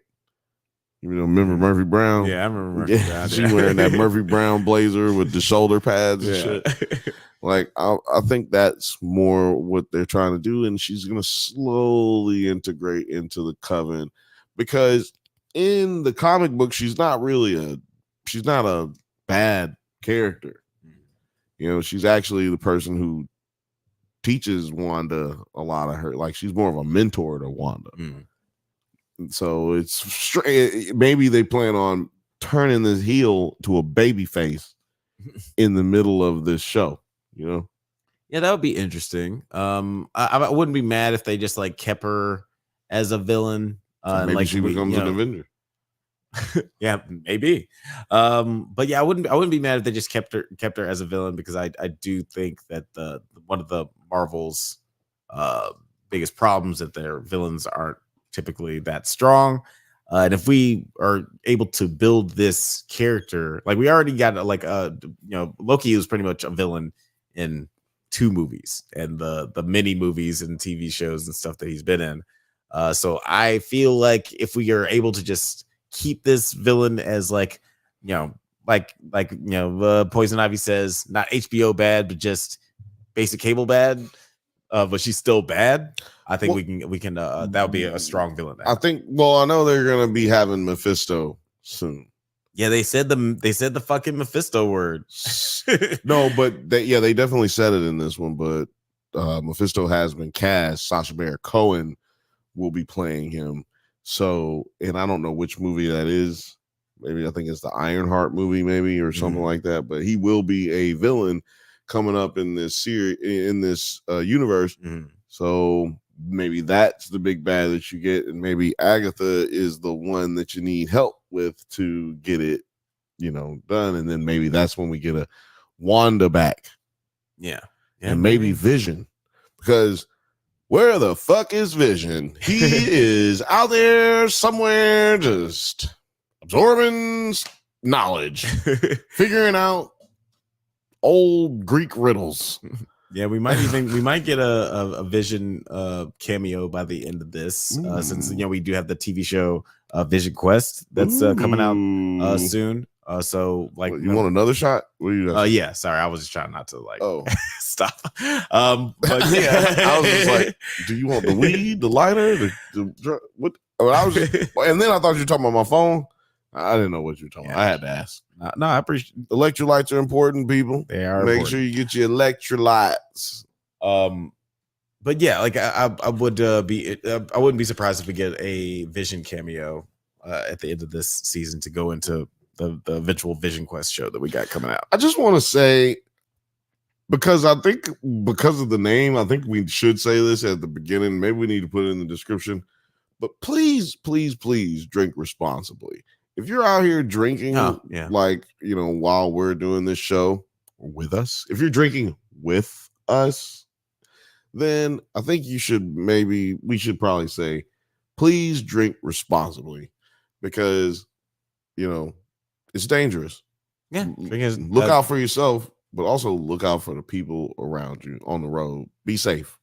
You remember Murphy Brown? Yeah, I remember Murphy Brown. She wearing that Murphy Brown blazer with the shoulder pads and shit. Like, I think that's more what they're trying to do, and she's going to slowly integrate into the coven, because in the comic book, she's not a bad character. She's actually the person who teaches Wanda a lot of her, like, she's more of a mentor to Wanda. So it's maybe they plan on turning this heel to a baby face in the middle of this show. Yeah, that would be interesting. I wouldn't be mad if they just like kept her as a villain. So maybe she becomes an Avenger. Yeah, maybe. But yeah, I wouldn't be mad if they just kept her as a villain, because I do think that one of the Marvel's biggest problems that their villains aren't typically that strong. And if we are able to build this character, like we already got Loki was pretty much a villain in 2 movies and the mini movies and TV shows and stuff that he's been in. So I feel like if we are able to just keep this villain as Poison Ivy says, not HBO bad, but just basic cable bad, but she's still bad. I think we can that would be a strong villain. I think. Well, I know they're gonna be having Mephisto soon. Yeah, they said the fucking Mephisto word. No, but they definitely said it in this one. But Mephisto has been cast. Sacha Baron Cohen will be playing him. So, and I don't know which movie that is. Maybe I think it's the Ironheart movie, maybe, or something like that. But he will be a villain coming up in this series, in this universe. So maybe that's the big bad that you get, and maybe Agatha is the one that you need help with to get it, done. And then maybe that's when we get a Wanda back. Yeah, and maybe Vision, because where the fuck is Vision? He is out there somewhere, just absorbing knowledge, figuring out old Greek riddles. Yeah, we might get a Vision cameo by the end of this, since we do have the TV show Vision Quest that's coming out soon. So like, you want another shot? What are you? Yeah, sorry, I was just trying not to stop. But yeah, I was just like, do you want the weed, the lighter, the what? I was just, and then I thought you were talking about my phone. I didn't know what you were talking about. I had to ask. No, I appreciate. Electrolytes are important, people. They are. Make sure you get your electrolytes. But yeah, like I wouldn't be surprised if we get a Vision cameo at the end of this season to go into the eventual Vision Quest show that we got coming out. I just want to say, because I think because of the name, I think we should say this at the beginning. Maybe we need to put it in the description. But please, please, please drink responsibly. If you're out here drinking, while we're doing this show or with us, if you're drinking with us, then I think we should probably say, please drink responsibly, because, it's dangerous. Yeah. Because look out for yourself, but also look out for the people around you on the road. Be safe.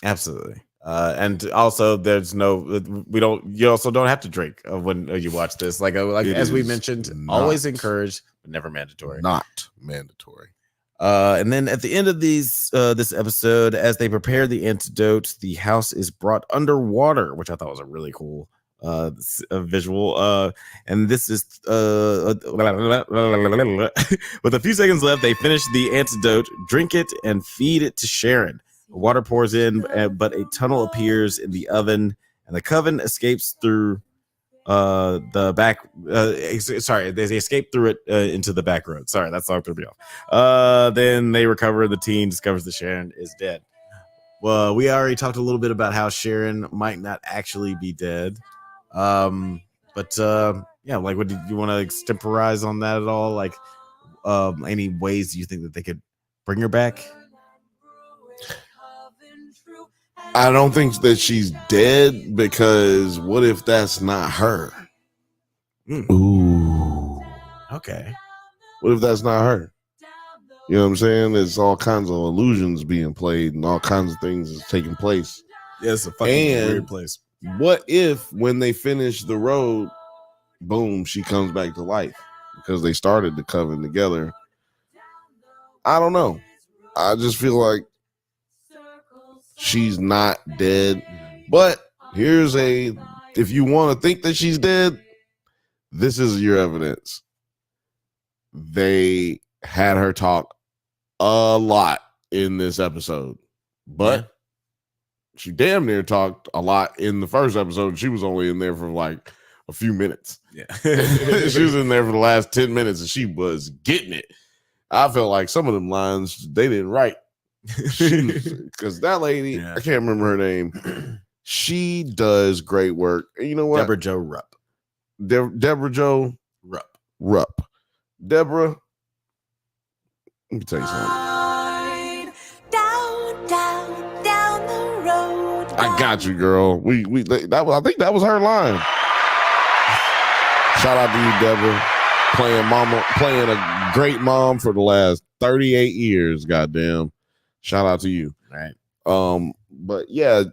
Absolutely. And also, you also don't have to drink when you watch this. Like as we mentioned, always encouraged, but never mandatory. Not mandatory. And then at the end of this episode, as they prepare the antidote, the house is brought underwater, which I thought was a really cool visual. And this is with a few seconds left, they finish the antidote, drink it, and feed it to Sharon. Water pours in, but a tunnel appears in the oven, and the coven escapes through the back. They escape through it into the back road. Sorry, that song threw me off. Then they recover. The teen discovers that Sharon is dead. Well, we already talked a little bit about how Sharon might not actually be dead. But yeah, like, what did you want to extemporize on that at all? Like, any ways you think that they could bring her back? I don't think that she's dead, because what if that's not her? Ooh. Okay. What if that's not her? You know what I'm saying? There's all kinds of illusions being played and all kinds of things is taking place. Yeah, it's a fucking weird place. What if when they finish the road, boom, she comes back to life because they started the coven together? I don't know. I just feel like she's not dead. But if you want to think that she's dead, this is your evidence. They had her talk a lot in this episode, but she damn near talked a lot in the first episode. She was only in there for like a few minutes. Yeah. She was in there for the last 10 minutes and she was getting it. I felt like some of them lines they didn't write. Because that lady, I can't remember her name. She does great work. And you know what? Deborah Jo Rupp. Deborah Jo Rupp. Deborah, let me tell you something. Down the road. I got you, girl. I think that was her line. Shout out to you, Deborah, playing a great mom for the last 38 years. Goddamn. Shout out to you. All right. But yeah,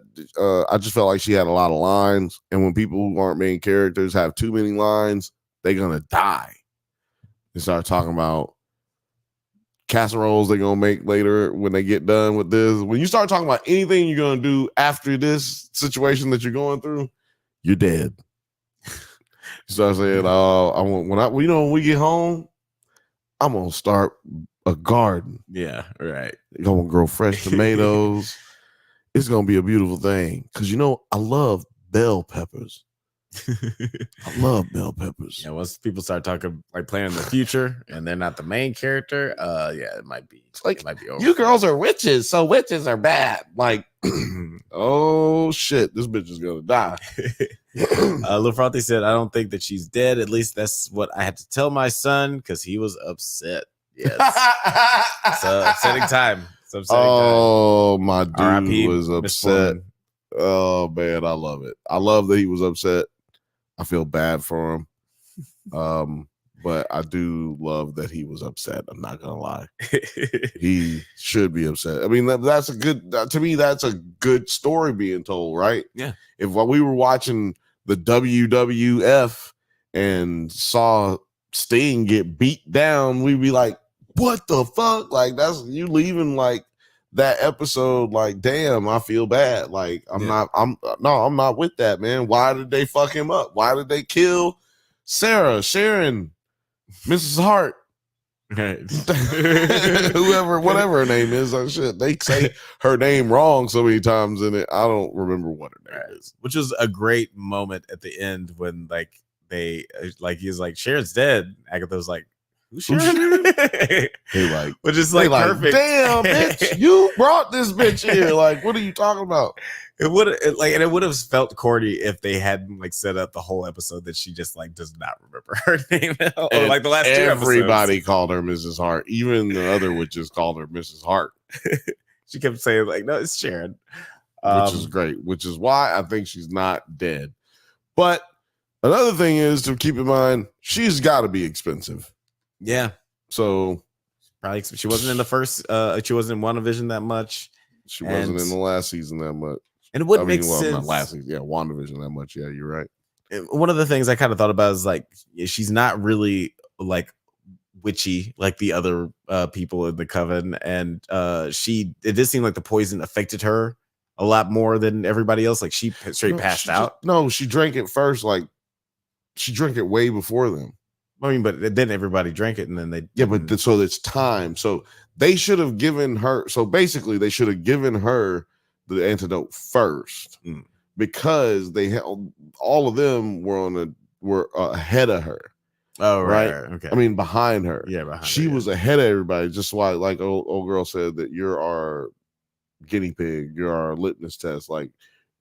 I just felt like she had a lot of lines, and when people who aren't main characters have too many lines, they're gonna die. They start talking about casseroles they're gonna make later when they get done with this. When you start talking about anything you're gonna do after this situation that you're going through, you're dead. You start saying, when we get home, I'm gonna start a garden. Yeah, right. You're gonna grow fresh tomatoes. It's gonna be a beautiful thing. Cause I love bell peppers. I love bell peppers. Yeah, once people start talking like planning the future and they're not the main character, it might be over. You girls are witches, so witches are bad. Like, oh shit, this bitch is gonna die. LaFronte said, I don't think that she's dead. At least that's what I had to tell my son because he was upset. Yes. It's an upsetting time. My dude R.I.P. was upset. Oh man, I love it. I love that he was upset. I feel bad for him. But I do love that he was upset. I'm not gonna lie. He should be upset. I mean, that's a good story being told, right? Yeah. If while we were watching the WWF and saw Sting get beat down, we'd be like, what the fuck? Like, that's you leaving like that episode, like, damn, I feel bad. Like, I'm not with that, man. Why did they fuck him up? Why did they kill Sarah, Sharon, Mrs. Hart? Right. whatever her name is, shit. They say her name wrong so many times in it. I don't remember what her name is. Which was a great moment at the end when like they he's like, Sharon's dead. Agatha was like, who's Sharon? Which is like perfect. Damn, bitch, you brought this bitch here. Like, what are you talking about? It would have felt corny if they hadn't like set up the whole episode that she just like does not remember her name. Or like the last two episodes. Everybody called her Mrs. Hart. Even the other witches called her Mrs. Hart. She kept saying like, no, it's Sharon. Which is great. Which is why I think she's not dead. But another thing is to keep in mind, she's got to be expensive. Yeah. So probably she wasn't in the first. She wasn't in WandaVision that much. She wasn't in the last season that much. And it wouldn't make well, sense. not last season. Yeah, WandaVision that much. Yeah, you're right. One of the things I kind of thought about is like she's not really like witchy like the other people in the coven, and it did seem like the poison affected her a lot more than everybody else. Like she straight passed out. She drank it first. Like she drank it way before them. I mean, but then everybody drank it, and then they but so it's time. So they should have given her. So basically, they should have given her the antidote first because they held all of them were ahead of her. Oh, right. Okay. I mean, behind her. Yeah, behind she her, was ahead of everybody. Just why, like old girl said, that you're our guinea pig, you're our litmus test. Like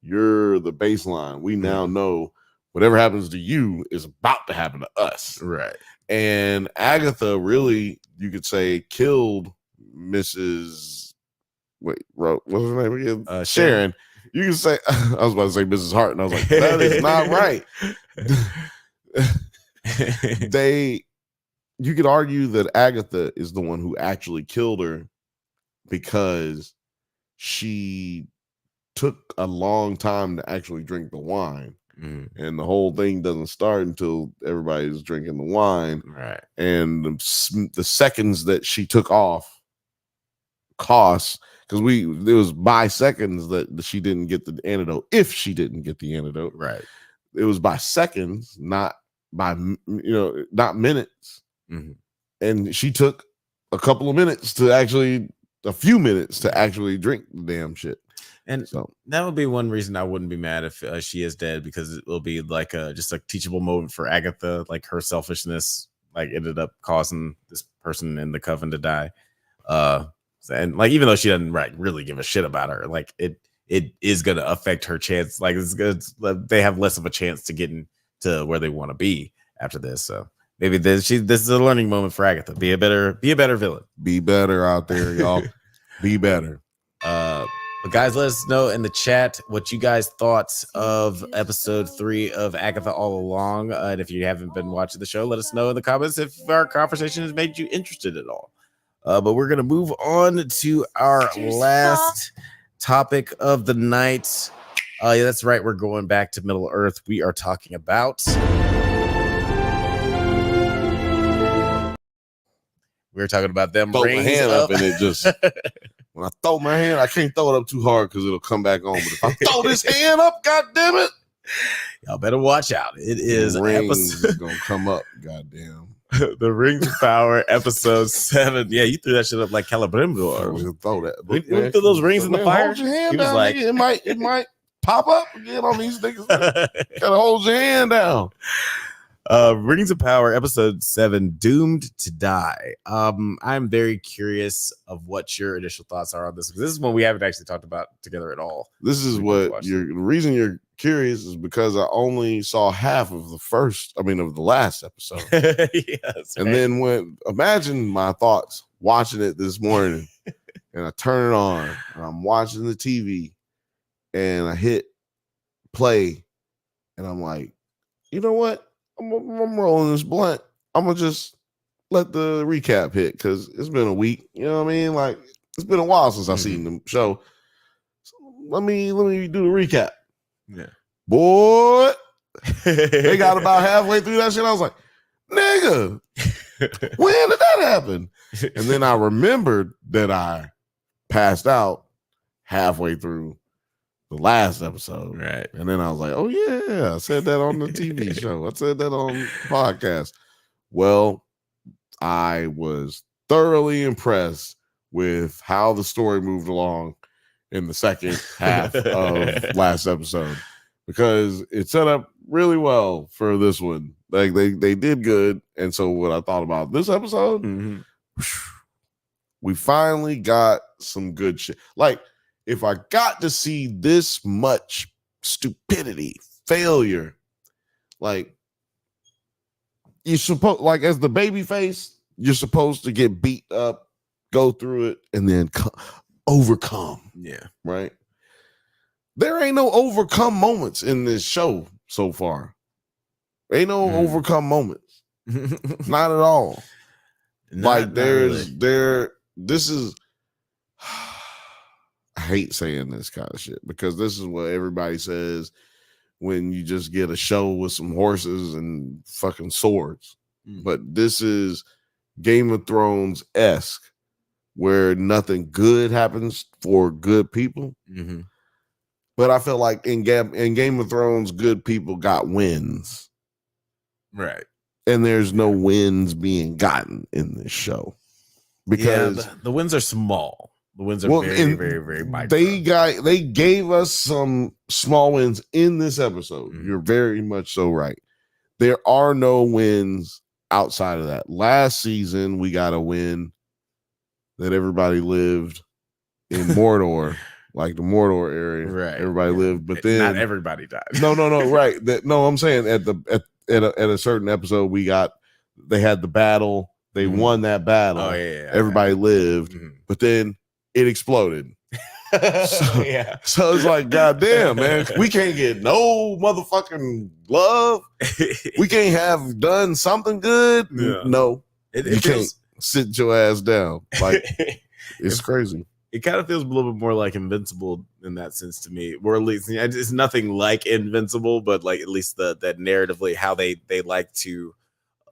you're the baseline. We now know whatever happens to you is about to happen to us. Right. And Agatha really, you could say, killed Mrs. Wait, what's her name again? Sharon. You can say, I was about to say Mrs. Hart, and I was like, that is not right. You could argue that Agatha is the one who actually killed her because she took a long time to actually drink the wine. And the whole thing doesn't start until everybody's drinking the wine. Right. And the seconds that she took off cost, because it was by seconds that she didn't get the antidote. If she didn't get the antidote, right, it was by seconds, not by not minutes. And she took a few minutes to actually drink the damn shit. And so that would be one reason I wouldn't be mad if she is dead, because it will be like just a teachable moment for Agatha. Like her selfishness, like ended up causing this person in the coven to die. And like even though she doesn't really give a shit about her, like it is going to affect her chance. Like it's good. They have less of a chance to get into where they want to be after this. So maybe this is a learning moment for Agatha. Be a better villain. Be better out there, y'all. Be better. But guys, let us know in the chat what you guys thought of episode 3 of Agatha All Along. And if you haven't been watching the show, let us know in the comments if our conversation has made you interested at all. But we're going to move on to our last topic of the night. Yeah, that's right. We're going back to Middle Earth. We are talking about... We're talking about them. Throw my hand up and it just... When I throw my hand, I can't throw it up too hard because it'll come back on. But if I throw this hand up, God damn it, y'all better watch out. It is rings gonna come up. Goddamn. The Rings of Power, episode 7. Yeah, you threw that shit up like Celebrimbor. Throw that. We threw those rings in the fire. Hold your hand he was down, like, it might pop up again on these niggas. Gotta hold your hand down. Rings of Power, episode 7, Doomed to Die. I'm very curious of what your initial thoughts are on this, because this is one we haven't actually talked about together at all. This is the reason you're curious is because I only saw half of the last episode. Yes, and then imagine my thoughts watching it this morning, and I turn it on, and I'm watching the TV, and I hit play, and I'm like, you know what? I'm rolling this blunt. I'm gonna just let the recap hit because it's been a week. You know what I mean? Like it's been a while since I've seen the show. So let me do the recap. Yeah, boy, they got about halfway through that shit. I was like, nigga, when did that happen? And then I remembered that I passed out halfway through the last episode. Right. And then I was like, oh yeah, I said that on the TV show. I said that on the podcast. Well, I was thoroughly impressed with how the story moved along in the second half of last episode, because it set up really well for this one. Like they did good. And so what I thought about this episode, we finally got some good shit. Like, if I got to see this much stupidity, failure, like as the baby face, you're supposed to get beat up, go through it, and then overcome. Yeah. Right. There ain't no overcome moments in this show so far. Ain't no overcome moments. Not at all. This is I hate saying this kind of shit because this is what everybody says when you just get a show with some horses and fucking swords. But this is Game of Thrones-esque, where nothing good happens for good people. But I feel like in Game of Thrones, good people got wins. Right. And there's no wins being gotten in this show. Because the wins are small. The wins are very, very, very micro. They gave us some small wins in this episode. You're very much so right. There are no wins outside of that. Last season, we got a win that everybody lived in Mordor, like the Mordor area. Right. Everybody lived, but then not everybody died. No, right. I'm saying at a certain episode, they had the battle. They won that battle. Oh yeah. Everybody lived, but then it exploded. So it's like, goddamn, man, we can't get no motherfucking love. We can't have done something good. Yeah. No, you can't sit your ass down. Like it's crazy. It kind of feels a little bit more like Invincible in that sense to me, or at least it's nothing like Invincible, but like at least that narratively how they like to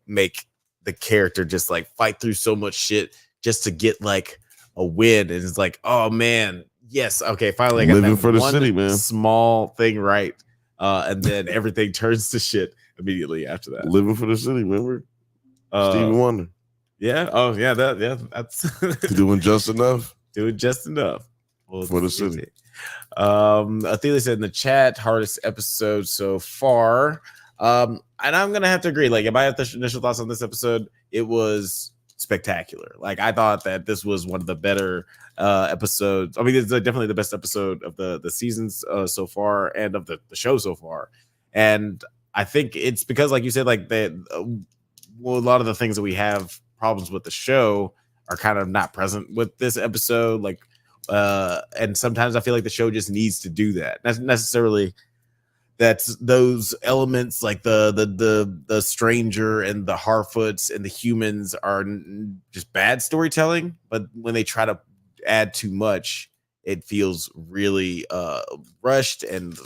make the character just like fight through so much shit just to get like a win, and it's like, oh man, yes, okay, finally I got living that for the one city, man. Small thing right, and then everything turns to shit immediately after that. Living for the city, remember? Stevie Wonder. Yeah. Oh yeah. That's doing just enough. Doing just enough for the city. Athelia said in the chat, hardest episode so far. And I'm gonna have to agree. Like, if I have the initial thoughts on this episode, it was spectacular. Like, I thought that this was one of the better episodes. I mean, it's definitely the best episode of the seasons so far and of the show so far. And I think it's because, like you said, like a lot of the things that we have problems with the show are kind of not present with this episode. Like, and sometimes I feel like the show just needs to do that. Not necessarily that's those elements like the stranger and the Harfoots and the humans are just bad storytelling, but when they try to add too much, it feels really rushed and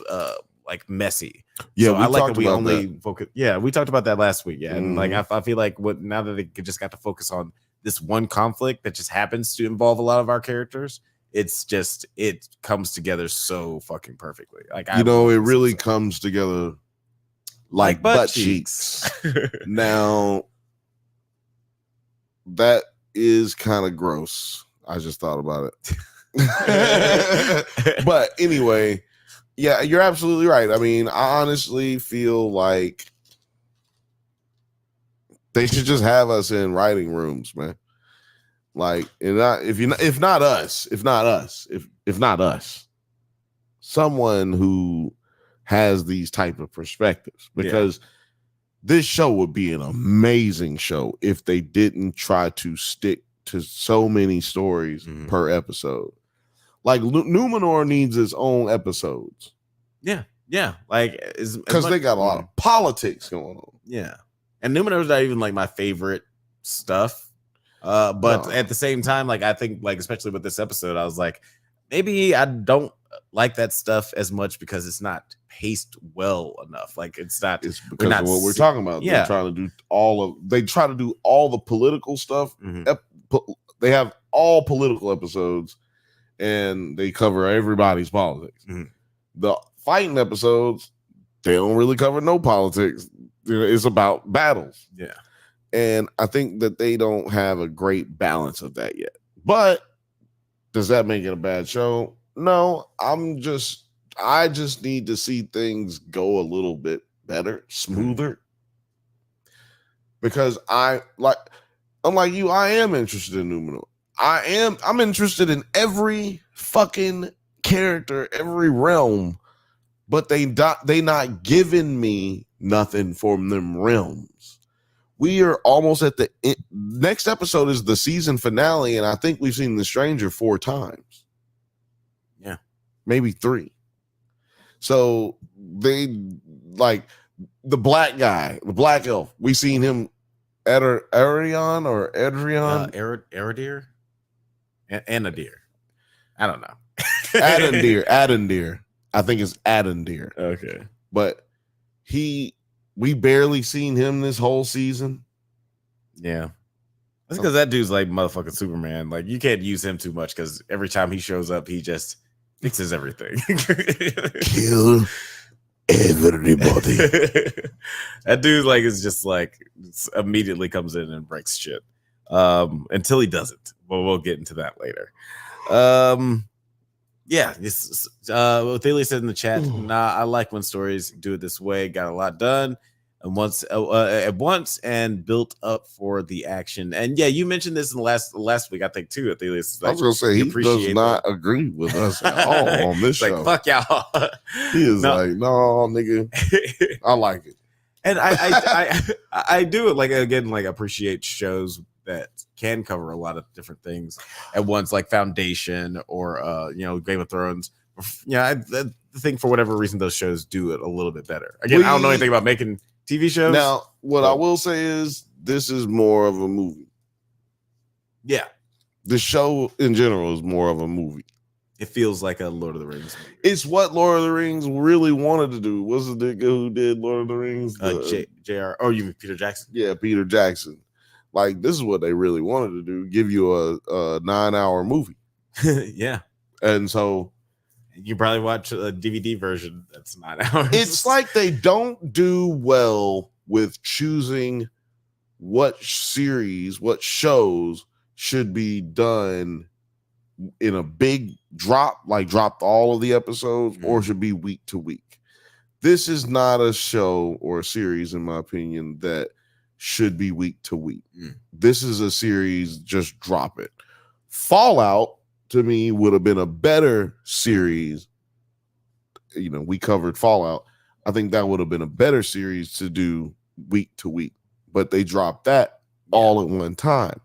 like messy. Yeah, so I like that we only that. focus. Yeah, we talked about that last week. Yeah, and like I feel like now that they just got to focus on this one conflict that just happens to involve a lot of our characters, it's just, it comes together so fucking perfectly. Like, it really comes together like butt cheeks. Now, that is kind of gross. I just thought about it. But anyway, yeah, you're absolutely right. I mean, I honestly feel like they should just have us in writing rooms, man. Like, if not us, someone who has these type of perspectives, because this show would be an amazing show if they didn't try to stick to so many stories per episode. Like, Numenor needs its own episodes. Yeah, like, because they got a lot of politics going on. Yeah, and Numenor's not even like my favorite stuff. But at the same time, like, I think, like, especially with this episode, I was like, maybe I don't like that stuff as much because it's not paced well enough. Like, it's because of what we're talking about. Yeah. They try to do all the political stuff. They have all political episodes and they cover everybody's politics. The fighting episodes, they don't really cover no politics. It's about battles. Yeah. And I think that they don't have a great balance of that yet. But does that make it a bad show? No, I just need to see things go a little bit better, smoother. Because unlike you, I am interested in Numenor. I'm interested in every fucking character, every realm, but they not giving me nothing from them realms. We are almost at the next episode is the season finale, and I think we've seen the Stranger 4 times. Yeah, maybe 3. So they like the black guy, the black elf. We seen him Arion or Adrian, Anadir, Anadir. I don't know. Adendir. I think it's Adendir. Okay. But we barely seen him this whole season. Yeah. That's because that dude's like motherfucking Superman. Like, you can't use him too much because every time he shows up, he just fixes everything. Kill everybody. That dude like is just like immediately comes in and breaks shit. Until he doesn't. But we'll get into that later. Yeah, this Thalia said in the chat, nah, I like when stories do it this way. Got a lot done and at once and built up for the action. And yeah, you mentioned this in the last week, I think too. Thalia, I was gonna say he does not agree with us at all on this show. Like, fuck y'all. He is like, no, nigga, I like it. And I do it like again, like appreciate shows that can cover a lot of different things at once, like Foundation or Game of Thrones. I think for whatever reason those shows do it a little bit better. Again, I don't know anything about making TV shows. Now, what I will say is this is more of a movie. Yeah. The show in general is more of a movie. It feels like a Lord of the Rings movie. It's what Lord of the Rings really wanted to do. What's the nigga who did Lord of the Rings? JR. Oh, you mean Peter Jackson? Yeah, Peter Jackson. Like, this is what they really wanted to do, give you a 9-hour movie. Yeah. And so you probably watch a DVD version that's 9 hours. It's like they don't do well with choosing what series, what shows should be done in a big drop, like dropped all of the episodes, or should be week to week. This is not a show or a series, in my opinion, that should be week to week. This is a series, just drop it. Fallout, to me, would have been a better series. We covered Fallout. I think that would have been a better series to do week to week, but they dropped that all at one time.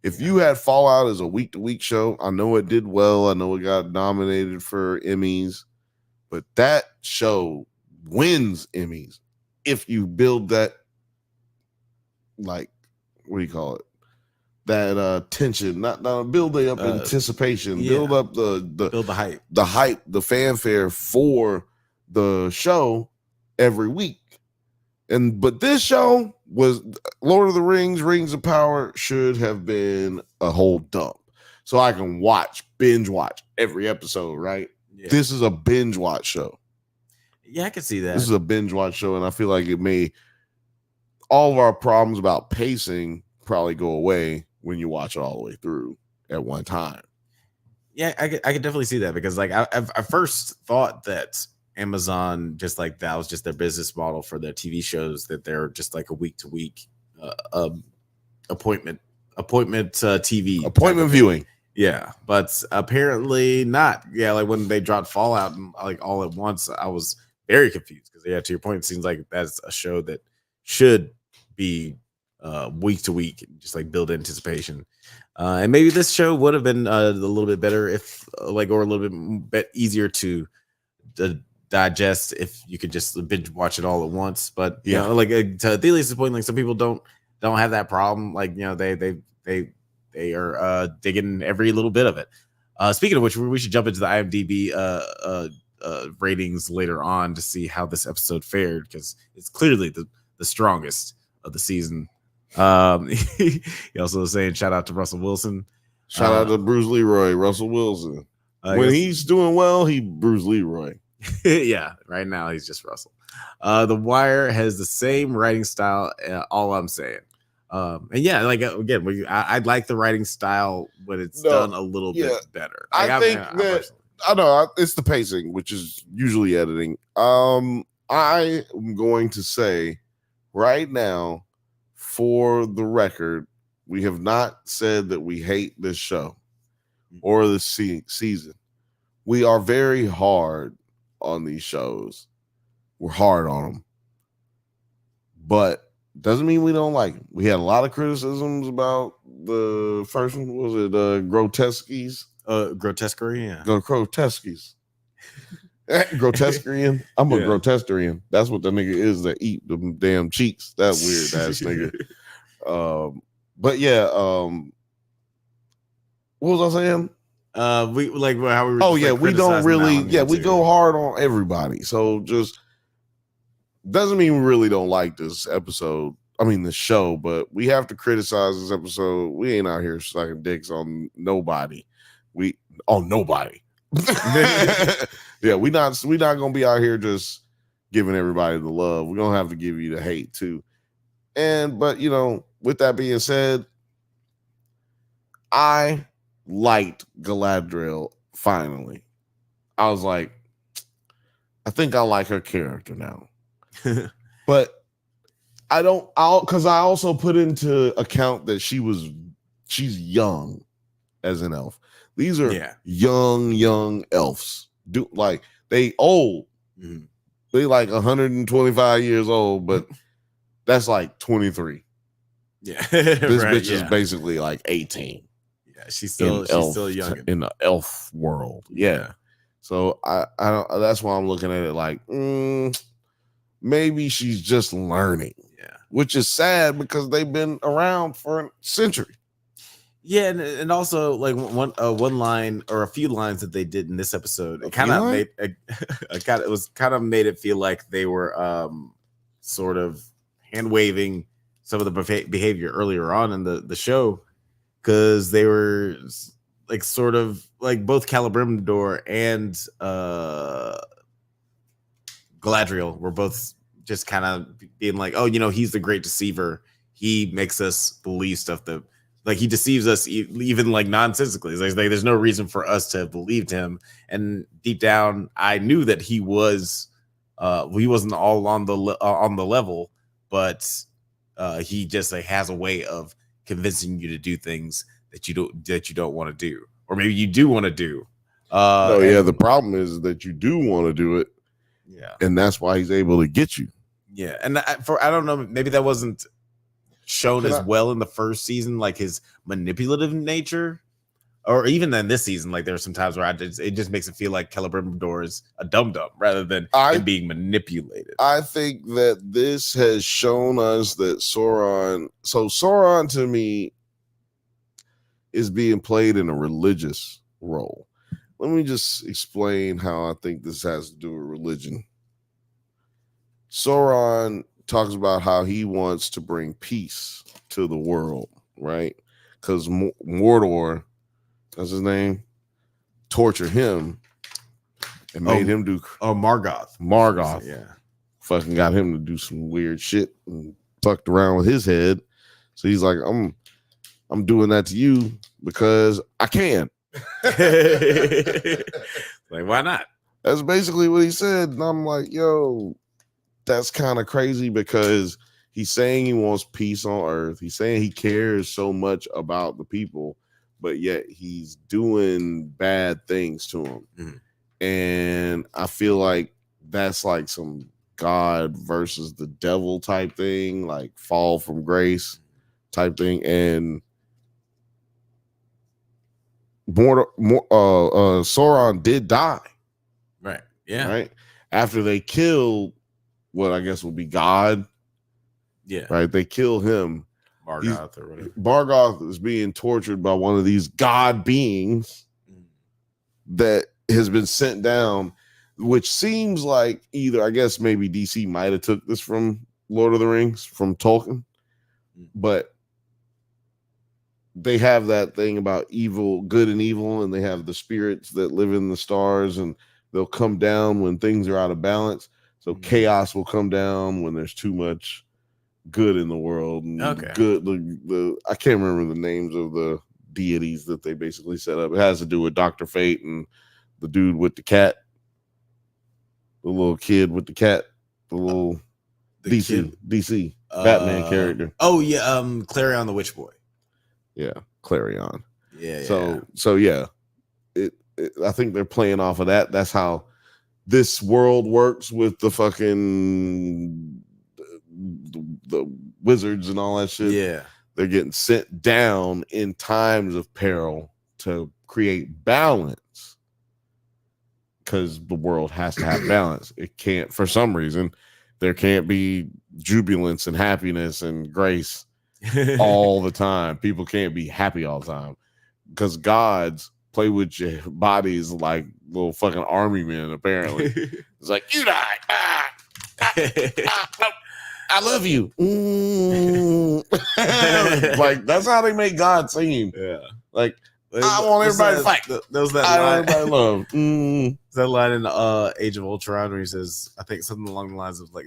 If you had Fallout as a week to week show, I know it did well. I know it got nominated for Emmys, but that show wins Emmys if you build that, like, what do you call it? That tension, not building up anticipation, build up build the hype, the fanfare for the show every week. But this show was Lord of the Rings, Rings of Power should have been a whole dump. So I can binge watch every episode, right? Yeah. This is a binge watch show. Yeah, I can see that. This is a binge watch show, and I feel like it may all of our problems about pacing probably go away when you watch it all the way through at one time. Yeah, I could definitely see that, because like I first thought that Amazon, just like that was just their business model for their TV shows, that they're just like a week to week appointment TV appointment viewing. Yeah, but apparently not. Yeah, like when they dropped Fallout and like all at once, I was very confused, because to your point, it seems like that's a show that should be week to week, just like build anticipation. And maybe this show would have been a little bit better if or a little bit easier to digest if you could just binge watch it all at once. But to Thelia's point, like some people don't have that problem. Like, they are digging every little bit of it. Speaking of which, we should jump into the IMDb ratings later on to see how this episode fared, because it's clearly the strongest of the season. He also was saying shout out to Russell Wilson. Shout out to Bruce Leroy, Russell Wilson. When he's doing well, he Bruce Leroy. Yeah, right now he's just Russell. The Wire has the same writing style. All I'm saying. And yeah, like again, I like the writing style when it's done a little bit better. Like, I think I know it's the pacing, which is usually editing. I am going to say right now, for the record, we have not said that we hate this show or this season. We are very hard on these shows. We're hard on them, but doesn't mean we don't like them. We had a lot of criticisms about the first one. Was it Grotesqueries? Grotesquerie, yeah. Grotesqueries. Grotesquerian. I'm a Grotesquerian. That's what the nigga is that eat them damn cheeks. That weird ass nigga. But yeah, what was I saying? We like how we were. Oh just, yeah, like, we don't criticizing really. Malin Yeah, we too. go hard on everybody. So just doesn't mean we really don't like this episode. I mean the show, but we have to criticize this episode. We ain't out here sucking dicks on nobody. We on nobody. Yeah, we not gonna be out here just giving everybody the love. We're gonna have to give you the hate too. But you know, with that being said, I liked Galadriel finally. I was like, I think I like her character now. But because I also put into account that she's young as an elf. These are young elves. They old. Mhm. They like 125 years old, but that's like 23. Yeah, This right, bitch is basically like 18. Yeah, she's still young in the elf world. Yeah. So I don't. That's why I'm looking at it like maybe she's just learning. Yeah, which is sad because they've been around for a century. Yeah, and also like one line or a few lines that they did in this episode, it kind of made made it feel like they were sort of hand waving some of the behavior earlier on in the show, because they were like sort of like both Celebrimbor and Galadriel were both just kind of being like, oh, he's the great deceiver. He makes us believe stuff that. Like he deceives us even like nonsensically. It's like there's no reason for us to have believed him. And deep down, I knew that he wasn't all on the level, but he just like has a way of convincing you to do things that you don't want to do, or maybe you do want to do. The problem is that you do want to do it. Yeah, and that's why he's able to get you. Yeah, and I don't know, maybe that wasn't shown well in the first season, like his manipulative nature, or even in this season, like there are some times where it just makes it feel like Celebrimbor is a dum-dum rather than him being manipulated. I think that this has shown us that Sauron to me is being played in a religious role. Let me just explain how I think this has to do with religion. Sauron talks about how he wants to bring peace to the world, right? Because Mordor, that's his name, tortured him and made him do. Oh, Morgoth, yeah, fucking got him to do some weird shit and fucked around with his head. So he's like, I'm doing that to you because I can. Like, why not? That's basically what he said, and I'm like, yo. That's kind of crazy because he's saying he wants peace on earth. He's saying he cares so much about the people, but yet he's doing bad things to them. Mm-hmm. And I feel like that's like some God versus the devil type thing, like fall from grace type thing. And Sauron did die. Right. Yeah. Right. After they killed what I guess will be God. Yeah. Right. They kill him. Morgoth or whatever. Morgoth is being tortured by one of these God beings that has been sent down, which seems like either, I guess maybe DC might have took this from Lord of the Rings, from Tolkien, but they have that thing about evil, good and evil, and they have the spirits that live in the stars, and they'll come down when things are out of balance. So chaos will come down when there's too much good in the world. And good. I can't remember the names of the deities that they basically set up. It has to do with Dr. Fate and the dude with the cat, the little kid with the cat, the little DC Batman character. Oh yeah, Clarion the Witch Boy. Yeah, Clarion. Yeah. So yeah, I think they're playing off of that. That's how this world works with the fucking the wizards and all that shit. Yeah, they're getting sent down in times of peril to create balance, because the world has to have balance. It can't, for some reason, there can't be jubilance and happiness and grace all the time. People can't be happy all the time, because gods play with your bodies like little fucking army men, apparently. It's like, you die. I love you. Like, that's how they make God seem. Yeah. Like, I want everybody to fight. There was that I line. want everybody to love. That line in Age of Ultron where he says, I think something along the lines of like,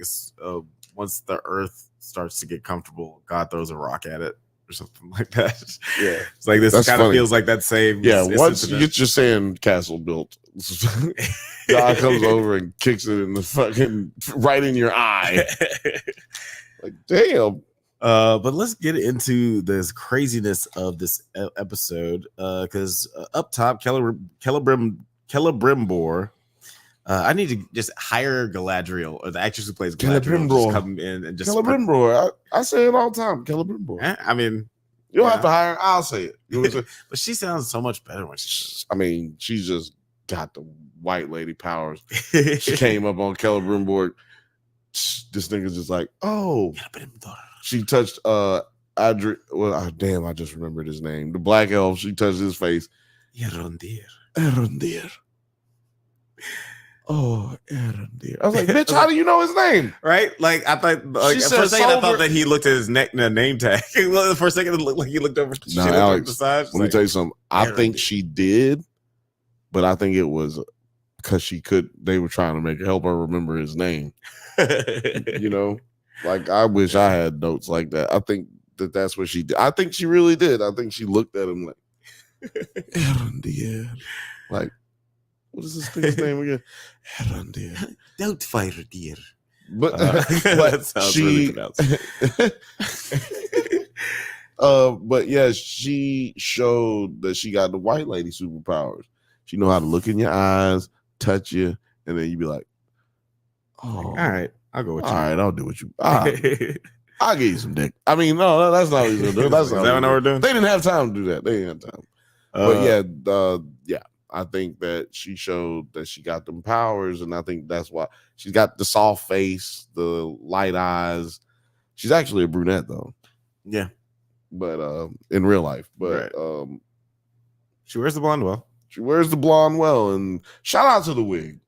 once the Earth starts to get comfortable, God throws a rock at it or something like that. Yeah, it's like this kind of funny. feels like that same. Yeah, once you get your sand castle built, God comes over and kicks it in the fucking right in your eye. Like, damn. But let's get into this craziness of this episode. Because up top, Celebrimbor. I need to just hire Galadriel, or the actress who plays Galadriel, just come in and just Celebrimbor. I say it all the time. Celebrimbor. I mean, you don't have to hire. I'll say it. But she sounds so much better when she says. I mean, she's just got the white lady powers. She came up on Celebrimbor. This nigga's just like, oh. She touched Adri. Well, damn, I just remembered his name. The black elf. She touched his face. Erondir. Oh, Erondir. I was like, bitch, how do you know his name? Right? Like, I thought, like, for a second, I thought that he looked at his name tag. For a second, it looked like he looked over. No, Alex, the side. Let me tell you something. I think she did, but I think it was because they were trying to help her remember his name. You know? Like, I wish I had notes like that. I think that's what she did. I think she really did. I think she looked at him like, Erondir. Like, what is this thing's name again? Erondir. Don't fire, dear. But, that sounds really pronounced. But yeah, she showed that she got the white lady superpowers. She know how to look in your eyes, touch you, and then you be like, oh, all right, I'll go with you. All right, I'll do what you. I'll give you some dick. I mean, no, that's not what he's gonna do. That's not what we're doing. They didn't have time to do that. They didn't have time. But yeah, I think that she showed that she got them powers, and I think that's why she's got the soft face, the light eyes. She's actually a brunette though. Yeah, but in real life, but she wears the blonde well. She wears the blonde well, and shout out to the wig,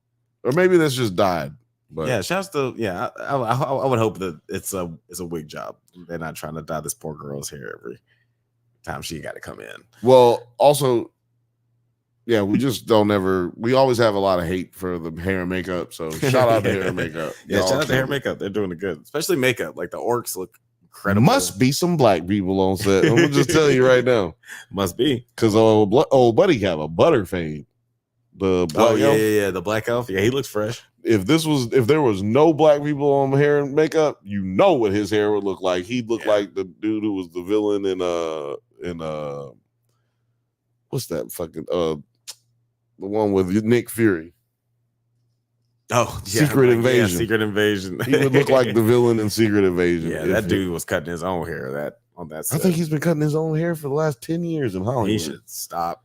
or maybe that's just dyed. But yeah, shouts to I would hope that it's a wig job. They're not trying to dye this poor girl's hair every time she got to come in. Well, also, yeah, we just don't ever. We always have a lot of hate for the hair and makeup. So shout out to hair and makeup. Yeah, shout out to hair and makeup. They're doing it good, especially makeup. Like the orcs look incredible. Must be some black people on set. I'm gonna just tell you right now. Must be because old buddy have a butterfade. The black elf. Yeah, the black elf. Yeah, he looks fresh. If there was no black people on hair and makeup, you know what his hair would look like. He'd look like the dude who was the villain in what's that fucking the one with Nick Fury. Oh, yeah, Secret Invasion. Yeah, Secret Invasion. He would look like the villain in Secret Invasion. Yeah, that dude was cutting his own hair on that set. I think he's been cutting his own hair for the last 10 years in Hollywood. He should stop.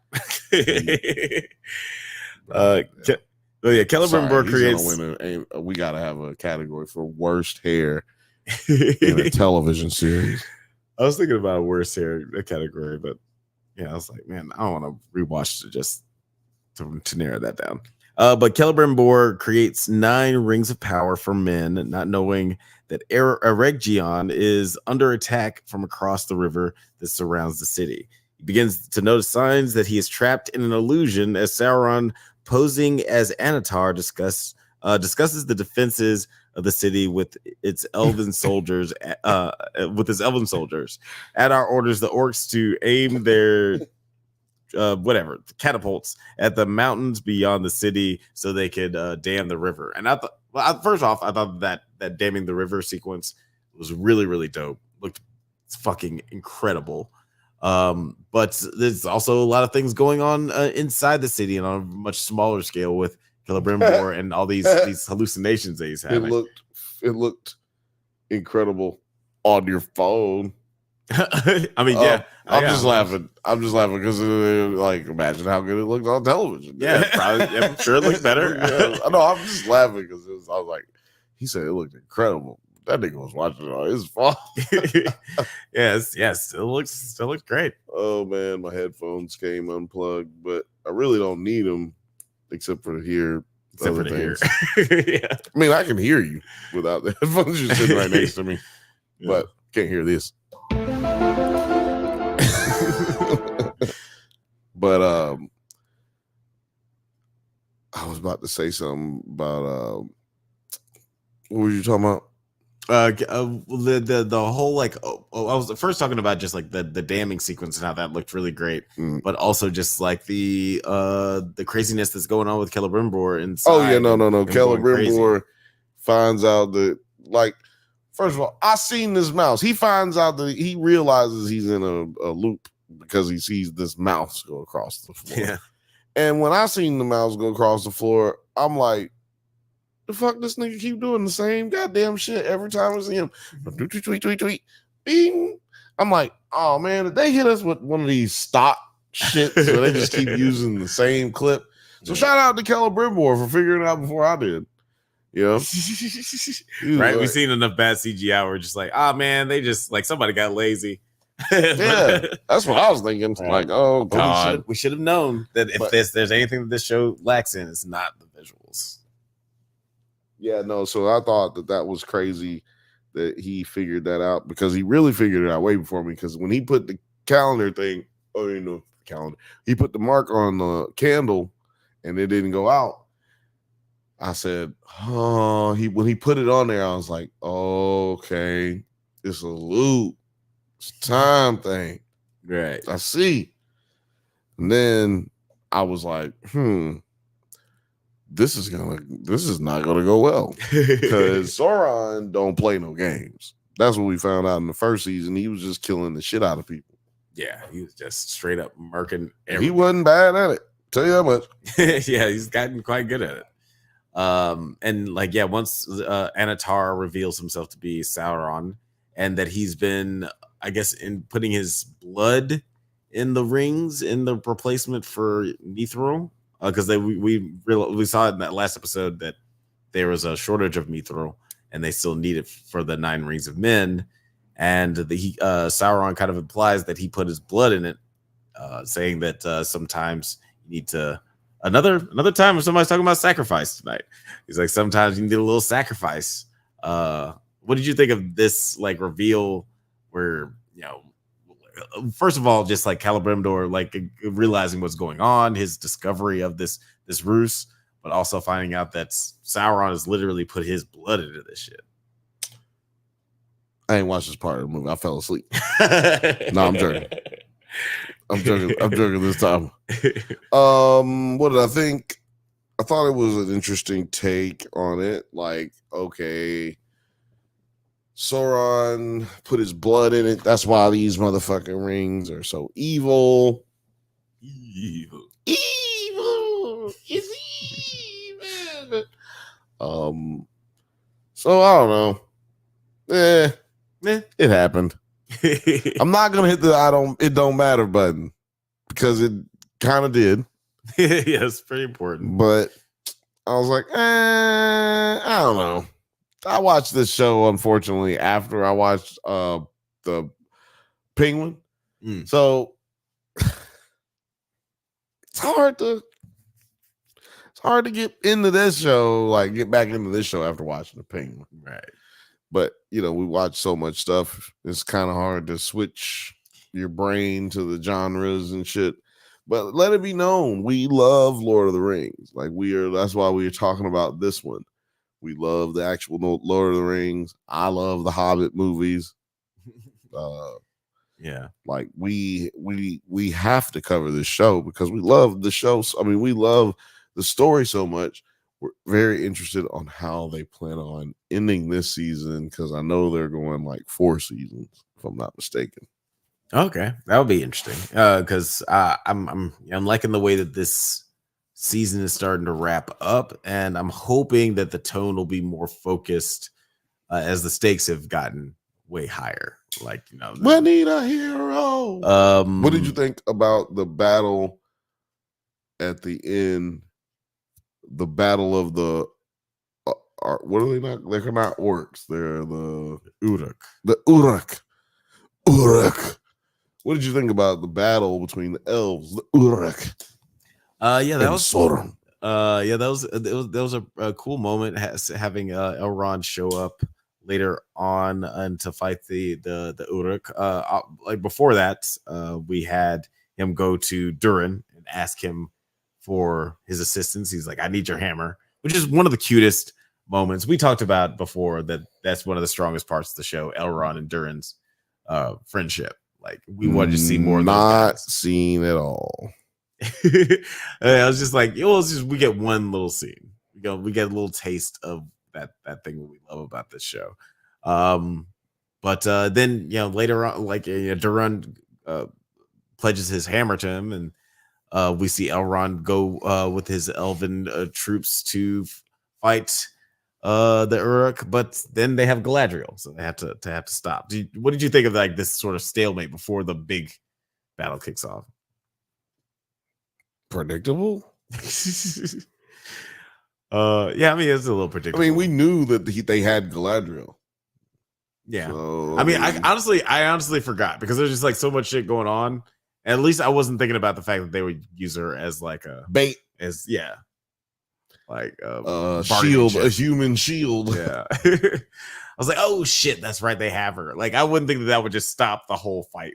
Celebrimbor creates. We gotta have a category for worst hair in a television series. I was thinking about a worst hair category, but yeah, I was like, man, I don't want to rewatch to narrow that down. But Celebrimbor creates 9 rings of power for men, not knowing that Ereggion is under attack from across the river that surrounds the city. He begins to notice signs that he is trapped in an illusion as Sauron, posing as Anatar, discusses the defenses of the city with its elven soldiers. At our orders, the orcs to aim their catapults at the mountains beyond the city so they could dam the river. And I thought, first off, I thought that damming the river sequence was really, really dope. Looked fucking incredible. But there's also a lot of things going on inside the city and on a much smaller scale with Celebrimbor and all these hallucinations that he's having. It looked incredible on your phone. I mean, yeah. I'm just laughing because like, imagine how good it looked on television. Yeah, probably. I'm sure it looked better. No, I'm just laughing because I was like, he said it looked incredible. That nigga was watching it on his phone. Yes, still looks great. Oh man, my headphones came unplugged, but I really don't need them except for to hear Except other for to hear. things. Yeah. I mean, I can hear you without the headphones just sitting right next to me, Yeah. but can't hear this. But I was about to say something about what were you talking about? The whole like I was first talking about just like the damming sequence and how that looked really great, but also just like the craziness that's going on with Celebrimbor inside. Oh yeah, no. Celebrimbor finds out that, like, first of all, I seen this mouse. He finds out that he realizes he's in a loop because he sees this mouse go across the floor. Yeah. And when I seen the mouse go across the floor, I'm like, the fuck this nigga keep doing the same goddamn shit every time I see him. Tweet. Bing. I'm like, oh man, did they hit us with one of these stock shit so they just keep using the same clip? So shout out to Celebrimbor for figuring it out before I did. You know? Right? Like, We've seen enough bad CGI. We're just like, man, they just like somebody got lazy. yeah, that's what I was thinking. Right. Like, oh god, we should have known that if there's anything that this show lacks in, it's not the visuals. yeah, no. So I thought that was crazy that he figured that out, because he really figured it out way before me. Because when he put the calendar thing, calendar, he put the mark on the candle and it didn't go out. I said, oh, when he put it on there, I was like, oh, okay, it's a loop. It's a time thing. Right. I see. And then I was like, this is not gonna go well. Because Sauron don't play no games. That's what we found out in the first season. He was just killing the shit out of people. Yeah, he was just straight up murking He wasn't bad at it. Tell you that much. Yeah, he's gotten quite good at it. And like, yeah, once Anatar reveals himself to be Sauron, and that he's been, I guess, in putting his blood in the rings in the replacement for Mithril, because we saw in that last episode that there was a shortage of Mithril, and they still need it for the 9 rings of men. And Sauron kind of implies that he put his blood in it, saying that sometimes you need to. Another time when somebody's talking about sacrifice tonight, he's like, sometimes you need a little sacrifice. What did you think of this like reveal where, first of all, just like Celebrimbor like realizing what's going on, his discovery of this ruse, but also finding out that Sauron has literally put his blood into this shit. I ain't watched this part of the movie. I fell asleep. No, I'm joking. I'm joking this time. What did I think? I thought it was an interesting take on it. Like, okay, Sauron put his blood in it. That's why these motherfucking rings are so evil. Evil. It's evil. So I don't know. It happened. I'm not gonna hit the it don't matter button, because it kind of did. Yeah, it's pretty important. But I was like, I don't know. I watched this show, unfortunately, after I watched the Penguin. So it's hard to get into this show, like get back into this show after watching the Penguin. Right. But we watch so much stuff. It's kind of hard to switch your brain to the genres and shit. But let it be known, we love Lord of the Rings. Like that's why we are talking about this one. We love the actual Lord of the Rings. I love the Hobbit movies. Yeah. Like we have to cover this show because we love the show. I mean, we love the story so much. We're very interested on how they plan on ending this season, because I know they're going like 4 seasons, if I'm not mistaken. Okay, that would be interesting. Because I'm liking the way that this season is starting to wrap up, and I'm hoping that the tone will be more focused as the stakes have gotten way higher. Like, we need a hero. What did you think about the battle at the end? The battle of the what are they not? They're not orcs. They're the Uruk. Uruk. Uruk. What did you think about the battle between the elves, the Uruk? Yeah, that and was Sauron? yeah, that was a cool moment having Elrond show up later on and to fight the Uruk. Like before that, we had him go to Durin and ask him for his assistance. He's like, "I need your hammer," which is one of the cutest moments we talked about before. That's one of the strongest parts of the show, Elrond and Durin's friendship. Like we wanted to see more of those Not guys. seen at all. I was just like, we get one little scene. We get a little taste of that thing that we love about this show. But then later on, like Duran pledges his hammer to him, and we see Elrond go with his elven troops to fight the Uruk, but then they have Galadriel, so they have to stop. What did you think of like this sort of stalemate before the big battle kicks off? Predictable. Yeah, I mean it's a little predictable. I mean, we knew that they had Galadriel. Yeah, So, I mean, I honestly forgot because there's just like so much shit going on. At least I wasn't thinking about the fact that they would use her as like a bait, like shield, a human shield. Yeah. I was like, oh shit, that's right, they have her. Like I wouldn't think that would just stop the whole fight.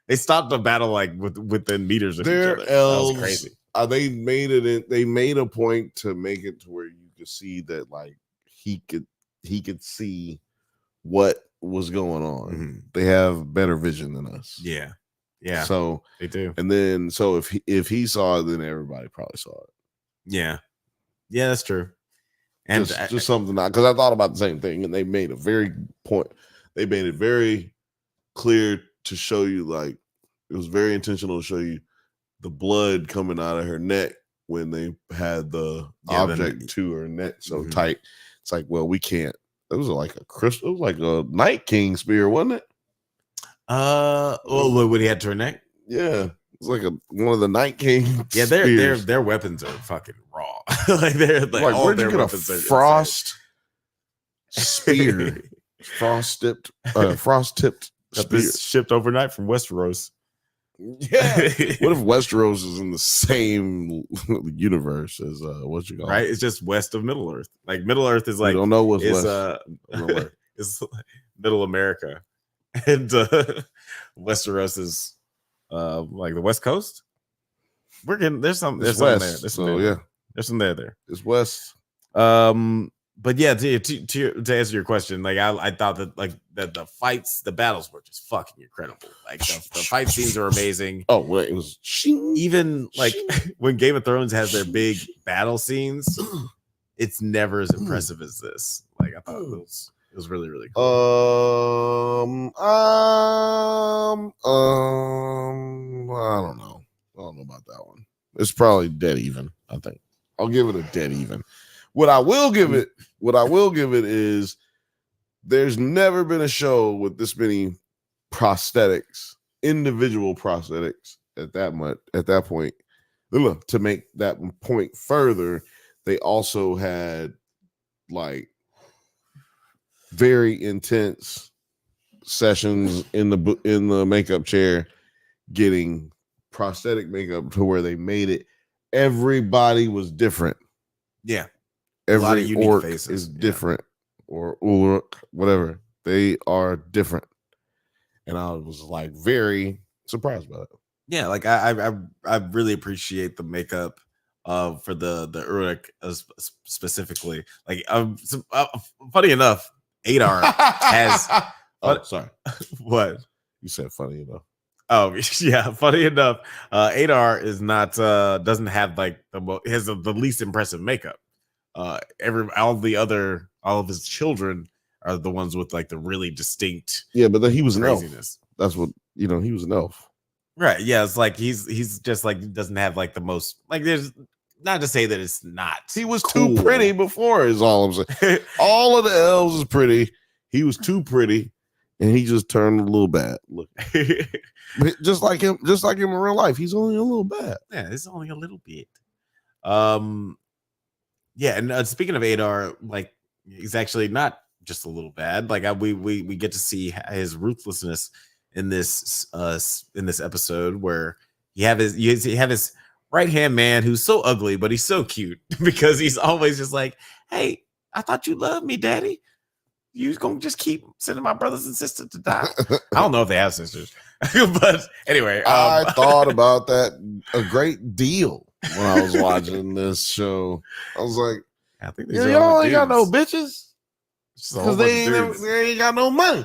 They stopped the battle like within meters of Their each other. elves, that was crazy. They made it. They made a point to make it to where you could see that like he could see what was going on. Mm-hmm. They have better vision than us. Yeah. So they do. And then so if he saw it, then everybody probably saw it. Yeah, that's true. And just something because I thought about the same thing, and they made a very point. They made it very clear to show you, like it was very intentional to show you the blood coming out of her neck when they had the object to her neck so tight. It's like, well, we can't. It was like a crystal. It was like a Night King spear, wasn't it? What he had to her neck? Yeah, it's like one of the Night King. Yeah, their weapons are fucking raw. Like they're like all where'd their you get weapons a are frost spear, frost tipped spear shipped overnight from Westeros. Yeah. What if Westeros is in the same universe as what you call right? It's just west of Middle Earth. Like Middle Earth is like don't know what's west. Is Middle America, and Westeros is like the West Coast. We're getting there's some west. There. There's some there. It's west. But yeah, to answer your question, like I thought that like that the battles were just fucking incredible. Like the fight scenes are amazing. Oh, well, it was even like when Game of Thrones has their big battle scenes, it's never as impressive as this. Like I thought it was really, really cool. I don't know about that one. It's probably dead even. I think I'll give it a dead even. What I will give it is there's never been a show with this many prosthetics, individual prosthetics at that point. Look, to make that point further, they also had like very intense sessions in the makeup chair getting prosthetic makeup to where they made it. Everybody was different. Yeah. Every orc is different, or Ulrich, whatever. They are different, and I was like very surprised by it. Yeah, like I really appreciate the makeup for the Uruk specifically. Like, funny enough, Adar has. Sorry, what you said? Funny enough. Oh yeah, funny enough, Adar is not doesn't have like has the least impressive makeup. All of his children are the ones with like the really distinct. Yeah, but then he was an elf. Craziness. That's what he was an elf. Right. Yeah, it's like he's just like doesn't have like the most like there's not to say that it's not. He was cool. too pretty before is all I'm saying. All of the elves is pretty. He was too pretty, and he just turned a little bad. Look, just like him in real life. He's only a little bad. Yeah, it's only a little bit. Yeah, and speaking of Adar, like he's actually not just a little bad. Like we get to see his ruthlessness in this episode where he have his right hand man who's so ugly, but he's so cute because he's always just like, "Hey, I thought you loved me, Daddy. You gonna just keep sending my brothers and sisters to die?" I don't know if they have sisters, but anyway, I thought about that a great deal when I was watching this show. I was like, I think y'all ain't got no bitches because they ain't got no money.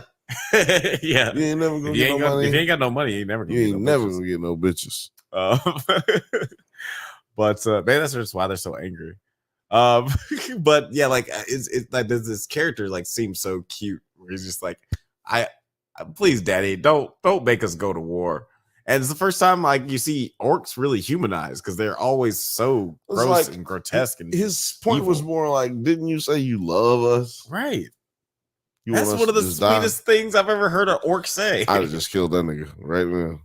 Yeah, you ain't never gonna get no money. If you ain't got no money, you ain't never gonna get no bitches. But maybe that's just why they're so angry. But yeah, like it's like this character like seems so cute where he's just like, I please, Daddy, don't make us go to war. And it's the first time like you see orcs really humanized because they're always so gross and grotesque. And his point evil. was more like, didn't you say you love us? Right. That's one of the sweetest things I've ever heard an orc say. I'd have just killed that nigga right now.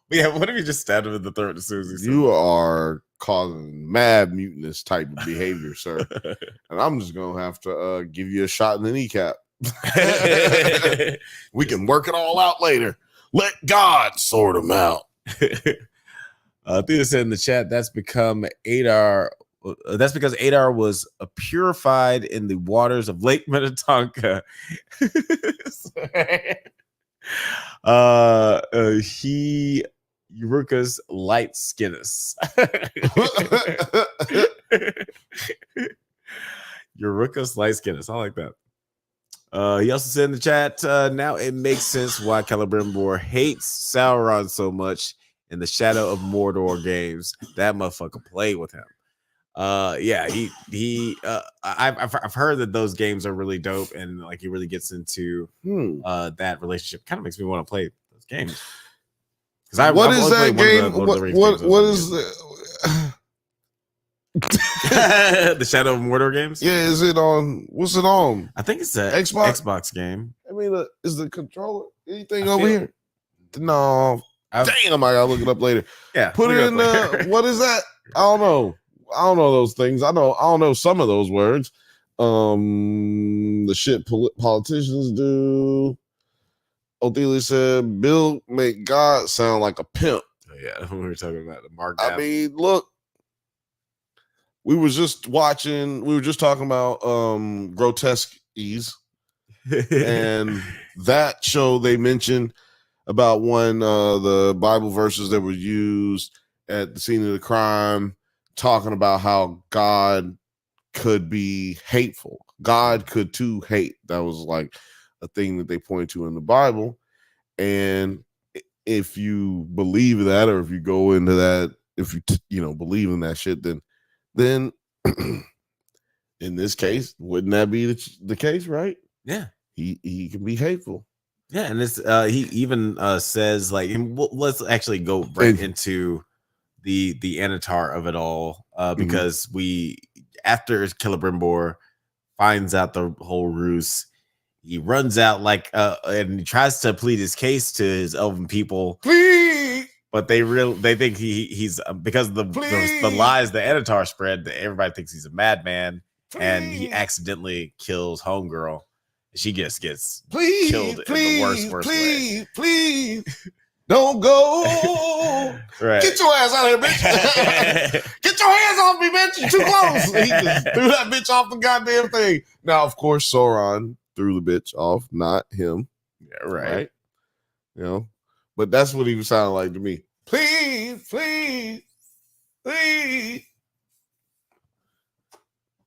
Yeah, what if you just stabbed him in the throat as soon as he said you are causing mad mutinous type of behavior, sir. And I'm just gonna have to give you a shot in the kneecap. We can work it all out later. Let God sort them out. Thea said in the chat that's become Adar. That's because Adar was purified in the waters of Lake Minnetonka. He Eurucus light skinus. Eurucus light skinus. I like that. He also said in the chat, now it makes sense why Celebrimbor hates Sauron so much in the Shadow of Mordor games. That motherfucker played with him. Yeah, I've heard that those games are really dope, and like he really gets into that relationship. Kind of makes me want to play those games. What is that game? What is the Shadow of Mordor games? Yeah, is it on? What's it on? I think it's a Xbox game. I mean, is the controller anything over here? No. Damn, I gotta look it up later. Yeah, put it in. What is that? I don't know. I don't know those things. I don't know some of those words. The shit politicians do. Odelia said, "Bill make God sound like a pimp." Oh, yeah, we were talking about the Mark. I mean, look, we were just talking about Grotesqueries, and that show they mentioned about one the Bible verses that were used at the scene of the crime, talking about how God could be hateful. God could too hate. That was like a thing that they point to in the Bible. And if you believe that, or if you go into that, if you believe in that shit, then in this case, wouldn't that be the case, right? Yeah. He can be hateful. Yeah, and it's he even says like, and let's actually go right into the Anatar of it all, because after Celebrimbor finds out the whole ruse, he runs out and he tries to plead his case to his elven people. Please. But they think he's because of the lies the Anatar spread, that everybody thinks he's a madman. Please. And he accidentally kills homegirl. She just gets killed in the worst way. Please. Don't go. Right. Get your ass out of here, bitch. Get your hands off me, bitch. You're too close. He just threw that bitch off the goddamn thing. Now, of course, Sauron threw the bitch off, not him. Yeah, right. But that's what he was sounding like to me. Please.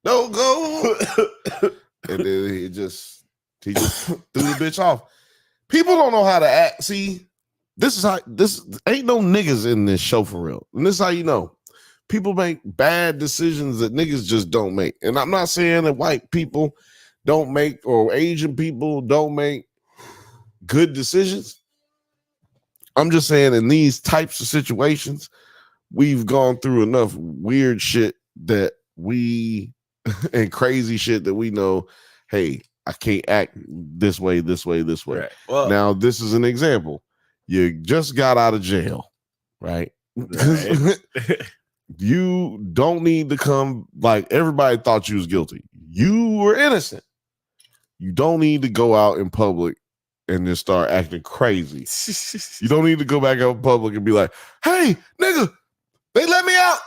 Don't go. And then he just threw the bitch off. People don't know how to act. See, this ain't no niggas in this show for real. And this is how you know. People make bad decisions that niggas just don't make. And I'm not saying that white people don't make, or Asian people don't make good decisions. I'm just saying in these types of situations, we've gone through enough weird shit that and crazy shit that we know, hey, I can't act this way. Right. Well, now, this is an example. You just got out of jail, right? You don't need to come like everybody thought you was guilty. You were innocent. You don't need to go out in public and just start acting crazy. You don't need to go back out in public and be like, hey, nigga, they let me out.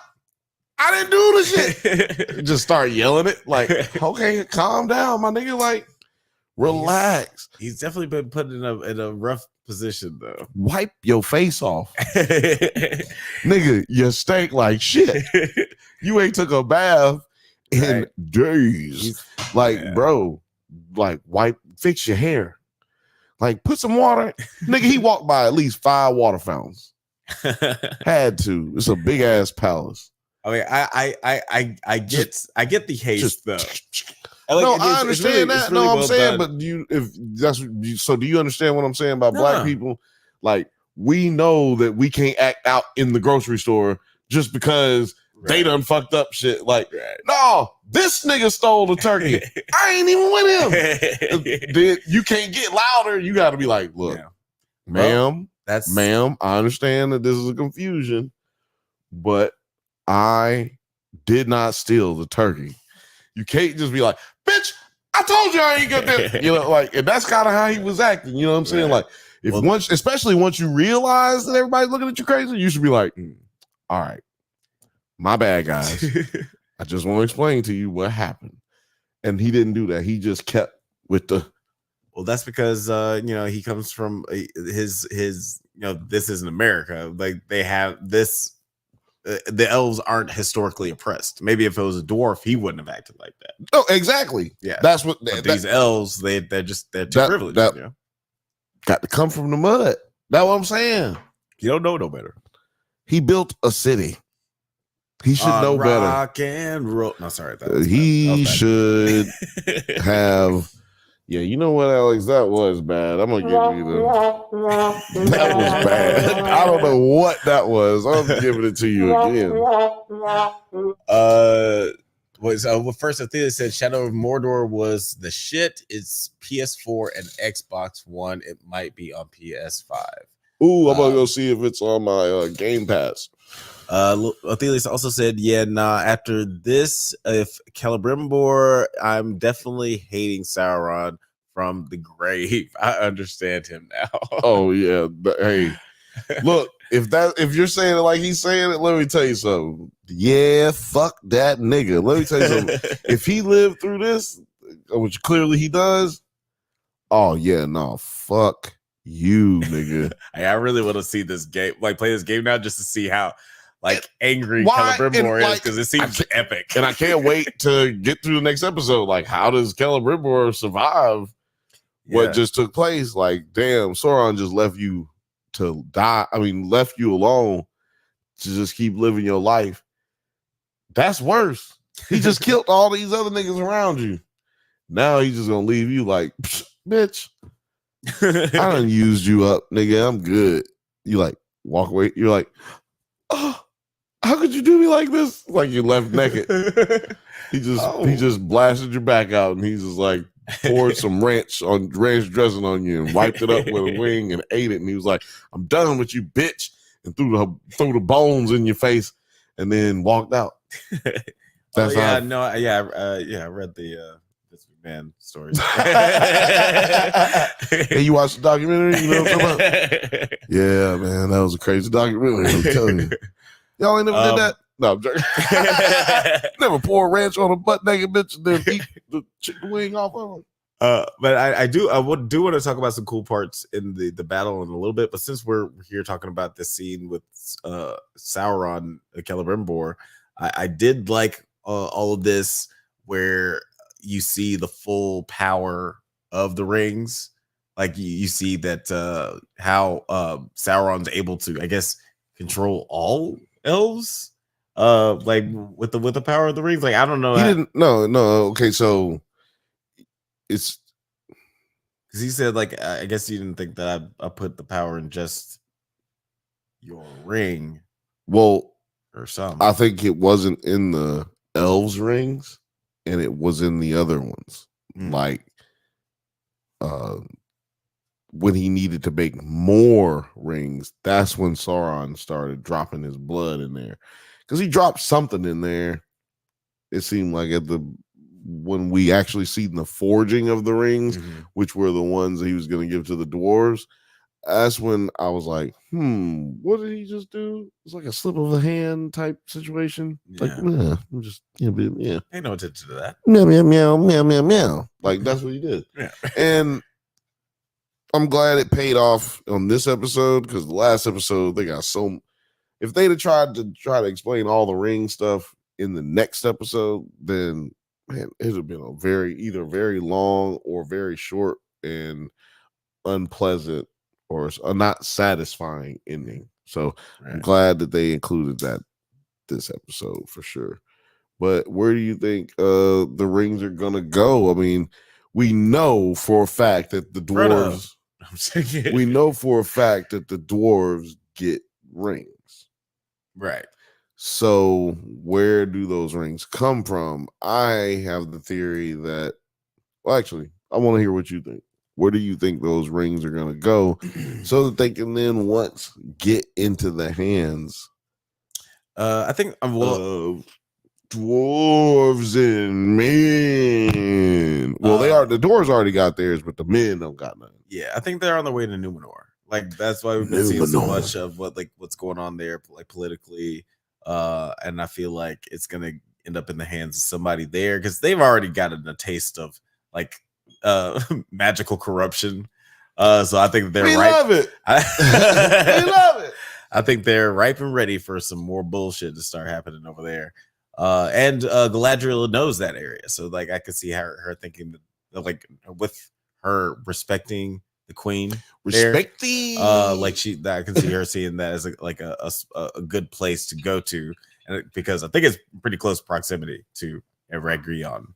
I didn't do the shit. Just start yelling it. Like, okay, calm down, my nigga. Like, relax. He's definitely been put in a rough position though. Wipe your face off. Nigga, you stink like shit. You ain't took a bath in days. Like, bro, like fix your hair. Like, put some water. Nigga, he walked by at least 5 water fountains. Had to. It's a big ass palace. I mean, I get the haste though. I understand that. Really I'm well saying, done. but so do you understand what I'm saying about black people? Like, we know that we can't act out in the grocery store just because they done fucked up shit. Like, no, this nigga stole the turkey. I ain't even with him. Then you can't get louder. You got to be like, look, ma'am, ma'am, I understand that this is a confusion, but I did not steal the turkey. You can't just be like, bitch, I told you I ain't got that. You know, like, and that's kind of how he was acting. You know what I'm saying? Like, especially once you realize that everybody's looking at you crazy, you should be like, all right, my bad, guys. I just want to explain to you what happened. And he didn't do that. He just kept with the. Well, that's because he comes from his this isn't America. Like, they have this. The elves aren't historically oppressed. Maybe if it was a dwarf, he wouldn't have acted like that. Oh, exactly. Yeah, that's what these elves. They're too privileged. Got to come from the mud. That's what I'm saying. You don't know no better. He built a city. He should know better. Rock and roll. No, sorry. He should have. Yeah, you know what, Alex? That was bad. I'm gonna give you that was bad. I don't know what that was. I'm giving it to you again. First Athena said Shadow of Mordor was the shit. It's PS4 and Xbox One. It might be on PS5. Ooh, I'm gonna go see if it's on my Game Pass. Athelius also said, after this, if Celebrimbor, I'm definitely hating Sauron from the grave. I understand him now. Oh yeah, but hey, look, if you're saying it like he's saying it, let me tell you something. Yeah, fuck that nigga. Let me tell you something. If he lived through this, which clearly he does, oh yeah, no, fuck you, nigga. I really want to see this game, like play this game now, just to see how angry Celebrimbor is, because it seems epic. And I can't wait to get through the next episode. Like, how does Celebrimbor survive what just took place? Like, damn, Sauron just left you to die. I mean, left you alone to just keep living your life. That's worse. He just killed all these other niggas around you. Now he's just gonna leave you like, bitch, I done used you up, nigga. I'm good. You like walk away. You're like, oh, how could you do me like this? Like, you left naked. He just blasted your back out, and he's just like poured some ranch dressing on you and wiped it up with a wing and ate it. And he was like, I'm done with you, bitch, and threw the bones in your face and then walked out. I read the Vince McMahon stories. Hey, you watched the documentary? You know what I'm talking about? Yeah, man, that was a crazy documentary. I'm telling you. Y'all ain't never did that? No, I'm joking. Never pour ranch on a butt naked bitch and then eat the chicken wing off of them. But I do want to talk about some cool parts in the battle in a little bit. But since we're here talking about this scene with Sauron, Celebrimbor, I did like all of this where you see the full power of the rings. Like you see that how Sauron's able to, I guess, control all elves. Like with the power of the rings. Like, I don't know. He didn't. No. Okay, so it's because he said, like, I guess you didn't think that I put the power in just your ring. Well, or something. I think it wasn't in the elves' rings, and it was in the other ones. Like, when he needed to make more rings, that's when Sauron started dropping his blood in there. because he dropped something in there. It seemed like when we actually seen the forging of the rings, which were the ones that he was going to give to the dwarves. That's when I was like, what did he just do? It's like a slip of the hand type situation. Like, I'm just, yeah. Ain't no attention to that. Meow, meow, meow, meow, meow, meow. Like, that's what he did. Yeah. And I'm glad it paid off on this episode, because the last episode, they got so. If they'd have tried to explain all the ring stuff in the next episode, then, man, it would have been either very long or very short and unpleasant or a not satisfying ending. So I'm glad that they included that this episode for sure. But where do you think the rings are gonna go? I mean, we know for a fact that the dwarves get rings. Right. So where do those rings come from? I have the theory that, well, actually, I want to hear what you think. Where do you think those rings are going to go so that they can then once get into the hands I think of dwarves and men? Well, the dwarves already got theirs, but the men don't got none. Yeah, I think they're on their way to Numenor. Like, that's why we've been seeing so much of what's going on there, like politically. And I feel like it's gonna end up in the hands of somebody there, because they've already gotten a taste of like magical corruption. So I think they're love it. We love it. I think they're ripe and ready for some more bullshit to start happening over there. And Galadriel knows that area, so like I could see her thinking that, like, with her respecting the queen, respecting, like I can see her seeing that as a good place to go to, and because I think it's pretty close proximity to Eregion.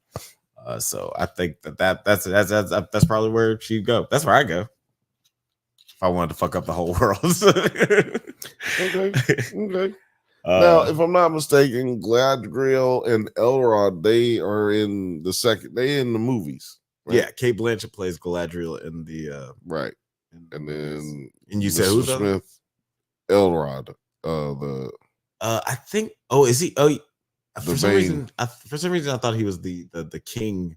So I think that's probably where she'd go. That's where I go if I wanted to fuck up the whole world. Okay. Now, if I'm not mistaken, Galadriel and Elrond, they are in the movies. Right? Yeah, Kate Blanchett plays Galadriel in the right, and then you said who's Smith, Elrond, I think. Oh, is he? Oh, for some reason, I thought he was the king,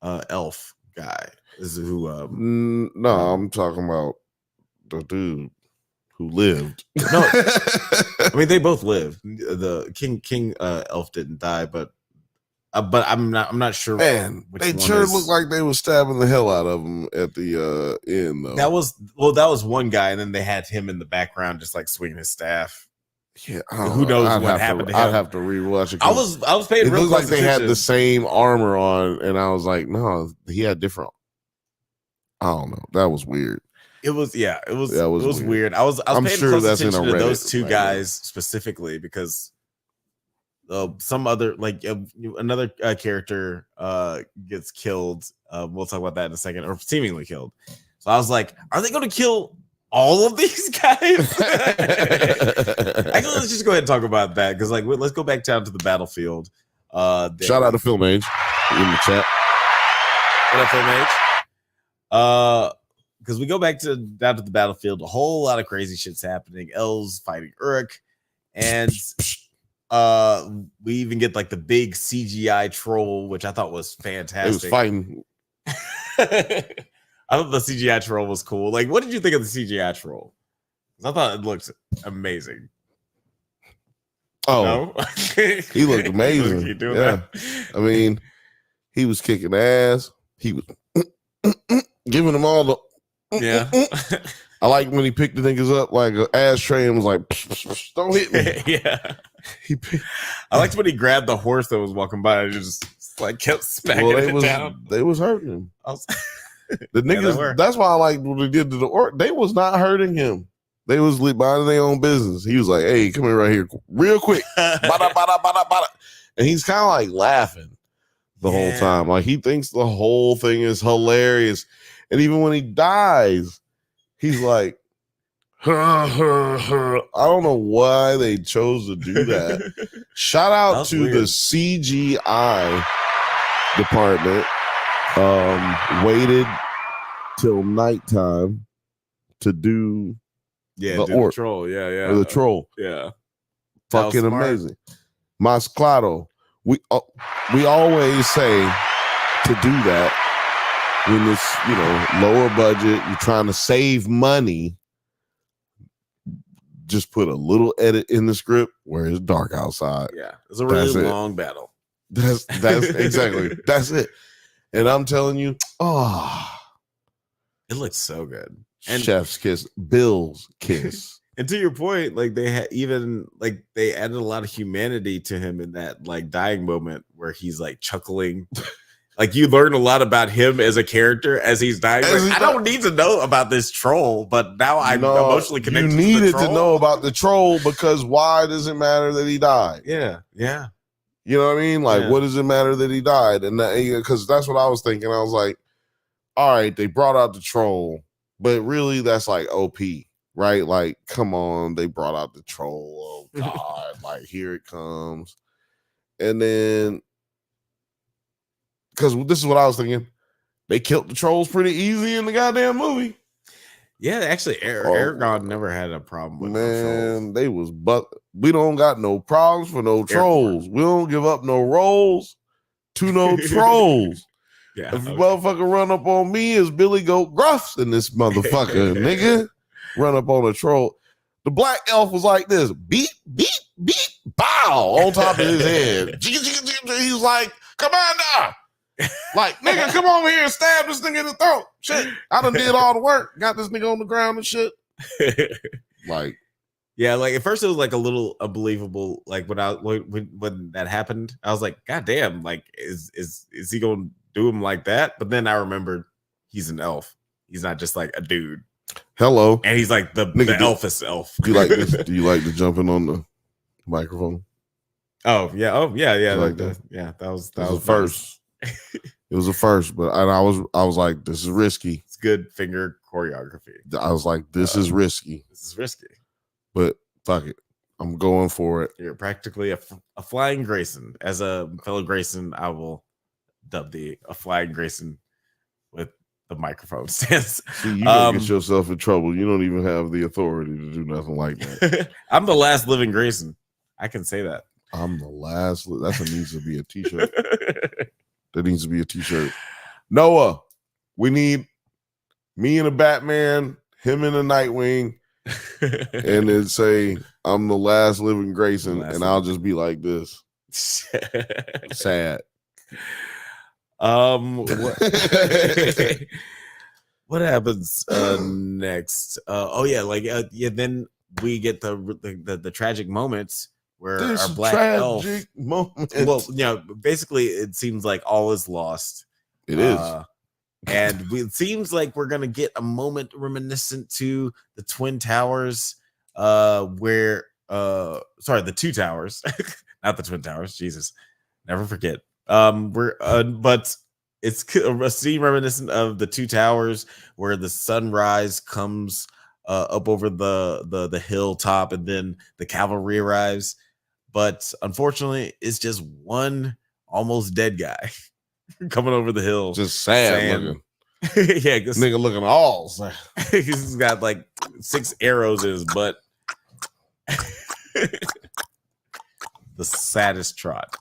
elf guy. Is who? No, I'm talking about the dude who lived. No, I mean they both lived. The king elf didn't die, but I'm not sure. Man, they sure looked like they were stabbing the hell out of him at the end. Though. That was one guy, and then they had him in the background, just like swinging his staff. Yeah, who knows what happened to him? I'd have to rewatch it. I was paying. It looked like they had the same armor on, and I was like, no, he had different. I don't know. That was weird. It was weird. I was I'm paying sure close that's attention in a to Reddit those two right guys specifically because some other another character gets killed. We'll talk about that in a second, or seemingly killed. So I was like, are they going to kill all of these guys? Let's just go ahead and talk about that because let's go back down to the battlefield. Shout out to Film Age in the chat. What up, Film Age? Because we go down to the battlefield, a whole lot of crazy shit's happening. Elves fighting Uruk, and we even get like the big CGI troll, which I thought was fantastic. It was fighting. I thought the CGI troll was cool. Like, what did you think of the CGI troll? I thought it looked amazing. Oh, no? He looked amazing. Yeah. I mean, he was kicking ass. He was giving them all the. Yeah. I like when he picked the niggas up like an ashtray and was like, don't hit me. Yeah. I liked when he grabbed the horse that was walking by and just like kept smacking it down. They was hurting him. The niggas, that's why I liked what they did to the orc. They was not hurting him. They was minding their own business. He was like, hey, come here right here real quick. Bada, bada, bada, bada. And he's kind of like laughing the whole time. Like he thinks the whole thing is hilarious. And even when he dies, he's like, I don't know why they chose to do that. Shout out to the CGI department. Waited till nighttime to do the orc. troll. Yeah. Or the troll. Yeah. That was fucking smart. amazing. Masclado. We always say to do that when it's, lower budget, you're trying to save money. Just put a little edit in the script where it's dark outside. Yeah, it's a really That's it. long battle. That's exactly. That's it. And I'm telling you, It looks so good. And chef's kiss, Bill's kiss. And to your point, like they had they added a lot of humanity to him in that like dying moment where he's like chuckling. Like you learn a lot about him as a character as he's dying. I don't need to know about this troll, but now I'm emotionally connected. You needed to know about the troll because why does it matter that he died? Yeah. You know what I mean? Like, what does it matter that he died? And because that's what I was thinking. I was like, all right, they brought out the troll, but really that's like OP, right? Like, come on, they brought out the troll. Oh God, like here it comes. And then because this is what I was thinking, they killed the trolls pretty easy in the goddamn movie. Yeah, actually, Aragon never had a problem with trolls. They was we don't got no problems for no trolls. We don't give up no rolls to no trolls. Yeah, if a motherfucker run up on me as Billy Goat Gruffs in this motherfucker, nigga, run up on a troll. The black elf was like this, beep, beep, beep, bow on top of his head. He was like, come on now. Like, nigga, come over here and stab this nigga in the throat. Shit, I done did all the work. Got this nigga on the ground and shit. Like, yeah, like at first it was like a little unbelievable. Like when that happened, I was like, God damn, like is he gonna do him like that? But then I remembered he's an elf. He's not just like a dude. Hello, and he's like the elfest elf. Do you like this? Do you like the jumping on the microphone? Oh yeah, like that? Yeah, that was the first. It was a first, but I was like, this is risky. It's good finger choreography. I was like, this is risky. This is risky. But fuck it. I'm going for it. You're practically a flying Grayson. As a fellow Grayson, I will dub a flying Grayson with the microphone stance. See, you gonna get yourself in trouble. You don't even have the authority to do nothing like that. I'm the last living Grayson. I can say that. I'm the last. That needs to be a t-shirt. That needs to be a t-shirt. Noah, we need me and a Batman, him and a Nightwing, and then say, I'm the last living Grayson, and I'll just be like this. Sad. What happens next? Then we get the tragic moments where our black elf moment. Well, basically it seems like all is lost. It is. And it seems like we're gonna get a moment reminiscent to the Twin Towers, the Two Towers, not the Twin Towers. Jesus, never forget. But it's a scene reminiscent of the Two Towers where the sunrise comes up over the hilltop, and then the cavalry arrives. But unfortunately, it's just one almost dead guy coming over the hill. Just sad looking. Yeah, this nigga looking all sad. He's got like 6 arrows in his butt. The saddest trot.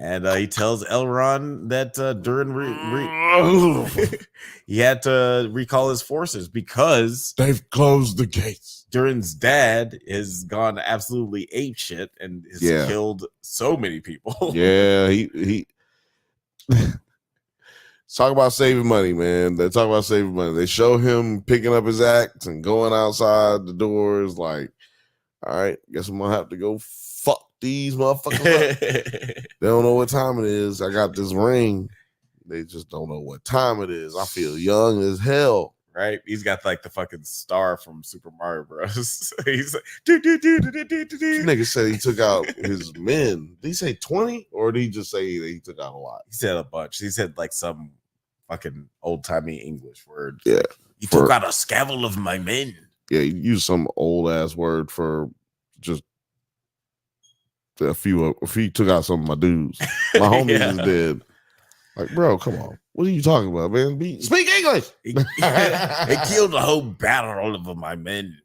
And he tells Elrond that during he had to recall his forces because they've closed the gates. Durin's dad has gone absolutely apeshit and has killed so many people. Yeah, he talk about saving money, man. They talk about saving money. They show him picking up his axe and going outside the doors. Like, all right, guess I'm gonna have to go fuck these motherfuckers up. They don't know what time it is. I got this ring. They just don't know what time it is. I feel young as hell. Right? He's got like the fucking star from Super Mario Bros. He's like, This nigga said he took out his men. Did he say 20? Or did he just say that he took out a lot? He said a bunch. He said like some fucking old-timey English word. Yeah. He took out a scavel of my men. Yeah, he used some old-ass word for just if he took out some of my dudes. My homies is dead. Like, bro, come on. What are you talking about, man? Speak English. He killed a whole battle of my men.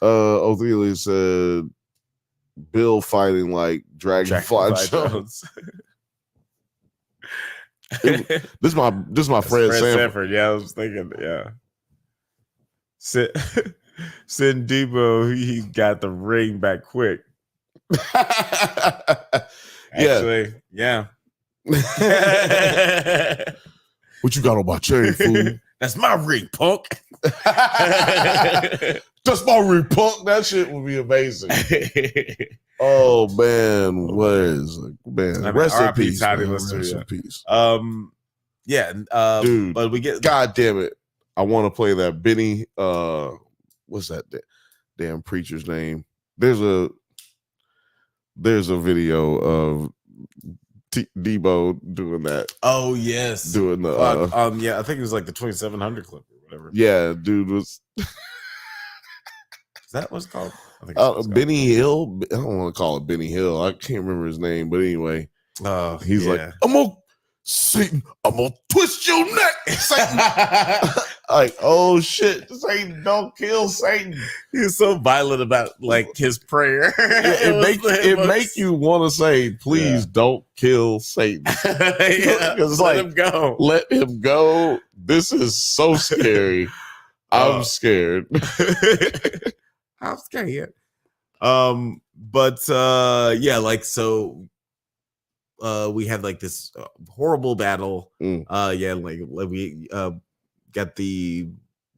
Ophelia said Bill fighting like Dragonfly Jones. This is my Fred Sanford. Yeah, I was thinking. Yeah. Sin Debo, he got the ring back quick. Actually, yeah. What you got on my chain, fool? That's my ring, punk. That's my ring, punk. That shit would be amazing. Oh man, what is it? Man? I mean, Rest in R.I.P. peace. Toddy Man. Lister, Rest yeah. in peace. Dude, but we get. God damn it! I want to play that Benny. What's that damn preacher's name? There's a video of Debo doing that. Oh yes, doing the yeah, I think it was like the 2700 clip or whatever. Yeah, dude was. Is that what's called? I think Benny Hill. I don't want to call it Benny Hill. I can't remember his name, but anyway, he's like, I'm gonna Satan, I'm gonna twist your neck, Satan. Like, oh shit, Satan, don't kill Satan. He's so violent about like his prayer. It make you want to say, please don't kill Satan. Let like, him go. Let him go. This is so scary. I'm scared. I'm scared. But yeah, like so we had like this horrible battle. Yeah, like we got the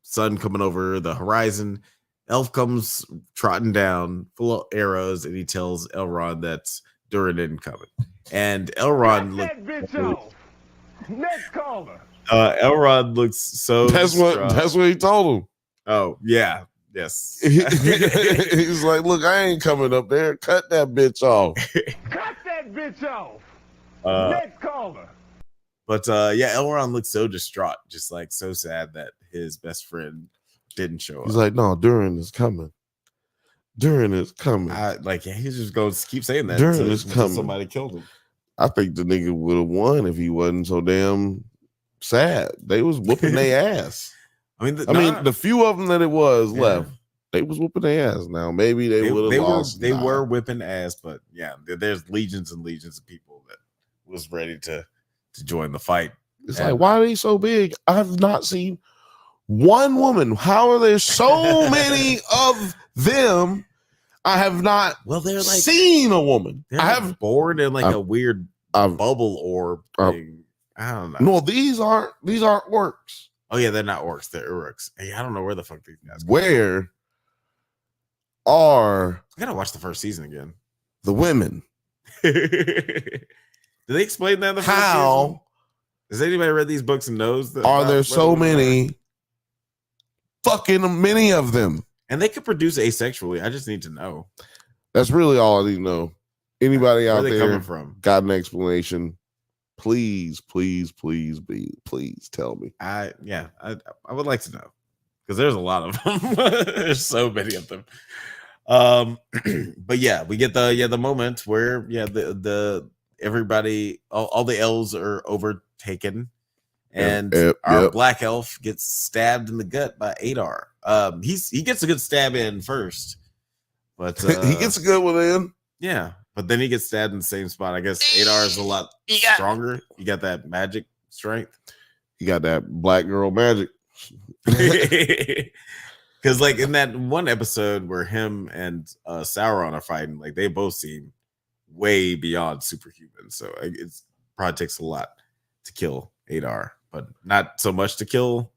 sun coming over the horizon. Elf comes trotting down full of arrows, and he tells Elrond that's Durin incoming. And Elrond Next caller. Elrond looks so that's what he told him. Oh yeah. Yes. He's like, look, I ain't coming up there. Cut that bitch off. Cut that bitch off. Next caller. But yeah, Elrond looks so distraught, just like so sad that his best friend didn't show up. He's like, no, Durin is coming. Durin is coming. He's just going to keep saying that. Durin is coming. Somebody killed him. I think the nigga would have won if he wasn't so damn sad. They was whooping their ass. I mean, the few of them that it was left, they was whooping their ass. Now maybe they would have lost. They were whipping ass, but yeah, there's legions and legions of people that was ready to join the fight. It's like, why are they so big? I've not seen one woman. How are there so many of them? I have not. Well, they're like seen a woman. I have born in like a weird bubble orb thing. I don't know. No, these aren't orcs. Oh yeah, they're not orcs. They're Uruks. Hey, I don't know where the fuck these guys go. Where are I gotta watch the first season again. The women? Did they explain that in the first season? Has anybody read these books and knows that? Are there so many? Fucking many of them. And they could produce asexually. I just need to know. That's really all I need to know. Anybody out there coming from? Got an explanation? Please tell me. I would like to know, because there's a lot of them. There's so many of them. But yeah, we get the moment where the everybody, all the elves are overtaken, and our black elf gets stabbed in the gut by Adar. He gets a good stab in first, but he gets a good one in. Yeah, but then he gets stabbed in the same spot. I guess Adar is a lot stronger. You got that magic strength. You got that black girl magic. Because like in that one episode where him and Sauron are fighting, like they both seem way beyond superhuman. So it probably takes a lot to kill Adar, but not so much to kill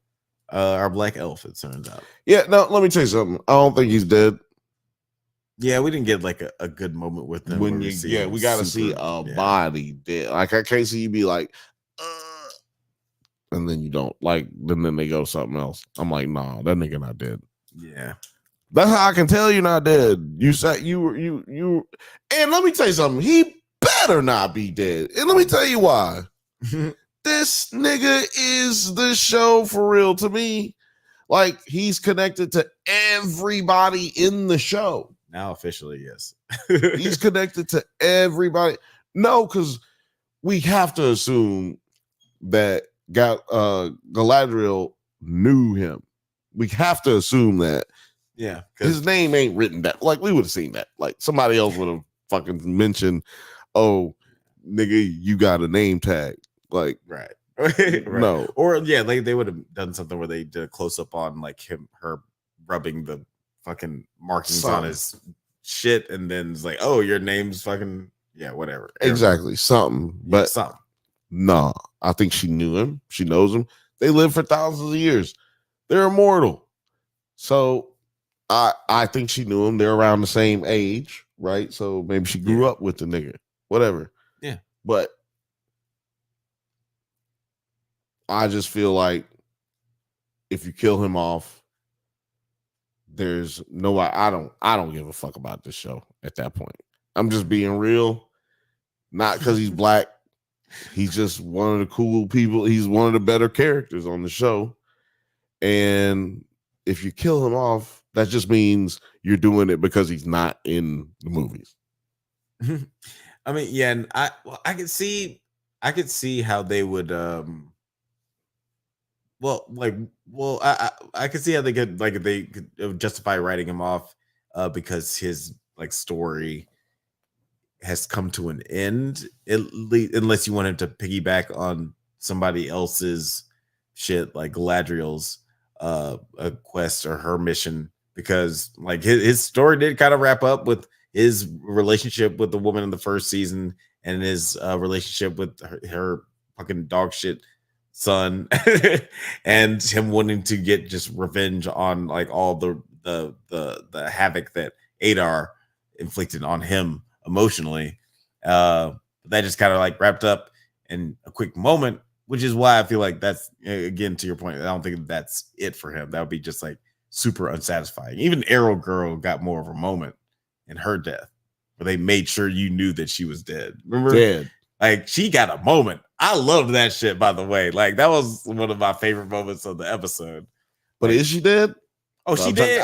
our black elf, it turns out. Yeah, no, let me tell you something. I don't think he's dead. Yeah, we didn't get like a good moment with him. We got to see a body dead. Like I can't see you be like, and then you don't like. Then they go something else. I'm like, nah, that nigga not dead. Yeah, that's how I can tell you're not dead. You said you. And let me tell you something. He better not be dead. And let me tell you why. This nigga is the show for real to me. Like he's connected to everybody in the show. Now officially, yes. He's connected to everybody. No, because we have to assume that Galadriel knew him. We have to assume that Yeah, His name ain't written that. Like, we would have seen that. Like, somebody else would have fucking mentioned, "Oh, nigga, you got a name tag." Like, right. Right. No. Or yeah, like they would have done something where they did a close up on like her rubbing the fucking markings on his shit, and then it's like, oh, your name's fucking whatever. Exactly, something. But something. nah, I think she knew him. She knows him. They live for thousands of years. They're immortal. So I think she knew him. They're around the same age, right? So maybe she grew up with the nigga. Whatever. Yeah. But I just feel like if you kill him off, there's no I don't give a fuck about this show at that point. I'm just being real. Not because he's black. He's just one of the cool people. He's one of the better characters on the show. And if you kill him off, that just means you're doing it because he's not in the movies. I mean, yeah, and I could see how they would I could see how they could justify writing him off because his like story has come to an end, unless you want him to piggyback on somebody else's shit like Galadriel's a quest or her mission, because like his story did kind of wrap up with his relationship with the woman in the first season and his relationship with her fucking dog shit son and him wanting to get just revenge on like all the havoc that Adar inflicted on him emotionally. That just kind of like wrapped up in a quick moment, which is why I feel like that's, again, to your point, I don't think that's it for him. That would be just like super unsatisfying. Even Arrow Girl got more of a moment in her death where they made sure you knew that she was dead. Remember? Dead. Like, she got a moment. I loved that shit, by the way. Like, that was one of my favorite moments of the episode. But is she dead? Oh, she did.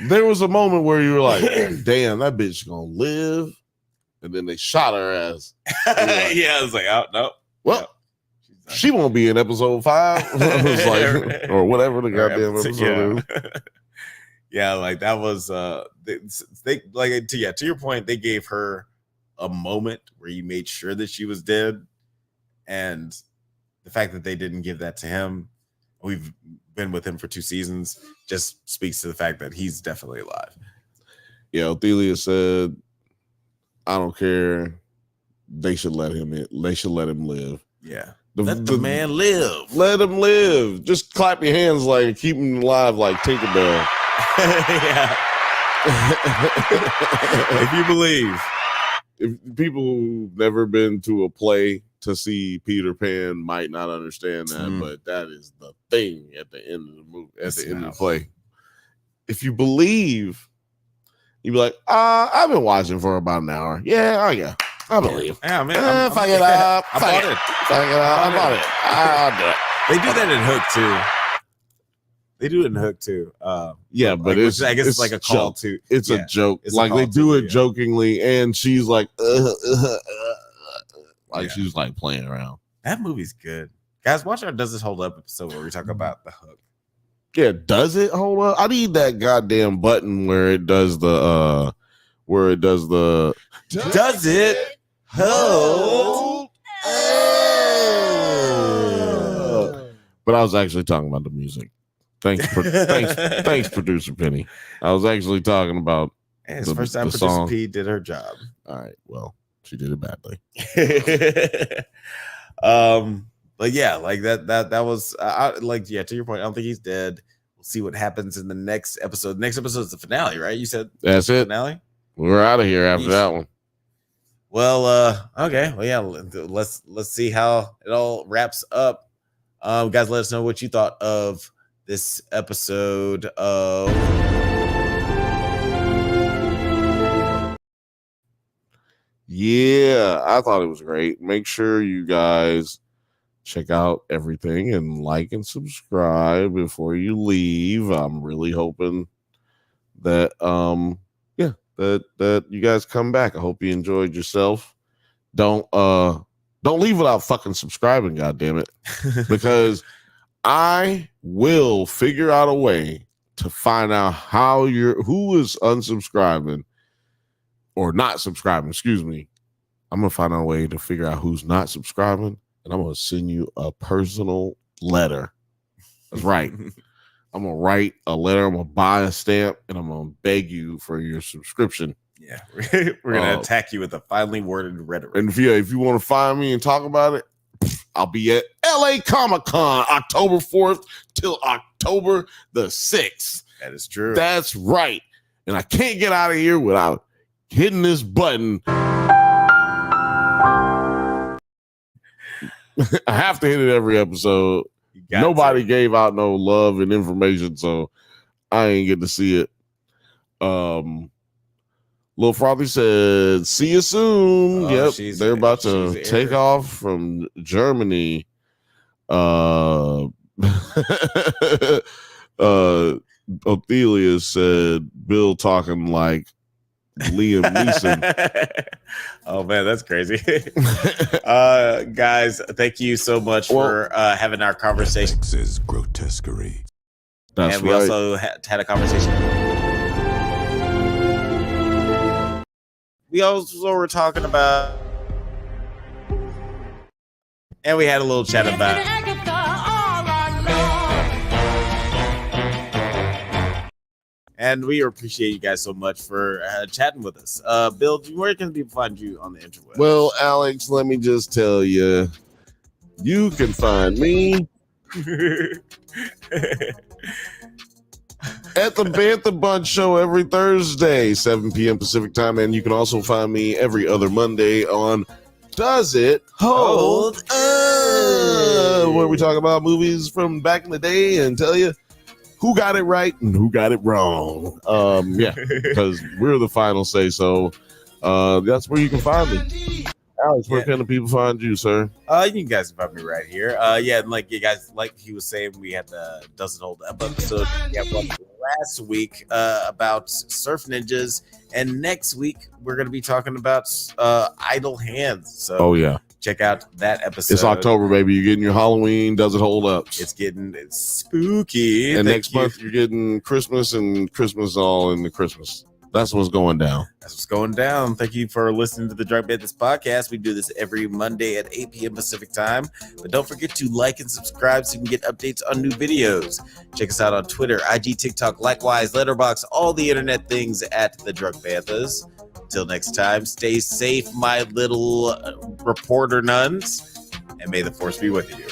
There was a moment where you were like, damn, that bitch gonna live. And then they shot her ass. Yeah, I was like, oh, no. Well, no. She won't be in episode 5. I was like, or whatever the goddamn episode is. Yeah, like that was they like to your point, they gave her a moment where you made sure that she was dead, and the fact that they didn't give that to him, we've been with him for 2 seasons, just speaks to the fact that he's definitely alive. Yeah, Othelia said, I don't care. They should let him in. They should let him live. Yeah. Let the man live. Let him live. Just clap your hands like keep him alive like Tinkerbell. Yeah. If you believe. If people who've never been to a play to see Peter Pan might not understand that, but that is the thing at the end of the movie, at the end of the play. If you believe, you'd be like, I've been watching for about an hour. Yeah, I believe. Yeah, man. Fuck it up. I bought it. I bought it. I'll do it. They do that in Hook too. They do it in Hook too. Yeah, but like, I guess it's like a call to. It's a joke. It's like they do it jokingly, and she's like, like she's like playing around. That movie's good, guys. Watch our Does This Hold Up episode where we talk about the Hook. Yeah, does it hold up? I need that goddamn button where it does the Does it hold? But I was actually talking about the music. Thanks, producer Penny. I was actually talking about it's the first time producer P did her job. All right, well, she did it badly. But yeah, like that was like, yeah, to your point, I don't think he's dead. We'll see what happens in the next episode. Next episode is the finale, right? You said that's it. Finale. We're out of here after that one. Well, okay. Well, yeah, let's see how it all wraps up. Guys, let us know what you thought of this episode of Yeah, I thought it was great. Make sure you guys check out everything and like and subscribe before you leave. I'm really hoping that that you guys come back. I hope you enjoyed yourself. Don't leave without fucking subscribing, goddammit. Because I will figure out a way to find out who is unsubscribing or not subscribing. Excuse me. I'm gonna find out a way to figure out who's not subscribing, and I'm gonna send you a personal letter. That's right. I'm gonna write a letter. I'm gonna buy a stamp, and I'm gonna beg you for your subscription. Yeah, we're gonna attack you with a finely worded rhetoric. And if you want to find me and talk about it, I'll be at LA Comic-Con October 4th till October the 6th. That is true. That's right. And I can't get out of here without hitting this button. I have to hit it every episode. Nobody gave out no love and information, so I ain't get to see it. Lil Frothy said, "See you soon." Oh, yep, they're about to take off from Germany. Othelia said, "Bill talking like Liam Neeson." Oh man, that's crazy. Guys, thank you so much for having our conversation. This is Grotesquerie. That's and we right. also had a conversation. We also were talking about, and we had a little chat about Agatha All Along. and we appreciate you guys so much for chatting with us. Bill, where can people find you on the interweb? Well, Alex, let me just tell you, you can find me at the Bantha Bunch show every Thursday, 7 p.m. Pacific time. And you can also find me every other Monday on Does It Hold Up, where we talk about movies from back in the day and tell you who got it right and who got it wrong. Yeah, because we're the final say so. That's where you can find me. Alex, where can the people find you, sir? You guys can find me right here. Yeah, and like you guys, like he was saying, we had the Doesn't Hold Up episode. Yeah, last week about surf ninjas, and next week we're gonna be talking about idle hands. So yeah, check out that episode. It's October, baby. You're getting your Halloween. Does it hold up? It's spooky. And next month you're getting Christmas, and Christmas all in the Christmas. That's what's going down. That's what's going down. Thank you for listening to the Drunk Banthas podcast. We do this every Monday at 8 p.m. Pacific time. But don't forget to like and subscribe so you can get updates on new videos. Check us out on Twitter, IG, TikTok, likewise, Letterboxd, all the internet things at the Drunk Banthas. Till next time, stay safe, my little reporter nuns, and may the force be with you.